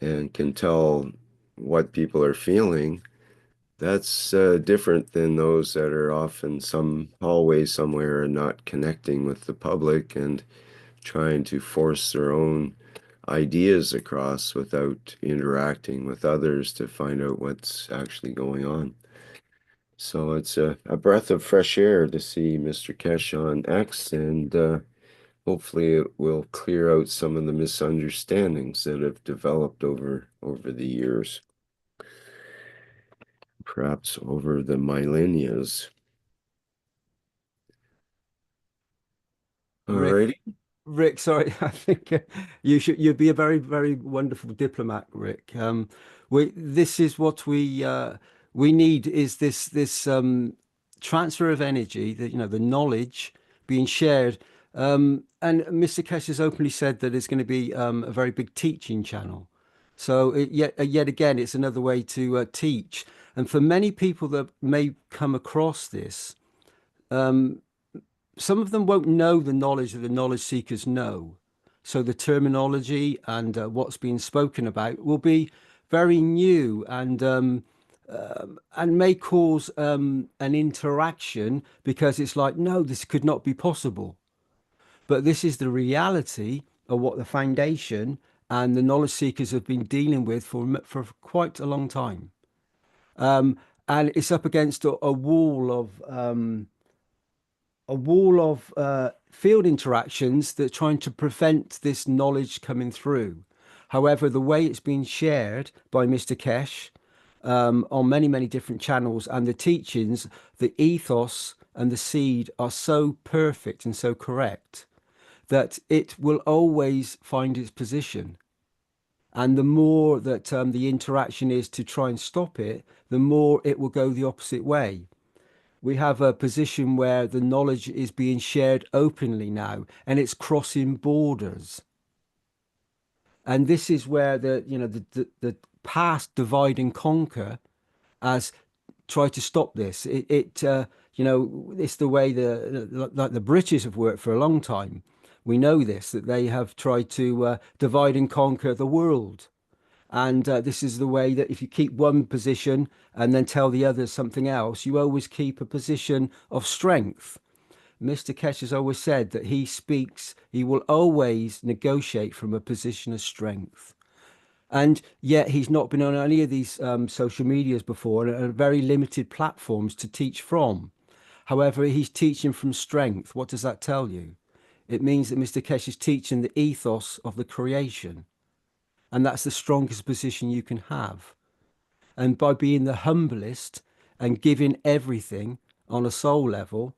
and can tell what people are feeling. That's different than those that are off in some hallway somewhere and not connecting with the public and trying to force their own ideas across without interacting with others to find out what's actually going on. So it's a breath of fresh air to see Mr. Keshe on X, and hopefully it will clear out some of the misunderstandings that have developed over the years, perhaps over the millennias. Alrighty. Rick, sorry, I think you'd be a very, very wonderful diplomat, Rick. This is what we need, is this transfer of energy, that the knowledge being shared. And Mr. Keshe has openly said that it's going to be a very big teaching channel. So yet again, it's another way to teach. And for many people that may come across this, some of them won't know the knowledge that the knowledge seekers know. So the terminology and what's being spoken about will be very new and may cause an interaction, because it's like, no, this could not be possible. But this is the reality of what the foundation and the knowledge seekers have been dealing with for quite a long time. And it's up against a wall of field interactions that are trying to prevent this knowledge coming through. However, the way it's been shared by Mr. Keshe on many, many different channels, and the teachings, the ethos and the seed are so perfect and so correct that it will always find its position. And the more that the interaction is to try and stop it, the more it will go the opposite way. We have a position where the knowledge is being shared openly now, and it's crossing borders. And this is where the past divide and conquer has tried to stop this. It's the way the British have worked for a long time. We know this, that they have tried to divide and conquer the world. And this is the way that if you keep one position and then tell the others something else, you always keep a position of strength. Mr. Keshe has always said that he will always negotiate from a position of strength. And yet he's not been on any of these social medias before, and are very limited platforms to teach from. However, he's teaching from strength. What does that tell you? It means that Mr. Keshe is teaching the ethos of the creation. And that's the strongest position you can have. And by being the humblest and giving everything on a soul level,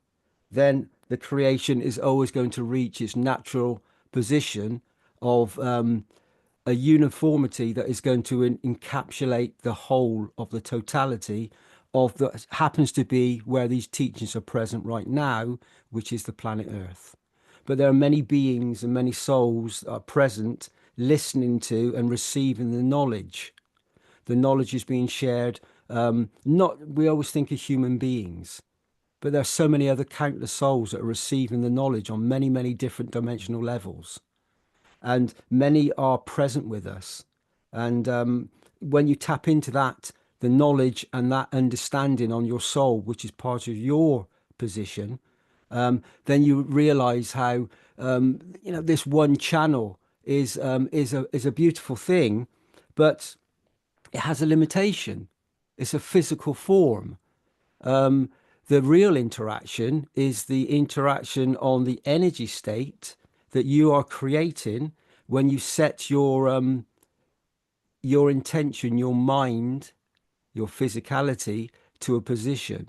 then the creation is always going to reach its natural position of a uniformity that is going to encapsulate the whole of the totality of that happens to be where these teachings are present right now, which is the planet Earth. But there are many beings and many souls that are present, listening to and receiving the knowledge. The knowledge is being shared. We always think of human beings, but there are so many other countless souls that are receiving the knowledge on many, many different dimensional levels. And many are present with us. And when you tap into that, the knowledge and that understanding on your soul, which is part of your position, then you realize how this one channel is a beautiful thing, but it has a limitation. It's a physical form. The real interaction is the interaction on the energy state that you are creating when you set your intention, your mind, your physicality to a position.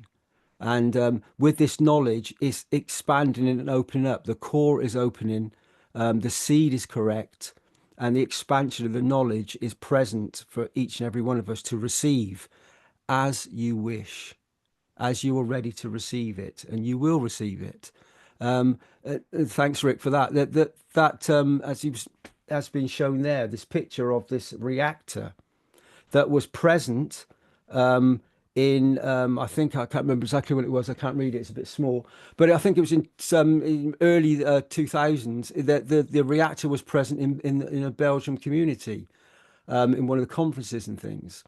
And with this knowledge, it's expanding and opening up. The core is opening, the seed is correct, and the expansion of the knowledge is present for each and every one of us to receive as you wish, as you are ready to receive it, and you will receive it. Thanks, Rick, for that. Has been shown there, this picture of this reactor that was present in I think, I can't remember exactly what it was. I can't read it. It's a bit small, but I think it was in some in early 2000s that the reactor was present in a Belgium community in one of the conferences and things.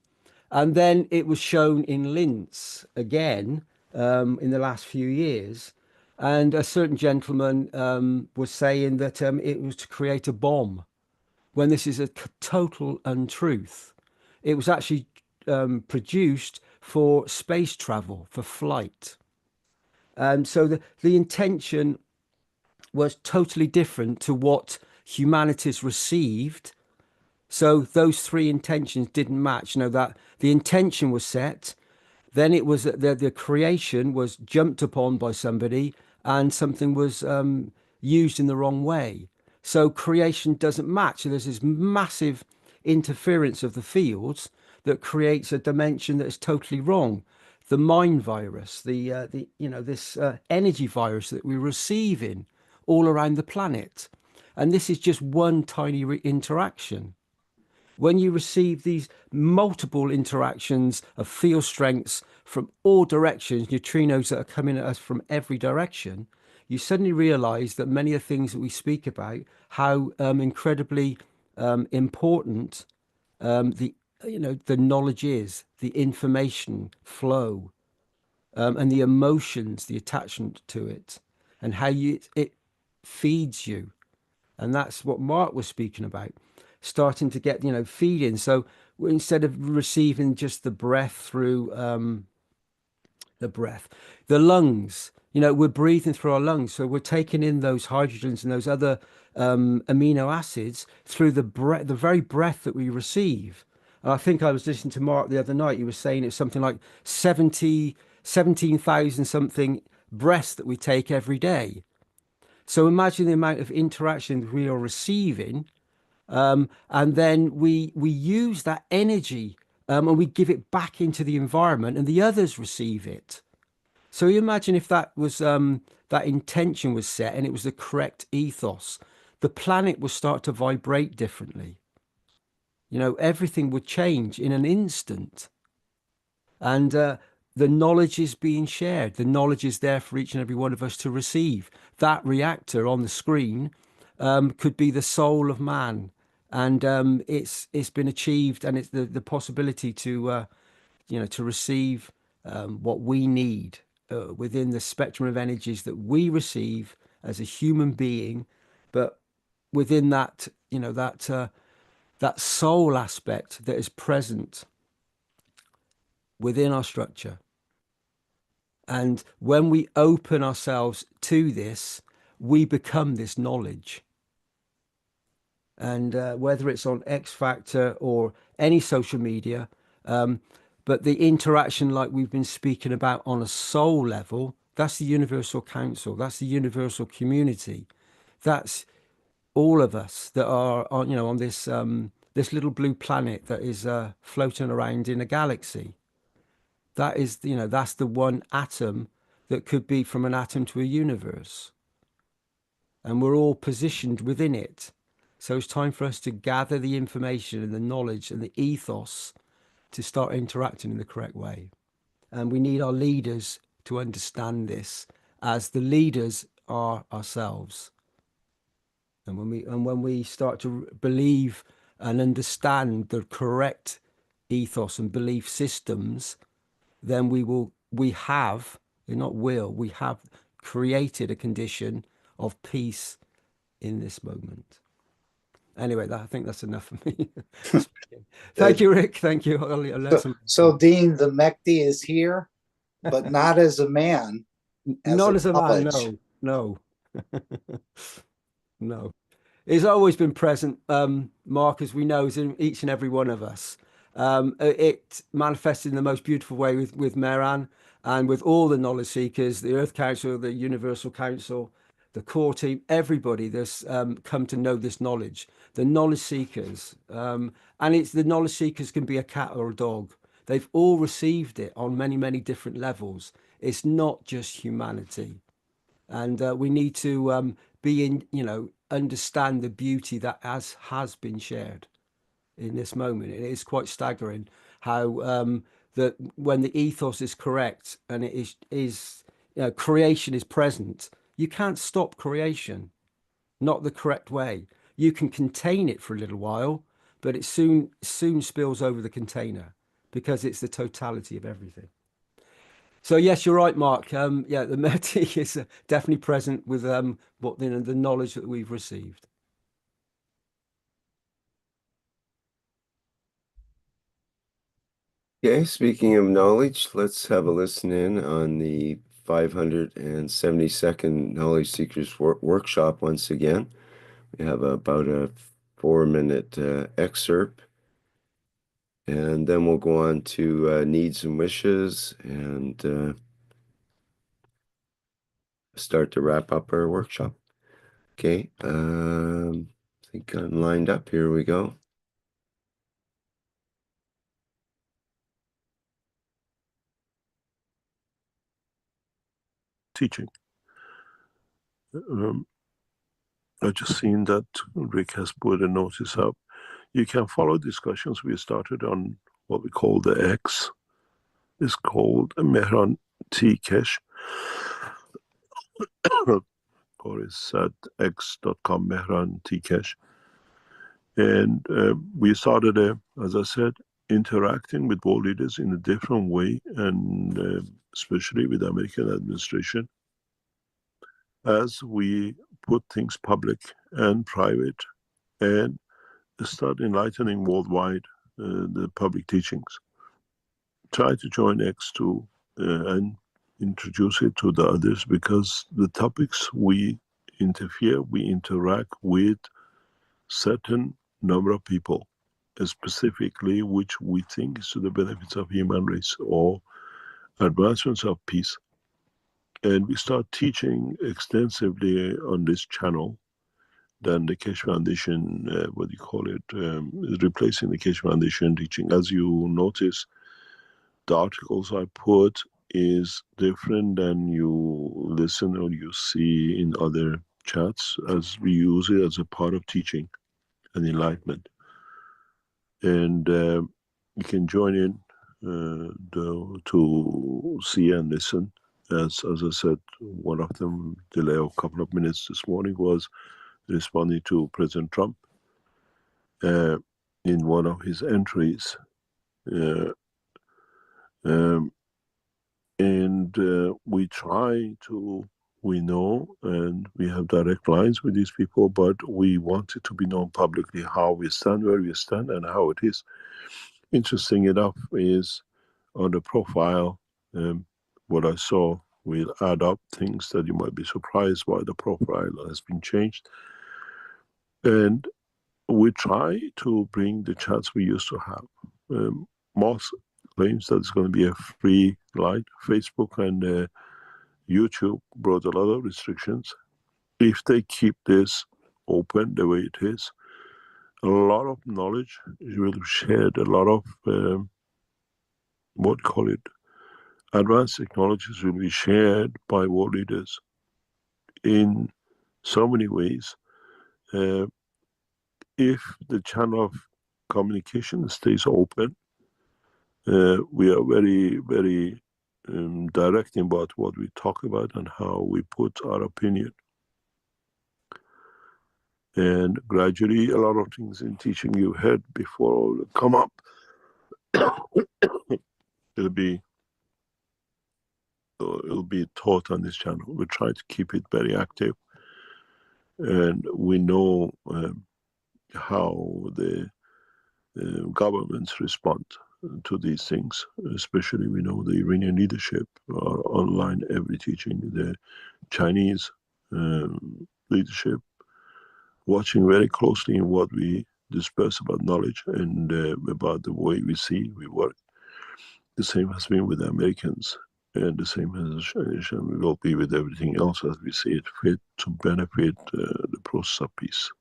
And then it was shown in Linz again in the last few years. And a certain gentleman was saying that it was to create a bomb, when this is a total untruth. It was actually produced for space travel, for flight. So the intention was totally different to what humanity's received. So those three intentions didn't match. That the intention was set, then it was the creation was jumped upon by somebody, and something was used in the wrong way. So creation doesn't match. So there's this massive interference of the fields that creates a dimension that is totally wrong. The mind virus, this energy virus that we're receiving all around the planet, and this is just one tiny interaction. When you receive these multiple interactions of field strengths from all directions, neutrinos that are coming at us from every direction, you suddenly realize that many of the things that we speak about, how incredibly important the knowledge is, the information flow, and the emotions, the attachment to it, and how it feeds you. And that's what Mark was speaking about, starting to get, feeding. So instead of receiving just the breath through the lungs, we're breathing through our lungs. So we're taking in those hydrogens and those other amino acids through the very breath that we receive. And I think I was listening to Mark the other night. He was saying it's something like 17,000 something breaths that we take every day. So imagine the amount of interaction we are receiving, and then we use that energy and we give it back into the environment, and the others receive it. So you imagine if that was that intention was set and it was the correct ethos, the planet would start to vibrate differently. Everything would change in an instant, and the knowledge is being shared. The knowledge is there for each and every one of us to receive. That reactor on the screen could be the soul of man, and it's been achieved, and it's the possibility to to receive what we need within the spectrum of energies that we receive as a human being, but within that that soul aspect that is present within our structure. And when we open ourselves to this, we become this knowledge. And whether it's on X Factor or any social media, but the interaction like we've been speaking about on a soul level, that's the universal council, that's the universal community. That's all of us that are on this this little blue planet that is floating around in a galaxy. That is, that's the one atom that could be from an atom to a universe. And we're all positioned within it. So it's time for us to gather the information and the knowledge and the ethos to start interacting in the correct way. And we need our leaders to understand this, as the leaders are ourselves. And when we start to believe and understand the correct ethos and belief systems, then we have created a condition of peace in this moment. Anyway, I think that's enough for me. Thank you, Rick. Thank you. So Dean, the Mehdi is here, but not as a man. Not as a man, no. No. It's always been present, Mark, as we know, is in each and every one of us. It manifested in the most beautiful way with Mehran and with all the knowledge seekers, the Earth Council, the Universal Council, the core team, everybody that's come to know this knowledge, the knowledge seekers. And it's the knowledge seekers can be a cat or a dog. They've all received it on many, many different levels. It's not just humanity. And we need to be in, understand the beauty that has been shared in this moment. It is quite staggering how that when the ethos is correct and it is creation is present, you can't stop creation, not the correct way. You can contain it for a little while, but it soon spills over the container because it's the totality of everything. So yes, you're right, Mark. Yeah, the METI is definitely present with what the knowledge that we've received. Okay, speaking of knowledge, let's have a listen in on the 572nd Knowledge Seekers Workshop once again. We have about a 4-minute excerpt, and then we'll go on to needs and wishes and start to wrap up our workshop. Okay, I think I'm lined up. Here we go. Teaching. I've just seen that Rick has put a notice up. You can follow discussions we started on what we call the X. It's called Mehran T Keshe, or it's at x.com, Mehran T Keshe. And we started, as I said, interacting with world leaders in a different way, and especially with the American administration, as we put things public and private and start enlightening worldwide the public teachings. Try to join X2 and introduce it to the others, because the topics we interact with certain number of people, specifically which we think is to the benefits of human race or advancements of peace. And we start teaching extensively on this channel. Then the Keshe Foundation, is replacing the Keshe Foundation teaching. As you notice, the articles I put is different than you listen or you see in other chats, as we use it as a part of teaching and enlightenment. And you can join in to see and listen. As I said, one of them, delay of a couple of minutes this morning, was responding to President Trump in one of his entries. We know, and we have direct lines with these people, but we want it to be known publicly how we stand, where we stand, and how it is. Interesting enough is on the profile, what I saw will add up things that you might be surprised by. The profile has been changed. And we try to bring the chats we used to have. Moss claims that it's going to be a free light. Facebook and YouTube brought a lot of restrictions. If they keep this open the way it is, a lot of knowledge will be shared, a lot of advanced technologies will be shared by world leaders in so many ways. If the channel of communication stays open, we are very, very direct about what we talk about and how we put our opinion. And gradually, a lot of things in teaching you heard before will come up. It'll be taught on this channel. We try to keep it very active, and we know how the governments respond to these things. Especially, we know the Iranian leadership are online every teaching. The Chinese leadership watching very closely in what we disperse about knowledge and about the way we work. The same has been with the Americans, and the same has will be with everything else as we see it fit to benefit the process of peace.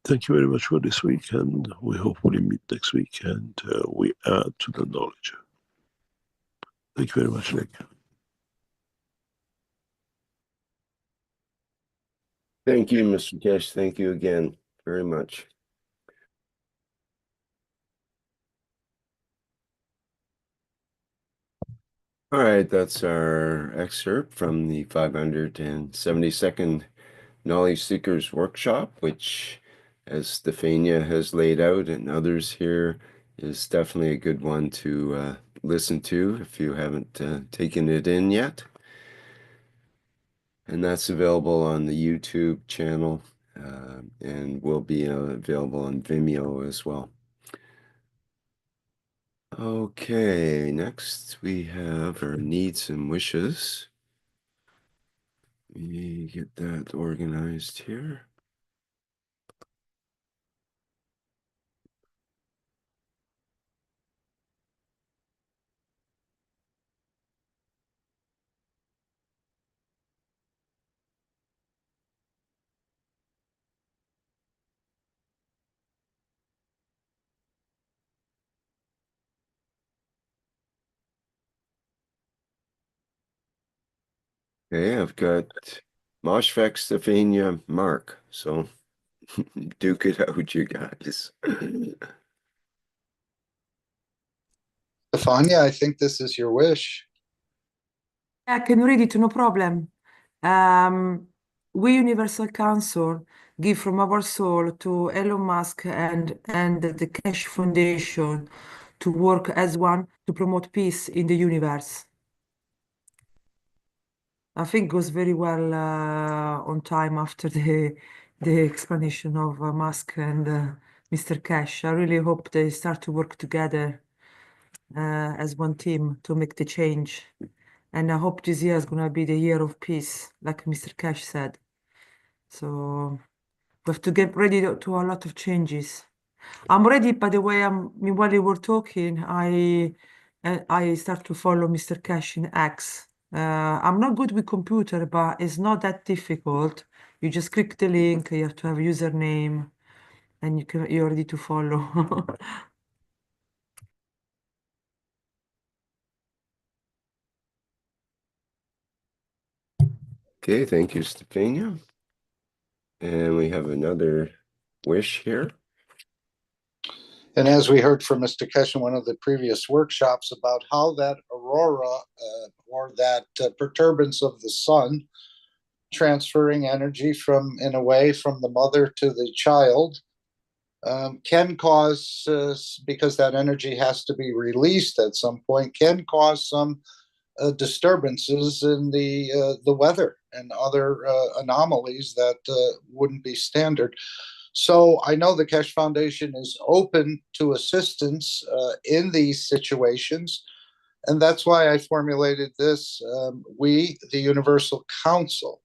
Thank you very much for this week, and we hopefully meet next week, and we add to the knowledge. Thank you very much, Nick. Thank you, Mr. Keshe. Thank you again very much. All right, that's our excerpt from the 572nd Knowledge Seekers Workshop, which, as Stefania has laid out and others here, is definitely a good one to listen to if you haven't taken it in yet. And that's available on the YouTube channel and will be available on Vimeo as well. Okay, next we have our needs and wishes. Let me get that organized here. Okay, I've got Moshfek, Stefania, Mark. So duke it out, you guys. Stefania, I think this is your wish. I can read it, no problem. We Universal Council give from our soul to Elon Musk and the Keshe Foundation to work as one to promote peace in the universe. I think goes very well on time after the explanation of Musk and Mr. Keshe. I really hope they start to work together as one team to make the change. And I hope this year is going to be the year of peace, like Mr. Keshe said. So we have to get ready to a lot of changes. I'm ready, by the way. While you were talking, I start to follow Mr. Keshe in X. I'm not good with computer, but it's not that difficult. You just click the link, you have to have a username, and you're ready to follow. Okay, thank you, Stefania. And we have another wish here. And as we heard from Mr. Keshe in one of the previous workshops about how that aurora or that perturbance of the sun transferring energy from, in a way, from the mother to the child can cause, because that energy has to be released at some point, can cause some disturbances in the weather and other anomalies that wouldn't be standard. So I know the Keshe Foundation is open to assistance in these situations, and that's why I formulated this. We, the Universal Council,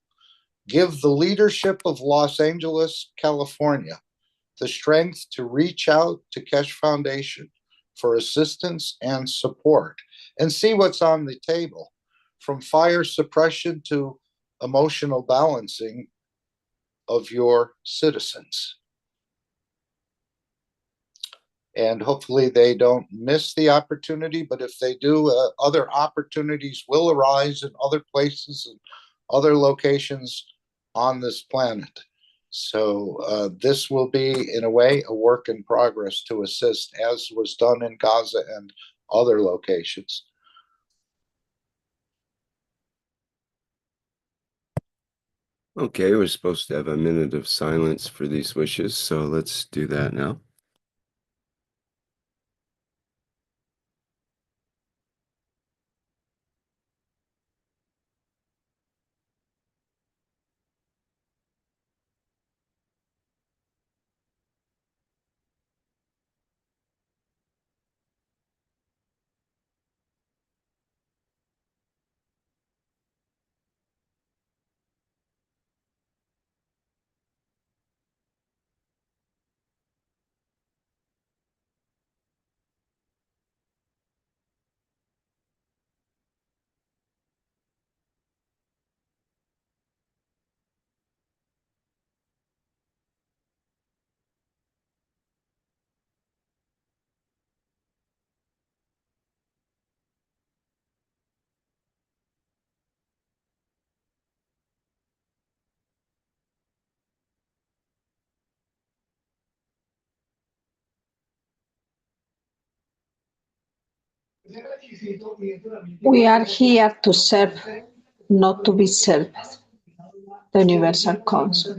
give the leadership of Los Angeles, California, the strength to reach out to Keshe Foundation for assistance and support and see what's on the table, from fire suppression to emotional balancing of your citizens. And hopefully they don't miss the opportunity, but if they do, other opportunities will arise in other places and other locations on this planet. So this will be, in a way, a work in progress to assist, as was done in Gaza and other locations. Okay, we're supposed to have a minute of silence for these wishes, so let's do that now. We are here to serve, not to be served. The Universal Council.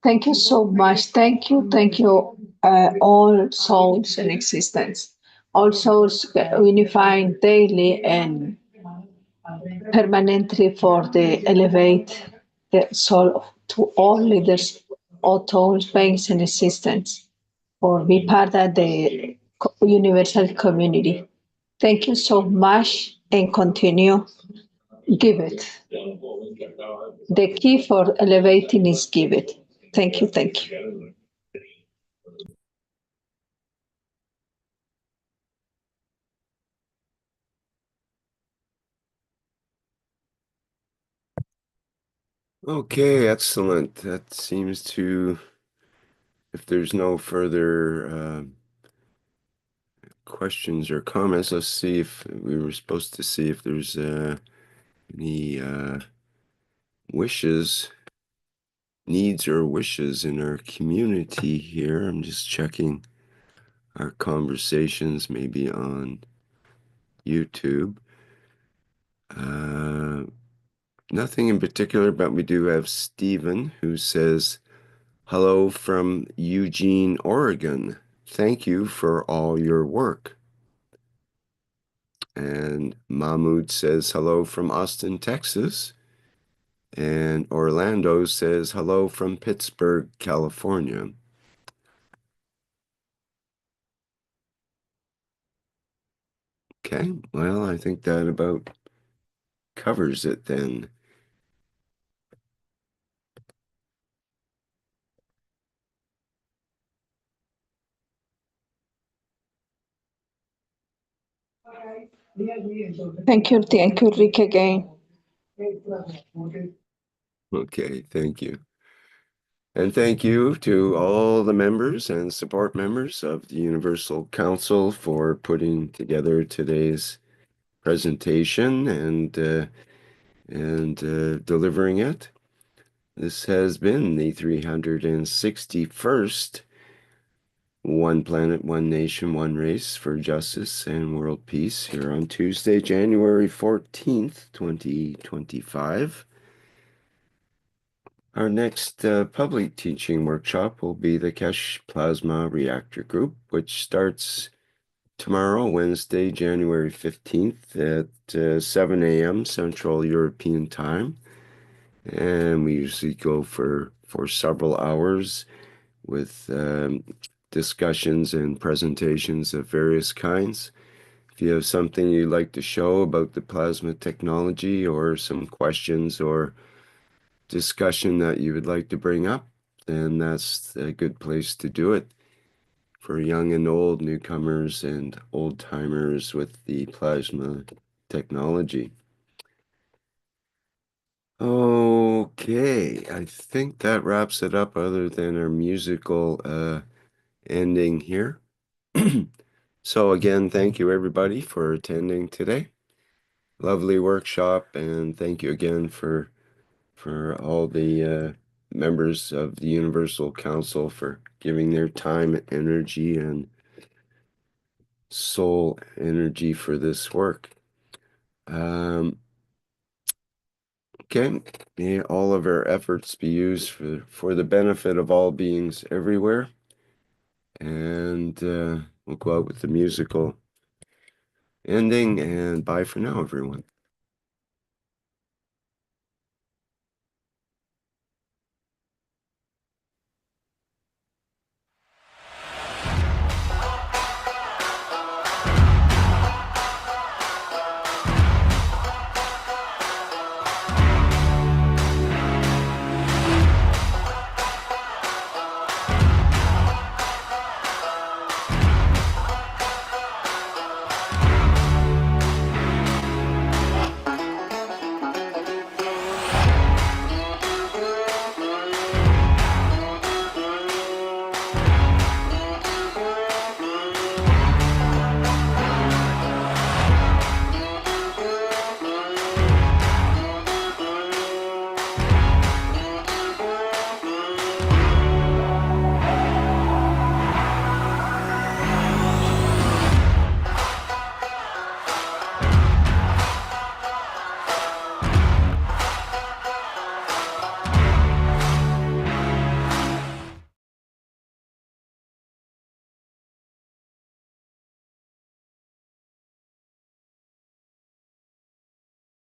Thank you so much. Thank you, all souls in existence, all souls unifying daily and permanently for the elevate the soul to all leaders, all beings in existence, or be part of the universal community. Thank you so much and continue. Give it. The key for elevating is give it. Thank you. Thank you. Okay, excellent. That seems to, if there's no further questions or comments, let's see if we were supposed to see if there's any needs or wishes in our community here. I'm just checking our conversations maybe on YouTube. Nothing in particular, but we do have Stephen who says, hello from Eugene, Oregon. Thank you for all your work. And Mahmoud says, hello from Austin, Texas. And Orlando says, hello from Pittsburgh, California. Okay, well, I think that about covers it then. Thank you, Rick, again. Okay, thank you. And thank you to all the members and support members of the Universal Council for putting together today's presentation and delivering it. This has been the 361st One Planet, One Nation, One Race for Justice and World Peace here on Tuesday, January 14th, 2025. Our next public teaching workshop will be the Keshe Plasma Reactor Group, which starts tomorrow, Wednesday, January 15th at 7 a.m. Central European Time. And we usually go for several hours with discussions and presentations of various kinds. If you have something you'd like to show about the plasma technology or some questions or discussion that you would like to bring up, then that's a good place to do it for young and old, newcomers and old-timers with the plasma technology. Okay, I think that wraps it up other than our musical ending here. So again, thank you everybody for attending today. Lovely workshop, and thank you again for all the members of the Universal Council for giving their time, energy, and soul energy for this work. Okay, may all of our efforts be used for the benefit of all beings everywhere. And we'll go out with the musical ending, and bye for now, everyone.